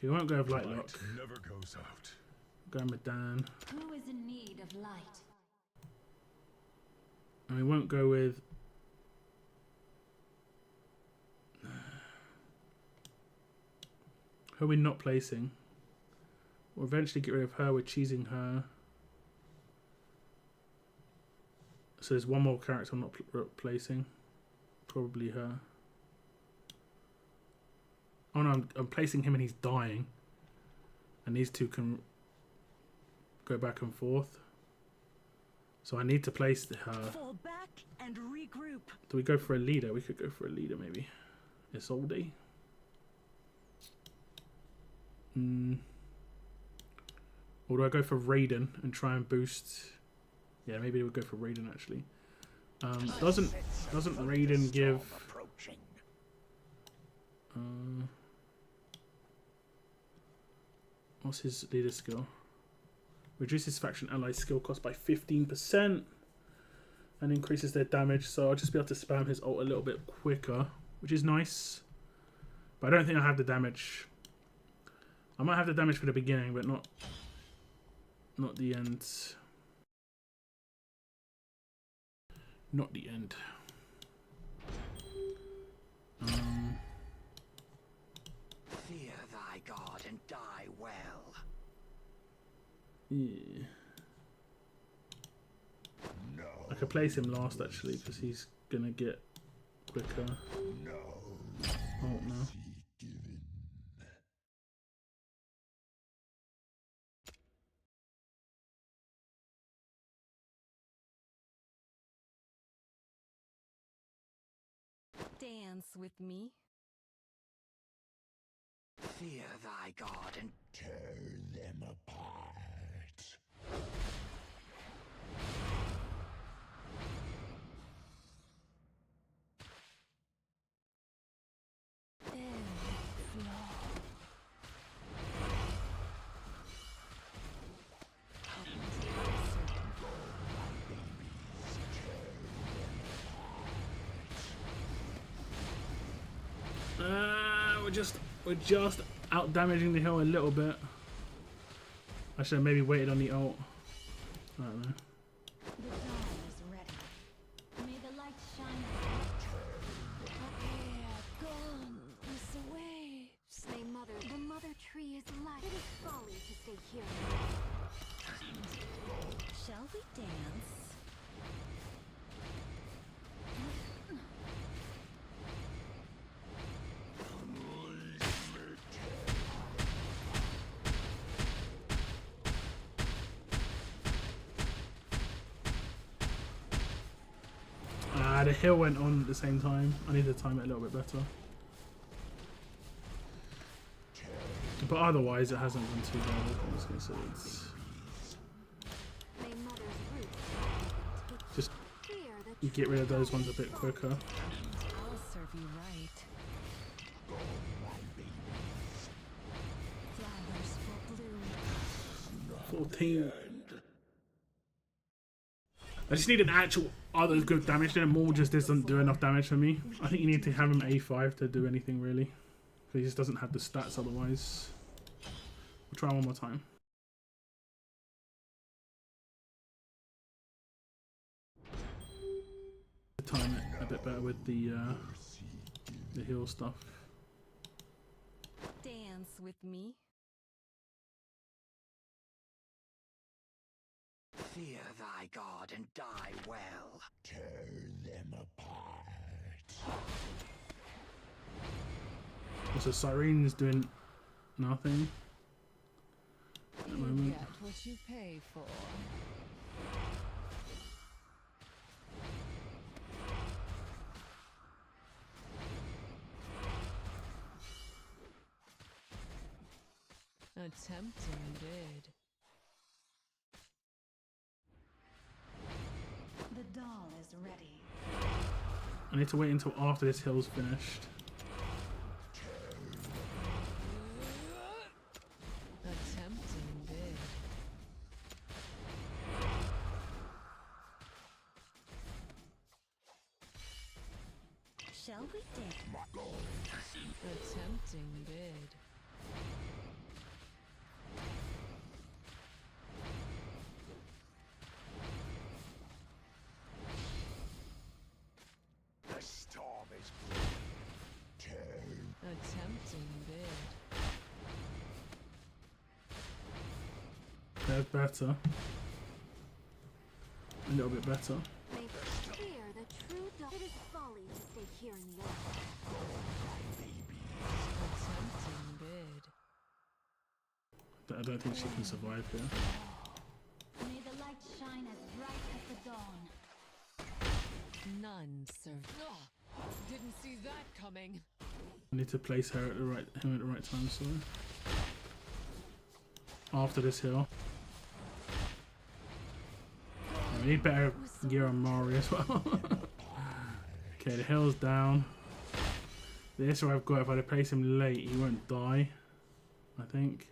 we won't go with Lightlock. Never goes out. Go with Dan. Who is in need of light? And we won't go with Who are we not placing? We'll eventually get rid of her. We're cheesing her. So there's one more character I'm not replacing. Probably her. Oh no, I'm placing him and he's dying. And these two can go back and forth. So I need to place her. Fall back and regroup. Do we go for a leader? We could go for a leader maybe. Isolde. Or do I go for Raiden and try and boost? Yeah, maybe we'll go for Raiden actually. Doesn't Raiden give? What's his leader skill? Reduces faction allies skill cost by 15% and increases their damage. So I'll just be able to spam his ult a little bit quicker, which is nice. But I don't think I have the damage. I might have the damage for the beginning, but not the end. Not the end. Fear thy God and die well. Yeah. No. I could place him last actually because he's gonna get quicker. No. Oh no. Dance with me. Fear thy God and Tear them apart. We're just out damaging the hill a little bit. I should have maybe waited on the ult. I don't know. The dawn is ready. May the light shine bright. Here comes the waves. May mother, the mother tree is light. It is folly to stay here. Shall we dance? The hill went on at the same time. I need to time it a little bit better. But otherwise, it hasn't been too bad. I was gonna say it's May mother's roots just fear that you get rid of those ones a bit quicker. I'll serve you right. Flowers will bloom. 14. I just need an actual other good damage there. More just doesn't do enough damage for me. I think you need to have him A5 to do anything really. He just doesn't have the stats otherwise. We'll try one more time. Time it a bit better with the heal stuff. Dance with me. fear thy God and die well. Tear them apart. So Sirene's doing nothing at the You moment. get what you pay for. A tempting bid. The doll is ready. I need to wait until after this hill's finished. A tempting bid. Shall we dance? A tempting bid. The storm is brewing. Tear A tempting bid. That's better. A little bit better. Make it clear the true dog. It is folly to stay here in the earth. A tempting bid. I don't think she can survive here. May the light shine as bright as the dawn. None served. Oh, didn't see that coming. I need to place her at the right time, sorry. After this hill. We need better gear on Mari as well. Okay, the hill's down. This or I've got, if I place him late, he won't die. I think.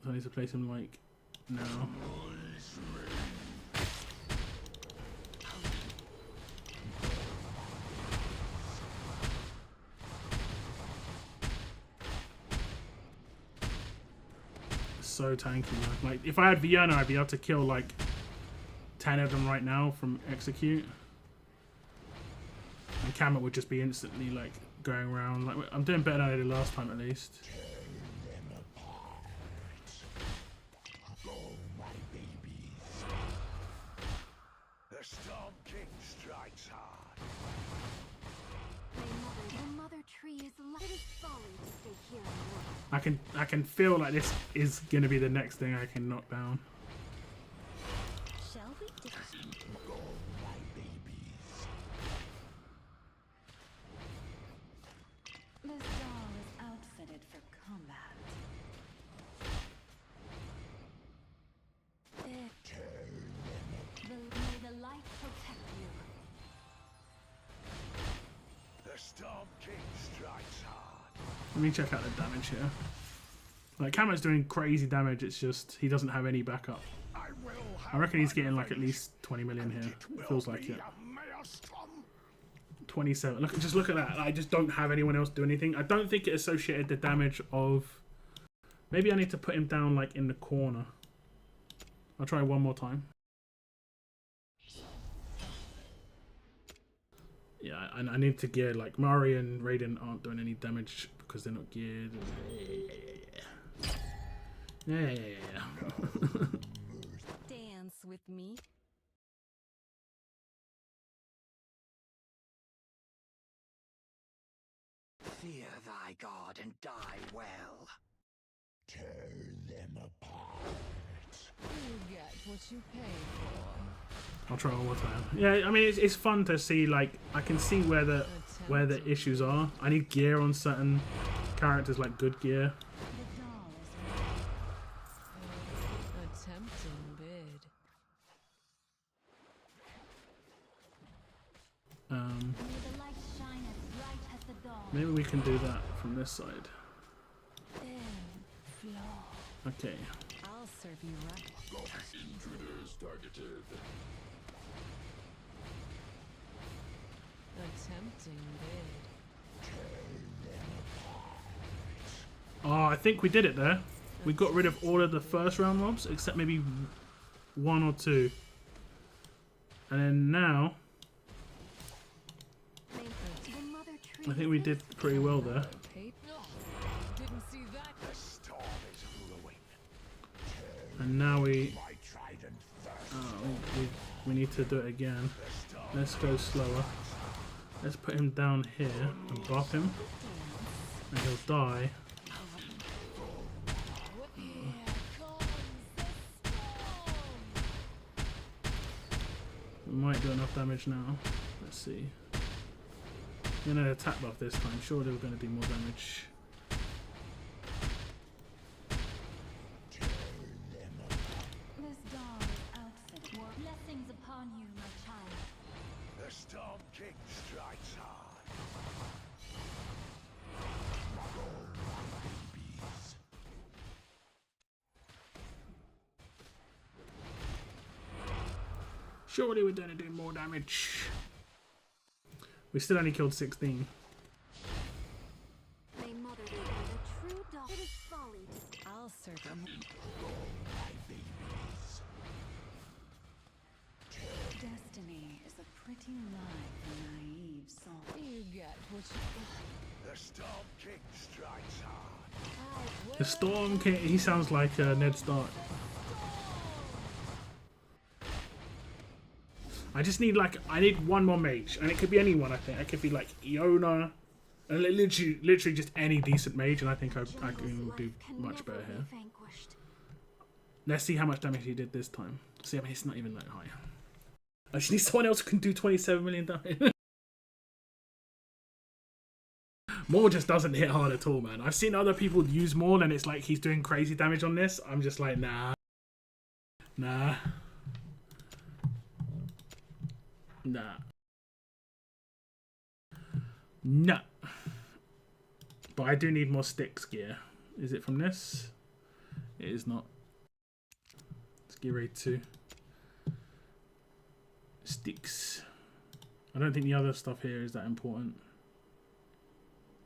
So I need to place him like now. So tanky, man. Like if I had Vienna, I'd be able to kill like 10 of them right now from execute. And Kamet would just be instantly like going around. Like I'm doing better than I did last time at least. Go, my babies. The Storm King strikes hard. The mother tree is light. It is folly to stay here in the earth. I can feel like this is gonna be the next thing I can knock down. Shall we? Go, my babies. This doll is outfitted for combat. May the light protect you. The Storm King strikes hard. Let me check out the damage here. Like Kamet's doing crazy damage, it's just he doesn't have any backup. I will have I reckon he's my getting like at revenge, least 20 million here. and It will feels like be it. a maelstrom. 27. Look at that. I just don't have anyone else do anything. I don't think it associated the damage of. Maybe I need to put him down like in the corner. I'll try one more time. Yeah, I need to gear like Mari and Raiden aren't doing any damage because they're not geared. Yeah. Dance with me. Fear thy god and die well. Tear them apart. You get what you pay for. I'll try one more time. Yeah, I mean it's fun to see. Like I can see where the issues are. I need gear on certain characters, like good gear. The doll is ready. A tempting bid. May the light shine as bright as the dawn. Maybe we can do that from this side. Okay. I'll serve you right. Intruders targeted. A tempting bid. Oh, I think we did it there. We got rid of all of the first round mobs, except maybe one or two. And then now, The mother tree. I think we did pretty well there. Hate? No. Didn't see that. The storm is brewing. And now we My trident thirsts. we need to do it again. Let's go slower. Let's put him down here and buff him. And he'll die. Here comes the storm. We might do enough damage now. Let's see. I'm gonna attack buff this time. Surely we're gonna do more damage. This doll is outfitted. More blessings upon you, my child. The Storm King strikes hard. Babies. Surely we're gonna do more damage. We still only killed 16. May mother be the true dog. It is folly to I'll serve you. Destiny is a pretty lie for naive souls. You get what you. The Storm King strikes hard. The Storm King, he sounds like Ned Stark. I just need like, I need one more mage, and it could be anyone. I think it could be like Iona, and literally just any decent mage, and I think I can do much better here. Let's see how much damage he did this time. See, I mean, it's not even that high. I just need someone else who can do 27 million damage. Maul just doesn't hit hard at all, man. I've seen other people use Maul and it's like he's doing crazy damage on this. I'm just like, nah. Nah. Nah. Nah. But I do need more sticks gear. Is it from this? It is not. It's gear raid 2. Sticks. I don't think the other stuff here is that important.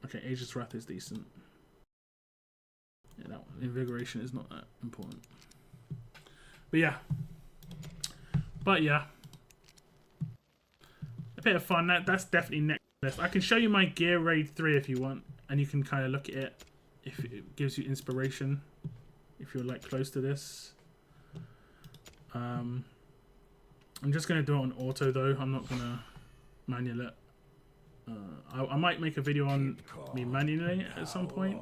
Okay, Aegis Wrath is decent. Yeah, that one. Invigoration is not that important. But yeah. A bit of fun. That's definitely next list. I can show you my gear raid 3 if you want, and you can kind of look at it if it gives you inspiration. If you're like close to this. I'm just gonna do it on auto though. I'm not gonna manual it. I might make a video on me manually at some point.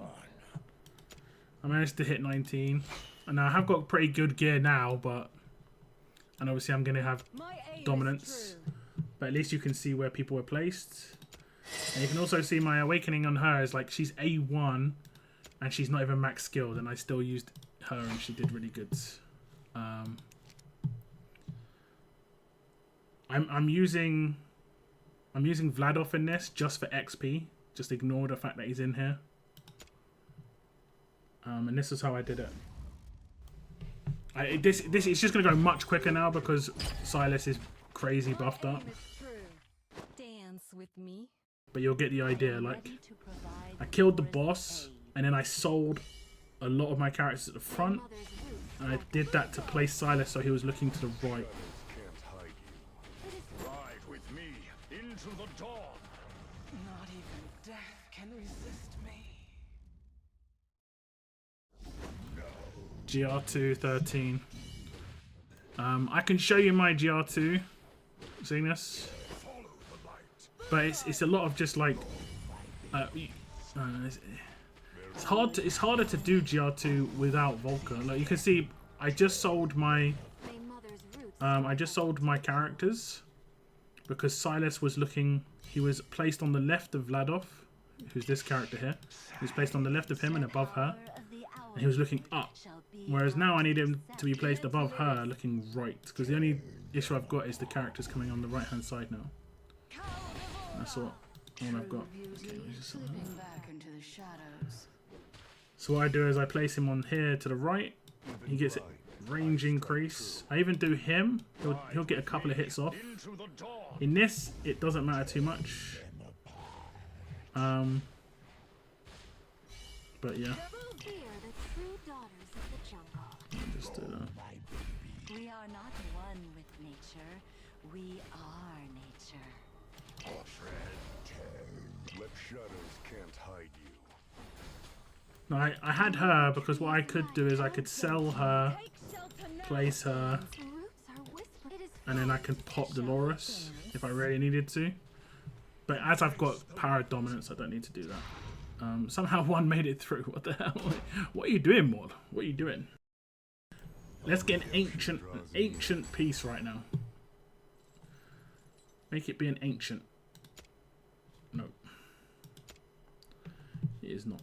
I managed to hit 19, and I have got pretty good gear now, and obviously I'm gonna have dominance. But at least you can see where people were placed, and you can also see my awakening on her is like she's A1, and she's not even max skilled, and I still used her, and she did really good. I'm using Vladov in this just for XP. Just ignore the fact that he's in here. And this is how I did it. This is just gonna go much quicker now because Silas is crazy buffed up. Dance with me. But you'll get the idea. Like, I killed the boss, and then I sold a lot of my characters at the front, and I did that to place Silas so he was looking to the right. Into the dawn. Not even death can resist me. GR2 13. I can show you my GR2. Seeing this, but it's a lot of just like it's harder to do GR2 without Volker. Like you can see, I just sold my characters. Because Silas was looking, he was placed on the left of Vladov, who's this character here. He was placed on the left of him and above her, and he was looking up. Whereas now I need him to be placed above her, looking right. Because the only issue I've got is the characters coming on the right hand side now. That's all I've got. Okay, so what I do is I place him on here to the right. He gets it. Range increase. I even do him. He'll get a couple of hits off. In this, it doesn't matter too much. But yeah. Just do that. We are not one with nature. We are nature. Let shadows can't hide you. No, I had her because what I could do is I could sell her, place her, and then I can pop Dolores if I really needed to. But as I've got power dominance, I don't need to do that. Somehow one made it through. What the hell? What are you doing, Maud? What are you doing? Let's get an ancient piece right now. Make it be an ancient. No. It is not.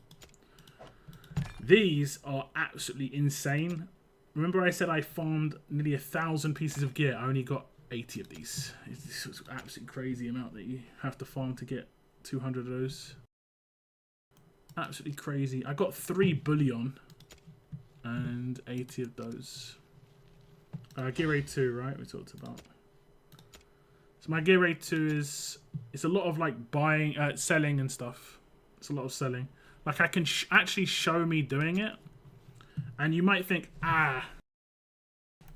These are absolutely insane. Remember I said I farmed nearly 1,000 pieces of gear. I only got 80 of these. This was an absolutely crazy amount that you have to farm to get 200 of those. Absolutely crazy. I got 3 bullion and 80 of those. Gear raid 2, right? We talked about. So my gear raid 2 is, it's a lot of like buying, selling and stuff. It's a lot of selling. Like I can actually show me doing it, and you might think,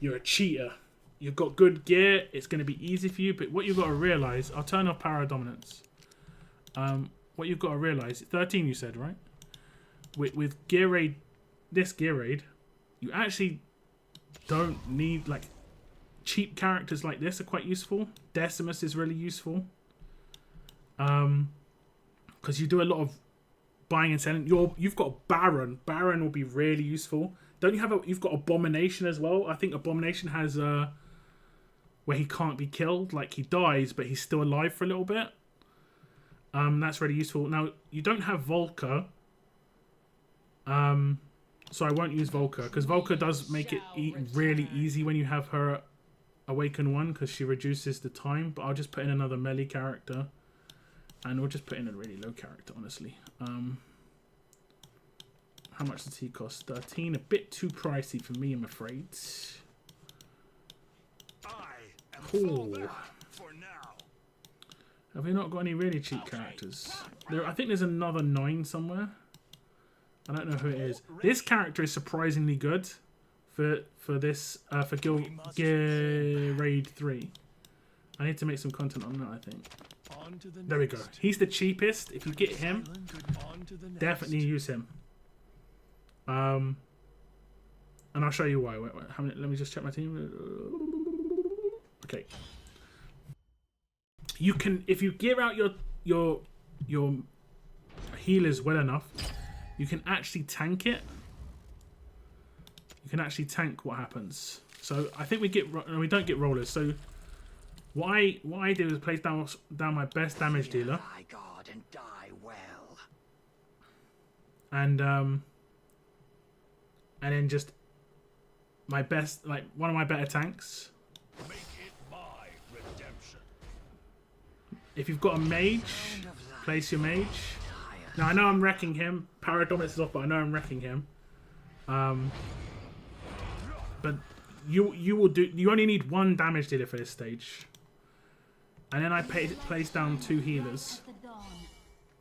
you're a cheater. You've got good gear. It's going to be easy for you. But what you've got to realize, I'll turn off power dominance. What you've got to realize, 13 you said, right? with gear raid, this gear raid, you actually don't need like cheap characters like this are quite useful. Decimus is really useful. Because you do a lot of buying and selling. You've got Baron. Baron will be really useful. Don't you have you've got Abomination as well? I think Abomination has where he can't be killed. Like he dies, but he's still alive for a little bit. That's really useful. Now you don't have Volker. So I won't use Volker because Volker does make it really easy when you have her Awaken 1 because she reduces the time. But I'll just put in another melee character. And we'll just put in a really low character, honestly. How much does he cost? 13. A bit too pricey for me, I'm afraid. Cool. For now. Have we not got any really cheap characters? I think there's another 9 somewhere. I don't know who it is. This character is surprisingly good for this for Gear Raid 3. I need to make some content on that, I think. There we go. He's the cheapest. If you get him, definitely use him. And I'll show you why. Wait, how many, let me just check my team. Okay. You can, if you gear out your healers well enough, you can actually tank it. You can actually tank what happens. So I think we don't get rollers. So what I do is place down my best damage dealer. And die well. And then just my best, like one of my better tanks. Make it my redemption. If you've got a mage, place your mage. Now I know I'm wrecking him. Paradomus is off, but I know I'm wrecking him. But you will do. You only need one damage dealer for this stage. And then I place down 2 healers.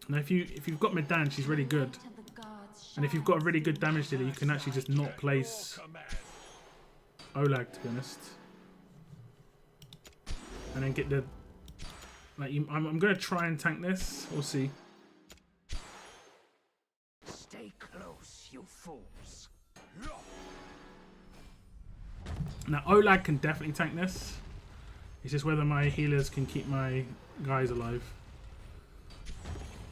Now if you've got Medan, she's really good. And if you've got a really good damage dealer, you can actually just not place Olag, to be honest. And then get the I'm gonna try and tank this. We'll see. Stay close, you fools. Now Olag can definitely tank this. It's just whether my healers can keep my guys alive.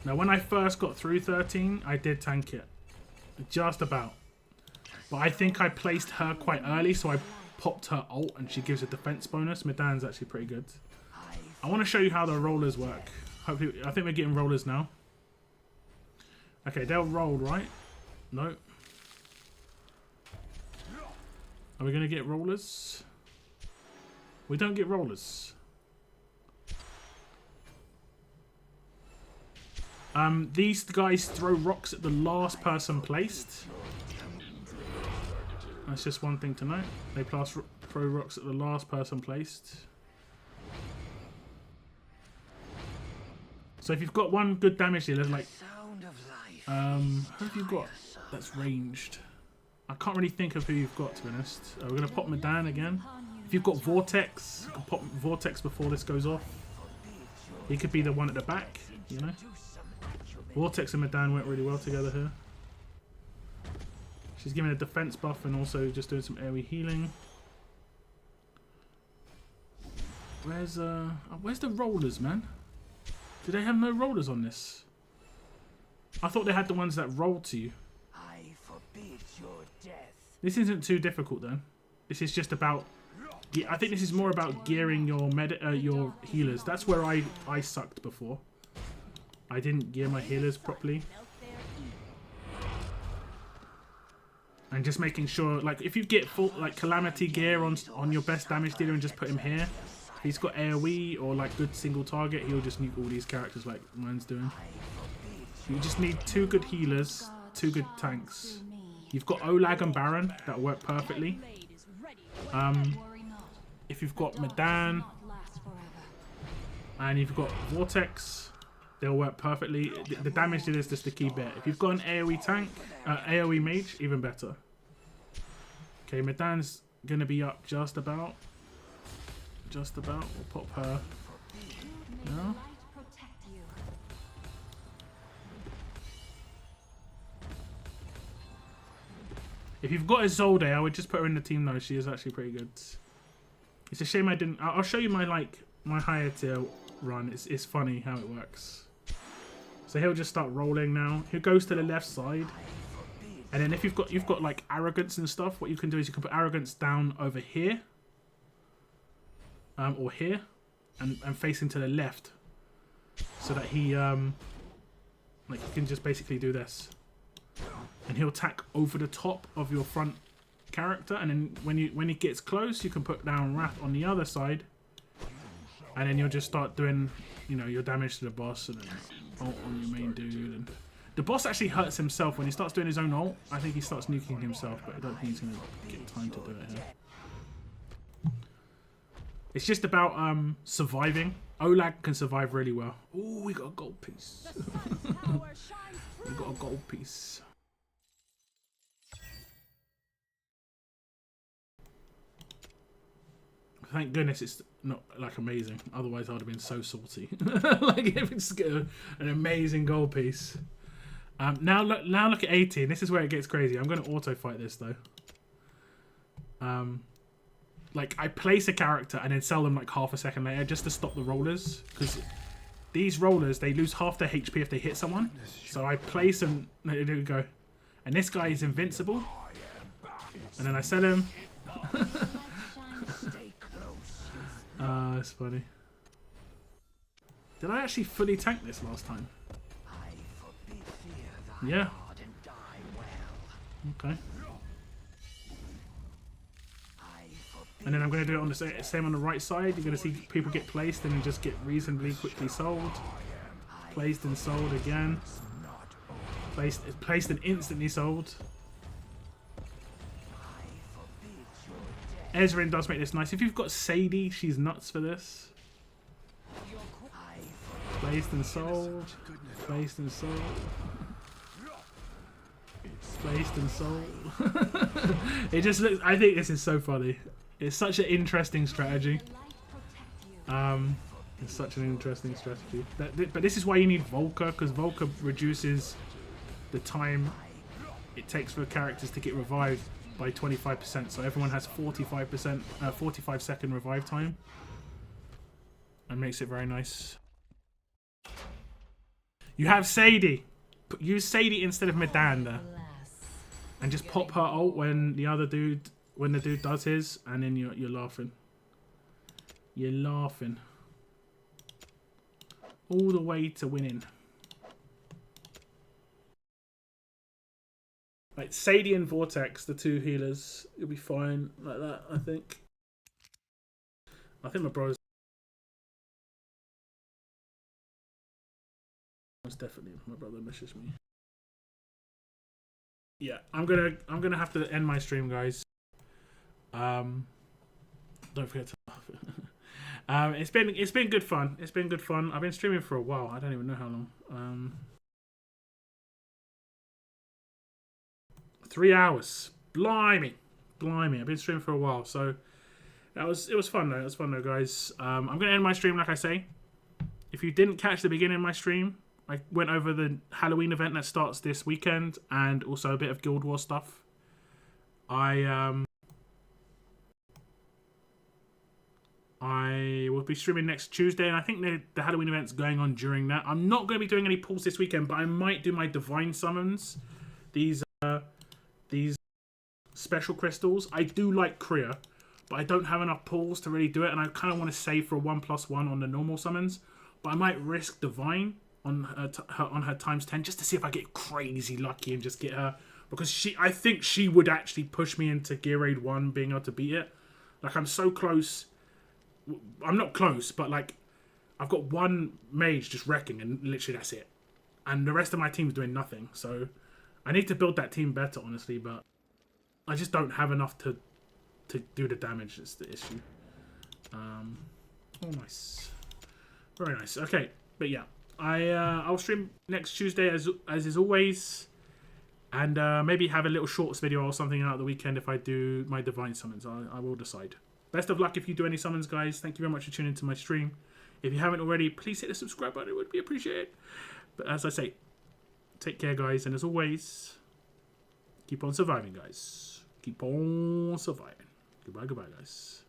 Now when I first got through 13, I did tank it. Just about. But I think I placed her quite early, so I popped her ult and she gives a defense bonus. Medan's actually pretty good. I want to show you how the rollers work. Hopefully, I think we're getting rollers now. Okay, they'll roll, right? No. Are we going to get rollers? We don't get rollers. These guys throw rocks at the last person placed. That's just one thing to note. They throw rocks at the last person placed. So if you've got one good damage dealer, like who have you got that's ranged? I can't really think of who you've got, to be honest. We're gonna pop Medan again. If you've got Vortex, you can pop Vortex before this goes off. He could be the one at the back, you know. Vortex and Medan went really well together here. She's giving a defense buff and also just doing some AoE healing. Where's the rollers, man? Do they have no rollers on this? I thought they had the ones that roll to you. I forbid your death. This isn't too difficult then. This is just about. I think this is more about gearing your healers. That's where I sucked before. I didn't gear my healers properly. And just making sure, like, if you get full like calamity gear on your best damage dealer and just put him here, if he's got AoE or like good single target, he'll just nuke all these characters like mine's doing. You just need 2 good healers, 2 good tanks. You've got Olag and Baron that work perfectly. If you've got Medan and you've got Vortex, they'll work perfectly. The damage dealer is just the key bit. If you've got an AoE tank, AoE mage, even better. Okay, Medan's gonna be up just about. Just about. We'll pop her. No. If you've got Isolde, I would just put her in the team though. She is actually pretty good. It's a shame I didn't. I'll show you my my higher tier run. It's funny how it works. So he'll just start rolling now. He goes to the left side, and then if you've got like arrogance and stuff, what you can do is you can put arrogance down over here, or here, and facing to the left, so that he like you can just basically do this, and he'll attack over the top of your front character, and then when he gets close, you can put down Wrath on the other side, and then you'll just start doing, you know, your damage to the boss, and then ult on your main dude. And the boss actually hurts himself when he starts doing his own ult. I think he starts nuking himself, but I don't think he's gonna get time to do it here. It's just about surviving. Olag can survive really well. Oh, we got a gold piece. We got a gold piece. Thank goodness it's not like amazing. Otherwise, I would have been so salty. Like if it's an amazing gold piece. Now look at 18. This is where it gets crazy. I'm going to auto fight this though. Like I place a character and then sell them like half a second later just to stop the rollers, because these rollers, they lose half their HP if they hit someone. So I place them. There we go. And this guy is invincible. And then I sell him. That's funny. Did I actually fully tank this last time? Yeah. Okay. And then I'm going to do it on the same on the right side. You're going to see people get placed and then just get reasonably quickly sold. Placed and sold again. Placed and instantly sold. Ezrein does make this nice. If you've got Sadie, she's nuts for this. Placed and sold. Placed and sold. Placed and sold. It just looks... I think this is so funny. It's such an interesting strategy. It's such an interesting strategy. But this is why you need Volker, because Volker reduces the time it takes for characters to get revived by 25%. So everyone has 45 second revive time, and makes it very nice. You have Sadie. Use Sadie instead of Medan there, and just pop her ult when the dude does his, and then you're laughing. You're laughing all the way to winning. Like Sadie and Vortex, the two healers, you'll be fine like that. I think my bro's definitely my brother misses me. Yeah, I'm gonna have to end my stream, guys. Don't forget to laugh. It's been good fun. It's been good fun. I've been streaming for a while. I don't even know how long. 3 hours. Blimey. I've been streaming for a while, so it was fun though. It was fun though, guys. I'm gonna end my stream like I say. If you didn't catch the beginning of my stream, I went over the Halloween event that starts this weekend and also a bit of Guild Wars stuff. I will be streaming next Tuesday, and I think the Halloween event's going on during that. I'm not going to be doing any pulls this weekend, but I might do my Divine Summons. These special crystals. I do like Kriya, but I don't have enough pulls to really do it, and I kind of want to save for a 1+1 on the normal summons. But I might risk Divine on her times 10 just to see if I get crazy lucky and just get her, because I think she would actually push me into Gear Raid 1 being able to beat it. Like, I'm so close. I'm not close, but like I've got one mage just wrecking, and literally that's it, and the rest of my team's doing nothing. So I need to build that team better, honestly, but I just don't have enough to do the damage. Is the issue. Oh, nice, very nice. Okay, but yeah, I'll stream next Tuesday as is always, and maybe have a little shorts video or something out of the weekend if I do my Divine Summons. I will decide. Best of luck if you do any summons, guys. Thank you very much for tuning into my stream. If you haven't already, please hit the subscribe button. It would be appreciated. But as I say, take care, guys. And as always, Keep on surviving, guys. Keep on surviving. Goodbye, goodbye, guys.